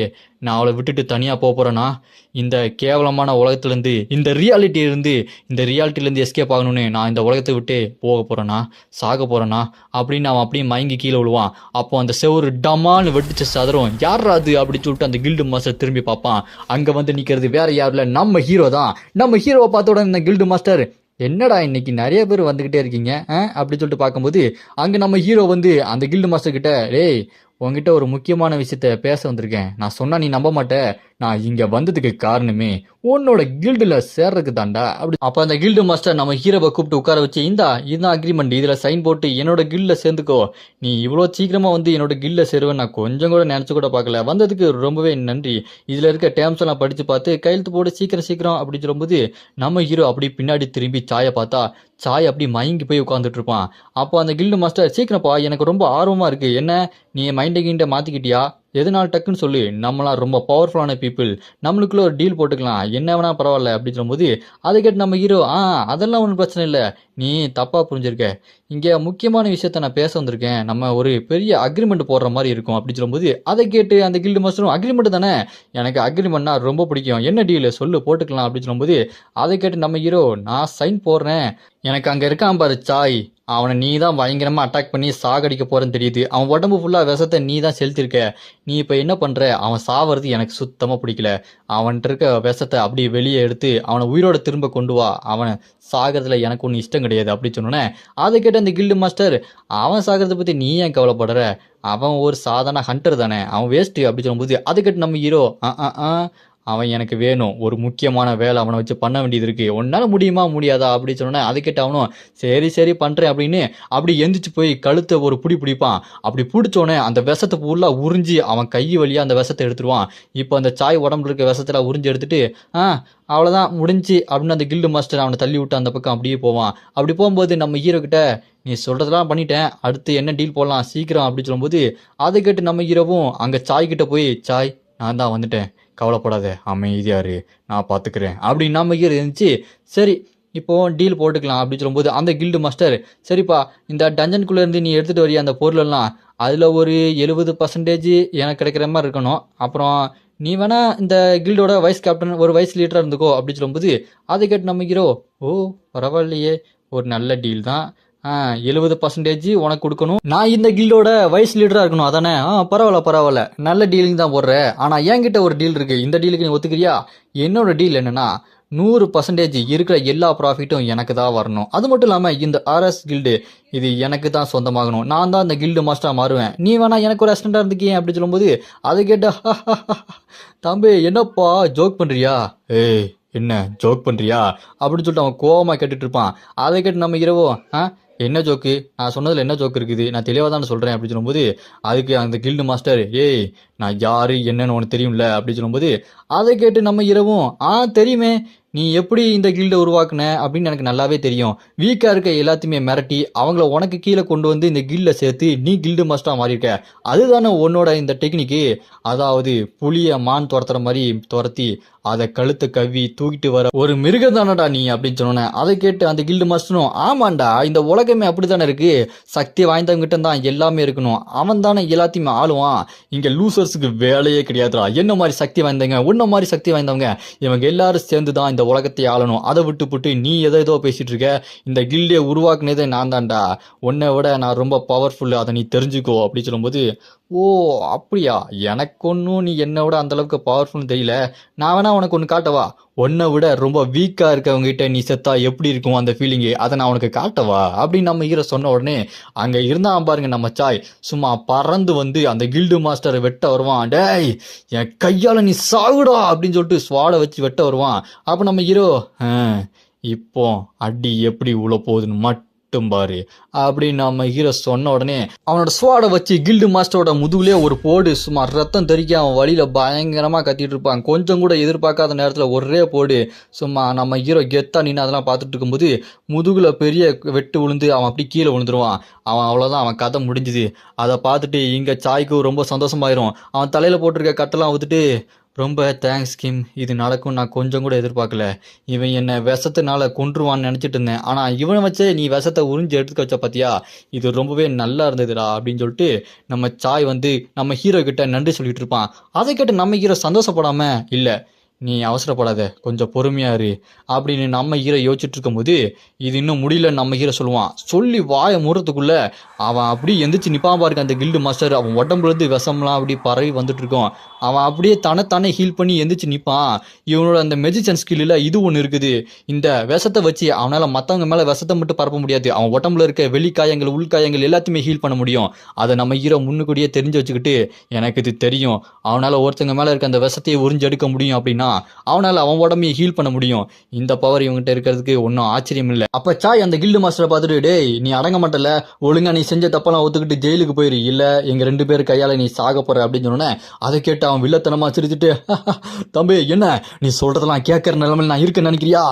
நான் அவளை விட்டுட்டு தனியாக போக போகிறேன்னா, இந்த கேவலமான உலகத்துலேருந்து இந்த ரியாலிட்டிலேருந்து எஸ்கேப் ஆகணும்னு நான் இந்த உலகத்தை விட்டு போக போகிறேன்னா, சாக போகிறேன்னா அப்படின்னு அவன் அப்படியே மயங்கி கீழே விழுவான். அப்போ அந்த செவரு டமான்னு வெட்டிச்சு சதரும். யாராது அப்படி சொல்லிட்டு அந்த கில்டு மாஸ்டர் திரும்பி பார்ப்பான். அங்கே வந்து நிற்கிறது வேற யாரும் இல்லை, நம்ம ஹீரோ தான். நம்ம ஹீரோவை பார்த்த உடனே இந்த கில்டு மாஸ்டர் என்னடா இன்னைக்கு நிறைய பேர் வந்துக்கிட்டே இருக்கீங்க அப்படி சொல்லிட்டு பார்க்கும்போது அங்கே நம்ம ஹீரோ வந்து அந்த கில்டு மாஸ்டர் கிட்ட டேய் உங்ககிட்ட ஒரு முக்கியமான விஷயத்த பேச வந்திருக்கேன், நான் சொன்னா நீ நம்ப மாட்டே, நான் இங்க வந்ததுக்கு காரணமே உன்னோட கில்டுல சேர்றதுக்கு தாண்டா அப்படி. அப்ப அந்த கில்டு மாஸ்டர் நம்ம ஹீரோவை கூப்பிட்டு உட்கார வச்சு, இதுதான் அக்ரிமெண்ட், இதுல சைன் போட்டு என்னோட கில்ட்ல சேர்ந்துக்கோ. நீ இவ்வளோ சீக்கிரமா வந்து என்னோட கில்ட்ல சேருவேன் நான் கொஞ்சம் கூட நினைச்சு கூட பார்க்கல. வந்ததுக்கு ரொம்பவே நன்றி. இதுல இருக்க டேர்ம்ஸ் எல்லாம் படிச்சு பார்த்து கையெழுத்து போட்டு சீக்கிரம் அப்படின்னு சொல்லும்போது நம்ம ஹீரோ அப்படி பின்னாடி திரும்பி சாயை பார்த்தா சாய் அப்படி மயங்கி போய் உட்காந்துட்டு இருப்பான். அப்போ அந்த கில்டு மாஸ்டர், சீக்கிரப்பா எனக்கு ரொம்ப ஆர்வமா இருக்கு, என்ன நீ மைண்டை கிண்ட மாத்திக்கிட்டியா, எதனால டக்குன்னு சொல்லு, நம்மளாம் ரொம்ப பவர்ஃபுல்லான பீப்புள், நம்மளுக்குள்ள ஒரு டீல் போட்டுக்கலாம், என்ன வேணா பரவாயில்ல அப்படின்னு சொல்லும்போது அதை கேட்டு நம்ம ஹீரோ, அதெல்லாம் ஒன்றும் பிரச்சனை இல்லை, நீ தப்பா புரிஞ்சிருக்க, இங்கே முக்கியமான விஷயத்த நான் பேச வந்திருக்கேன், நம்ம ஒரு பெரிய அக்ரிமெண்ட் போடுற மாதிரி இருக்கும் அப்படின்னு சொல்லும்போது அதை கேட்டு அந்த கில்டு மாஸ்டரும், அக்ரிமெண்ட் தானே, எனக்கு அக்ரிமெண்ட்னா ரொம்ப பிடிக்கும், என்ன டீல் சொல்லு போட்டுக்கலாம் அப்படின்னு சொல்லும்போது அதை கேட்டு நம்ம ஹீரோ, நான் சைன் போடுறேன், எனக்கு அங்கே இருக்கான் பாரு சாய், அவனை நீ தான் பயங்கரமாக அட்டாக் பண்ணி சாகடிக்க போறேன்னு தெரியுது, அவன் உடம்பு ஃபுல்லாக விஷத்தை நீ தான் செலுத்திருக்க, நீ இப்போ என்ன பண்ணுற, அவன் சாவறது எனக்கு சுத்தமாக பிடிக்கல, அவன்கிட்ட இருக்க விஷத்தை அப்படி வெளியே எடுத்து அவனை உயிரோட திரும்ப கொண்டு வா, அவனை சாகிறதுல எனக்கு ஒன்றும் இஷ்டம் கிடையாது அப்படின்னு சொன்னோன்னே அதை கேட்ட அந்த கில்டு மாஸ்டர், அவன் சாகிறத பற்றி நீ ஏன் கவலைப்படுற, அவன் ஒரு சாதாரண ஹண்டர் தானே, அவன் வேஸ்ட்டு அப்படி சொல்லும்போது அதை கேட்டு நம்ம ஹீரோ, அவன் எனக்கு வேணும், ஒரு முக்கியமான வேலை அவனை வச்சு பண்ண வேண்டியது இருக்கு, உன்னால முடியுமா முடியாதா அப்படி சொன்னோன்னே அதை கேட்டு அவனும் சரி பண்றேன் அப்படின்னு அப்படி எந்திரிச்சு போய் கழுத்தை ஒரு பிடிப்பான். அப்படி பிடிச்சோடனே அந்த விஷத்தை ஃபுல்லாக உறிஞ்சி அவன் கை வழியாக அந்த விஷத்தை எடுத்துருவான். இப்போ அந்த சாய் உடம்புல இருக்க விஷத்தில் உறிஞ்சி எடுத்துட்டு அவ்வளோதான் முடிஞ்சு அப்படின்னு அந்த கில்டு மாஸ்டர் அவனை தள்ளி விட்டு அந்த பக்கம் அப்படியே போவான். அப்படி போகும்போது நம்ம ஹீரோ கிட்ட, நீ சொல்றதெல்லாம் பண்ணிட்டேன், அடுத்து என்ன டீல் போடலாம் சீக்கிரம் அப்படி சொல்லும்போது அதை கேட்டு நம்ம ஹீரோவும் அங்கே சாய் கிட்ட போய், சாய் நான் தான் வந்துட்டேன், கவலைப்படாத, அமைதியாரு, நான் பார்த்துக்கிறேன் அப்படின்னு நம்ம ஹீரோ இருந்துச்சு. சரி இப்போ டீல் போட்டுக்கலாம் அப்படின்னு சொல்லும்போது அந்த கில்டு மாஸ்டர், சரிப்பா இந்த டஞ்சனுக்குள்ளே இருந்து நீ எடுத்துகிட்டு வரிய அந்த பொருளெல்லாம் அதில் ஒரு 70% எனக்கு கிடைக்கிற மாதிரி இருக்கணும், அப்புறம் நீ வேணா இந்த கில்டோட வைஸ் கேப்டன் ஒரு வைஸ் லீடராக இருந்துக்கோ அப்படின்னு சொல்லும்போது அதை கேட்டு நம்ம ஹீரோ, ஓ பரவாயில்லையே, ஒரு நல்ல டீல் தான், 70% உனக்கு கொடுக்கணும், நான் இந்த கில்டோட வைஸ் லீடரா இருக்கணும் அதானே, பரவாயில்ல நல்ல டீலிங் தான் போடுற, ஆனா என்கிட்ட ஒரு டீல் இருக்கு, இந்த டீலுக்கு நீ ஒத்துக்கிறியா, என்னோட டீல் என்னன்னா 100% இருக்கிற எல்லா ப்ராஃபிட்டும் எனக்கு தான் வரணும், அது மட்டும் இல்லாமல் இந்த ஆர்எஸ் கில்டு இது எனக்கு தான் சொந்தமாகணும், நான் தான் இந்த கில்டு மாஸ்டராக மாறுவேன், நீ வேணா எனக்கு ஒரு அசிஸ்டண்டாக இருந்துக்கேன் அப்படி சொல்லும்போது அதை கேட்ட, தம்பி என்னப்பா ஜோக் பண்ணுறியா, ஏய் என்ன ஜோக் பண்ணுறியா அப்படின்னு சொல்லிட்டு அவன் கோவமாக கேட்டுட்டு இருப்பான். அதை கேட்டு நம்ம இரவோ, என்ன ஜோக்கு, நான் சொன்னதில் என்ன ஜோக்கு இருக்குது, நான் தெளிவாக தான் சொல்கிறேன் அப்படின்னு சொல்லும்போது அதுக்கு அந்த கில்டு மாஸ்டர், ஏய் நான் யாரு என்னன்னு உனக்கு தெரியும்ல அப்படின்னு சொல்லும்போது அதை கேட்டு நம்ம இரவும், தெரியுமே, நீ எப்படி இந்த கில்டை உருவாக்குன அப்படின்னு எனக்கு நல்லாவே தெரியும், வீக்காக இருக்க எல்லாத்தையுமே மிரட்டி அவங்கள உனக்கு கீழே கொண்டு வந்து இந்த கில்டை சேர்த்து நீ கில்டு மாஸ்டராக மாறியிருக்க, அதுதானே உன்னோட இந்த டெக்னிக்கு, அதாவது புளிய மான் துரத்துற மாதிரி துரத்தி அதை கழுத்தை கவ்வி தூக்கிட்டு வர ஒரு மிருகம் தானடா நீ அப்படின்னு சொன்னேன். அதை கேட்டு அந்த கில்டு மாஸ்டரும், ஆமாண்டா இந்த உலகமே அப்படித்தானே இருக்கு, சக்தி வாய்ந்தவங்கிட்ட தான் எல்லாமே இருக்கணும், அவன் தானே எல்லாத்தையுமே ஆளுவான், இங்க லூசர்ஸுக்கு வேலையே கிடையாதுடா, என்ன மாதிரி சக்தி வாய்ந்தவங்க உன்ன மாதிரி சக்தி வாய்ந்தவங்க இவங்க எல்லாரும் சேர்ந்து தான் இந்த உலகத்தை ஆளணும், அதை விட்டு நீ ஏதோ பேசிட்டு இருக்க, இந்த கில்டே உருவாக்குனதே நான் தான்டா, உன்னை விட நான் ரொம்ப பவர்ஃபுல், அதை நீ தெரிஞ்சுக்கோ அப்படி சொல்லும்போது, ஓ அப்படியா, எனக்கு ஒன்றும் நீ என்னை விட அந்தளவுக்கு பவர்ஃபுல்னு தெரியல, நான் வேணா உனக்கு ஒன்று காட்டவா, உன்னை விட ரொம்ப வீக்காக இருக்கவங்ககிட்ட நீ செத்தா எப்படி இருக்கும் அந்த ஃபீலிங்கு, அதை நான் உனக்கு காட்டவா அப்படின்னு நம்ம ஹீரோ சொன்ன உடனே அங்கே இருந்தான் பாருங்க நம்ம சாய், சும்மா பறந்து வந்து அந்த கில்டு மாஸ்டரை வெட்ட வருவான், டேய் என் கையால் நீ சாகுடா அப்படின்னு சொல்லிட்டு ஸ்வாடை வச்சு வெட்ட வருவான். அப்போ நம்ம ஹீரோ, இப்போ அடி எப்படி உள்ள போகுதுன்னு மட்டும் பாரு அப்படின்னு நம்ம ஹீரோ சொன்ன உடனே அவனோட ஸ்வாடை வச்சு கில்டு மாஸ்டரோட முதுகுலே ஒரு போடு, சும்மா ரத்தம் தெறிக்க அவன் வழியில பயங்கரமா கத்திட்டு இருப்பான், கொஞ்சம் கூட எதிர்பார்க்காத நேரத்தில் ஒரே போடு, சும்மா நம்ம ஹீரோ கெத்தா நின்று அதெல்லாம் பார்த்துட்டு இருக்கும்போது முதுகுல பெரிய வெட்டு விழுந்து அவன் அப்படி கீழே விழுந்துருவான். அவன் அவ்வளோதான், அவன் கதை முடிஞ்சுது. அதை பார்த்துட்டு இங்கே சாய்க்கு ரொம்ப சந்தோஷமாயிரும். அவன் தலையில் போட்டிருக்க கட்டெல்லாம் ஊத்துட்டு, ரொம்ப தேங்க்ஸ் கிம், இது நடக்கும் நான் கொஞ்சம் கூட எதிர்பார்க்கல, இவன் என்னை விஷத்தினால கொன்றுவான்னு நினச்சிட்டு இருந்தேன், ஆனால் இவனை வச்சே நீ விஷத்தை உறிஞ்சி எடுத்துக்க வச்ச பார்த்தியா, இது ரொம்பவே நல்லா இருந்ததுடா அப்படின்னு சொல்லிட்டு நம்ம சாய் வந்து நம்ம ஹீரோ கிட்ட நன்றி சொல்லிட்டு இருப்பான். அதை கேட்டு நம்ம ஹீரோ சந்தோஷப்படாம, இல்லை நீ அவசரப்படாத, கொஞ்சம் பொறுமையா இரு அப்படின்னு நம்ம ஹீரோ யோசிச்சுட்டு இருக்கும்போது இது இன்னும் முடியல. நம்ம ஹீரோ சொல்லுவான். சொல்லி வாயை மூடுறதுக்குள்ள அவன் அப்படி எந்திரிச்சு நிப்பான் பாருங்க அந்த கில்டு மாஸ்டர். அவன் உடம்புல இருந்து விஷம்லாம் அப்படி பரவி வந்துட்டு இருக்கும். அவன் அப்படியே தன்னைத்தானே ஹீல் பண்ணி எந்திரிச்சு நிற்பான். இவனோட அந்த மெஜிஷியன் ஸ்கில்லில் இது ஒன்று இருக்குது. இந்த விஷத்தை வச்சு அவனால் மற்றவங்க மேலே விஷத்தை மட்டும் பரப்ப முடியாது. அவன் உடம்புல இருக்க வெளிக்காயங்கள் உள்காயங்கள் எல்லாத்தையுமே ஹீல் பண்ண முடியும். அதை நம்ம ஹீரோ முன்னுக்கூடியே தெரிஞ்சு வச்சுக்கிட்டு எனக்கு இது தெரியும், அவனால் ஒருத்தங்க மேலே இருக்க அந்த விஷத்தையை உறிஞ்சு எடுக்க முடியும் அப்படின்னா அவனால் அவன் உடம்பையும் ஹீல் பண்ண முடியும். இந்த பவர் இவங்ககிட்ட இருக்கிறதுக்கு ஒன்றும் ஆச்சரியம் இல்லை. அப்போ சாய் அந்த கில்டு மாஸ்டரை பார்த்துட்டு, டேய் நீ அடங்க மாட்டல, ஒழுங்கா நீ செஞ்ச தப்பெல்லாம் ஒத்துக்கிட்டு ஜெயிலுக்கு போயிரு, இல்லை எங்கள் 2 பேர் கையால் நீ சாக போற அப்படின்னு சொன்னோன்னே அதை கேட்டு அவன் வில்லத்தனமா சிரிச்சுட்டு, தம்பி என்ன நீ சொல்றதெல்லாம் கேட்கற நிலைமையில நான் இருக்கேன்னு நினைக்கிறியா,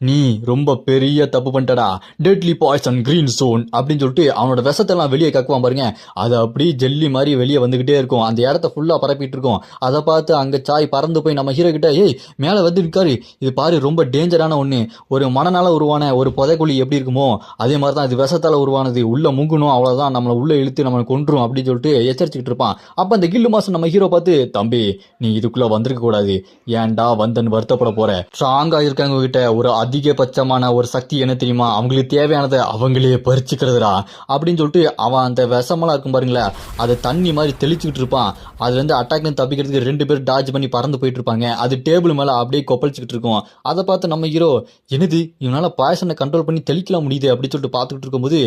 நீ ரொம்ப பெரிய தப்பு பண்ணிட்டடா, டெட்லி பாய்சன் கிரீன் சோன் அப்படின்னு சொல்லிட்டு அவனோட விஷத்தெல்லாம் வெளியே கக்குவான் பாருங்க. அது அப்படியே ஜெல்லி மாதிரி வெளியே வந்துகிட்டே இருக்கும். அந்த இடத்த ஃபுல்லா பரப்பிட்டு இருக்கும். அதை பார்த்து அங்க சாய் பறந்து போய் நம்ம ஹீரோ கிட்ட, ஏய் மேலே வந்து இருக்காரு, இது பாரு ரொம்ப டேஞ்சரான ஒன்று, ஒரு மனநாள உருவான ஒரு புதைக்குழி எப்படி இருக்குமோ அதே மாதிரி தான் இது விஷத்தால உருவானது, உள்ள முங்கணும் அவ்வளவுதான், நம்மளை உள்ள இழுத்து நம்மளை கொன்றும் அப்படின்னு சொல்லிட்டு எச்சரிச்சுக்கிட்டு இருப்பான். அப்ப அந்த கில்லு மாசம் நம்ம ஹீரோ பார்த்து, தம்பி நீ இதுக்குள்ள வந்திருக்க கூடாது, ஏன்டா வந்தன்னு வருத்தப்பட போற, ஸ்ட்ராங்கா இருக்காங்க கிட்ட ஒரு அதிகபட்சமான ஒரு சக்தி என்ன தெரியுமா, அவங்களுக்கு தேவையானதை அவங்களே பறிச்சுக்கிறதுடா அப்படின்னு சொல்லிட்டு அவன் அந்த விஷமெல்லாம் இருக்கும் பாருங்களேன், அதை தண்ணி மாதிரி தெளிச்சுக்கிட்டு இருப்பான். அதுல இருந்து அட்டாக்னு தப்பிக்கிறதுக்கு 2 பேர் டாஜ் பண்ணி பறந்து போயிட்டு இருப்பாங்க. அது டேபிள் மேல அப்படியே கொப்பளிச்சுக்கிட்டு இருக்கும். அதை பார்த்து நம்ம ஹீரோ, என்னது இவனால பாய்சனை கண்ட்ரோல் பண்ணி தெளிக்கலாம் முடியுது அப்படின்னு சொல்லிட்டு பார்த்துக்கிட்டு இருக்கும்போது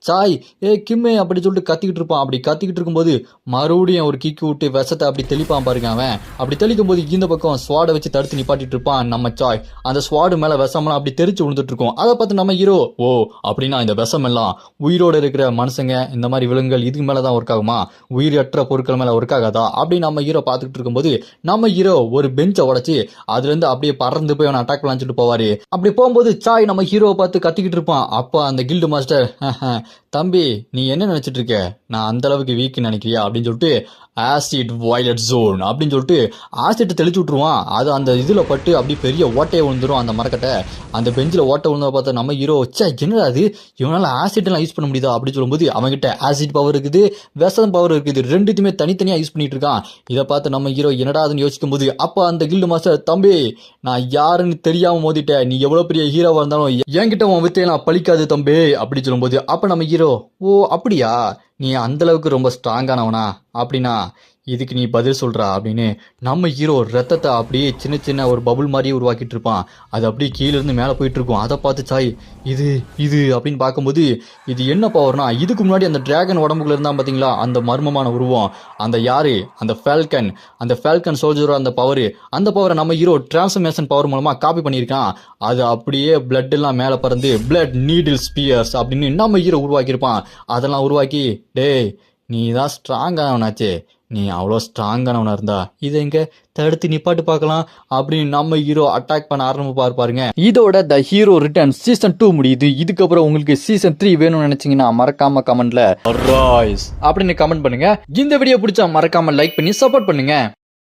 சாய் ஏ கிம்மே அப்படி சொல்லிட்டு கத்திக்கிட்டு இருப்பான். அப்படி கத்திக்கிட்டு இருக்கும்போது மறுபடியும் ஒரு கிக்கு விட்டு விஷத்தை அப்படி தெளிப்பான் பாருங்க. அவன் அப்படி தெளிக்கும் போது இந்த பக்கம் ஸ்வாடை வச்சு தடுத்து நிப்பாட்டிட்டு இருப்பான் நம்ம சாய். அந்த ஸ்வாடு மேல விஷமெல்லாம் அப்படி தெரிச்சு விழுந்துட்டு இருக்கும். அதை பார்த்து நம்ம ஹீரோ, ஓ அப்படின்னா இந்த விஷம் எல்லாம் உயிரோட இருக்கிற மனுஷங்க இந்த மாதிரி விலங்குகள் இதுக்கு மேலதான் ஒர்க் ஆகுமா, உயிரற்ற பொருட்கள் மேல ஒர்க் ஆகாதா அப்படின்னு நம்ம ஹீரோ பார்த்துக்கிட்டு இருக்கும்போது நம்ம ஹீரோ ஒரு பெஞ்சை உடைச்சு அதுல இருந்து அப்படியே பறந்து போய் அவனை அட்டாக் பண்ணலான்னு சொல்லிட்டு போவாரு. அப்படி போகும்போது சாய் நம்ம ஹீரோவை பார்த்து கத்திக்கிட்டு இருப்பான். அப்ப அந்த கில்டு மாஸ்டர், தம்பி நீ என்ன நினைச்சிட்டு இருக்க, நான் அந்த அளவுக்கு வீக் நினைக்கிறியா அப்படின்னு சொல்லிட்டு ஆசிட் வயலட் ஜோன் அப்படின்னு சொல்லிட்டு ஆசிட்டை தெளிச்சு விட்டுருவான். அது அந்த இதில் பட்டு அப்படி பெரிய ஓட்டையை விழுந்துரும் அந்த மரக்கட்டை. அந்த பெஞ்சில் ஓட்டை விழுந்ததை பார்த்தா நம்ம ஹீரோ, சே என்னடா அது இவனால் ஆசிட்லாம் யூஸ் பண்ண முடியுதா அப்படின்னு சொல்லும்போது அவங்ககிட்ட ஆசிட் பவர் இருக்குது, விஷம் பவர் இருக்குது, ரெண்டுத்தையுமே தனித்தனியாக யூஸ் பண்ணிட்டு இருக்கான். இதை பார்த்து நம்ம ஹீரோ என்னடா அதுன்னு யோசிக்கும் போது அப்போ அந்த கில்டு மாஸ்டர், தம்பி நான் யாருன்னு தெரியாம மோதிட்டேன், நீ எவ்வளோ பெரிய ஹீரோவாக இருந்தாலும் என்கிட்ட உன் வித்தையெல்லாம் பழிக்காது தம்பி அப்படி சொல்லும்போது அப்போ நம்ம ஹீரோ, ஓ அப்படியா நீ அந்த அளவுக்கு ரொம்ப ஸ்ட்ராங்கானவனா அப்படின்னா இதுக்கு நீ பதில் சொல்றா அப்படின்னு நம்ம ஹீரோ ரத்தத்தை அப்படியே சின்ன சின்ன ஒரு பபுள் மாதிரியே உருவாக்கிட்டு இருப்பான். அது அப்படியே கீழே இருந்து மேலே போயிட்டு இருக்கும். அதை பார்த்து சாய் இது இது அப்படின்னு பார்க்கும்போது இது என்ன பவர்னா, இதுக்கு முன்னாடி அந்த டிராகன் உடம்புக்குள்ள இருந்தான் பார்த்தீங்களா அந்த மர்மமான உருவம், அந்த யாரு அந்த ஃபால்கன் சோல்ஜரோ அந்த பவரை நம்ம ஹீரோ டிரான்ஸ்ஃபர்மேஷன் பவர் மூலமா காப்பி பண்ணியிருக்கான். அது அப்படியே பிளட் எல்லாம் மேலே பறந்து பிளட் நீடில் ஸ்பியர்ஸ் அப்படின்னு நம்ம ஹீரோ உருவாக்கியிருப்பான். அதெல்லாம் உருவாக்கி, டேய் நீ தான் ஸ்ட்ராங்கானவனாச்சே, நீ அவ்வளோ ஸ்ட்ராங்கானவனா இருந்தா இதை எங்க தடுத்து நிப்பாட்டு பார்க்கலாம் அப்படின்னு நம்ம ஹீரோ அட்டாக் பண்ண ஆரம்பிப்பார் பாருங்க. இதோட த ஹீரோ ரிட்டர்ன் சீசன் 2 முடியுது. இதுக்கப்புறம் உங்களுக்கு சீசன் 3 வேணும்னு நினைச்சீங்கன்னா மறக்காம கமெண்ட்ல அப்படின்னு கமெண்ட் பண்ணுங்க. இந்த வீடியோ பிடிச்சா மறக்காம லைக் பண்ணி சப்போர்ட் பண்ணுங்க.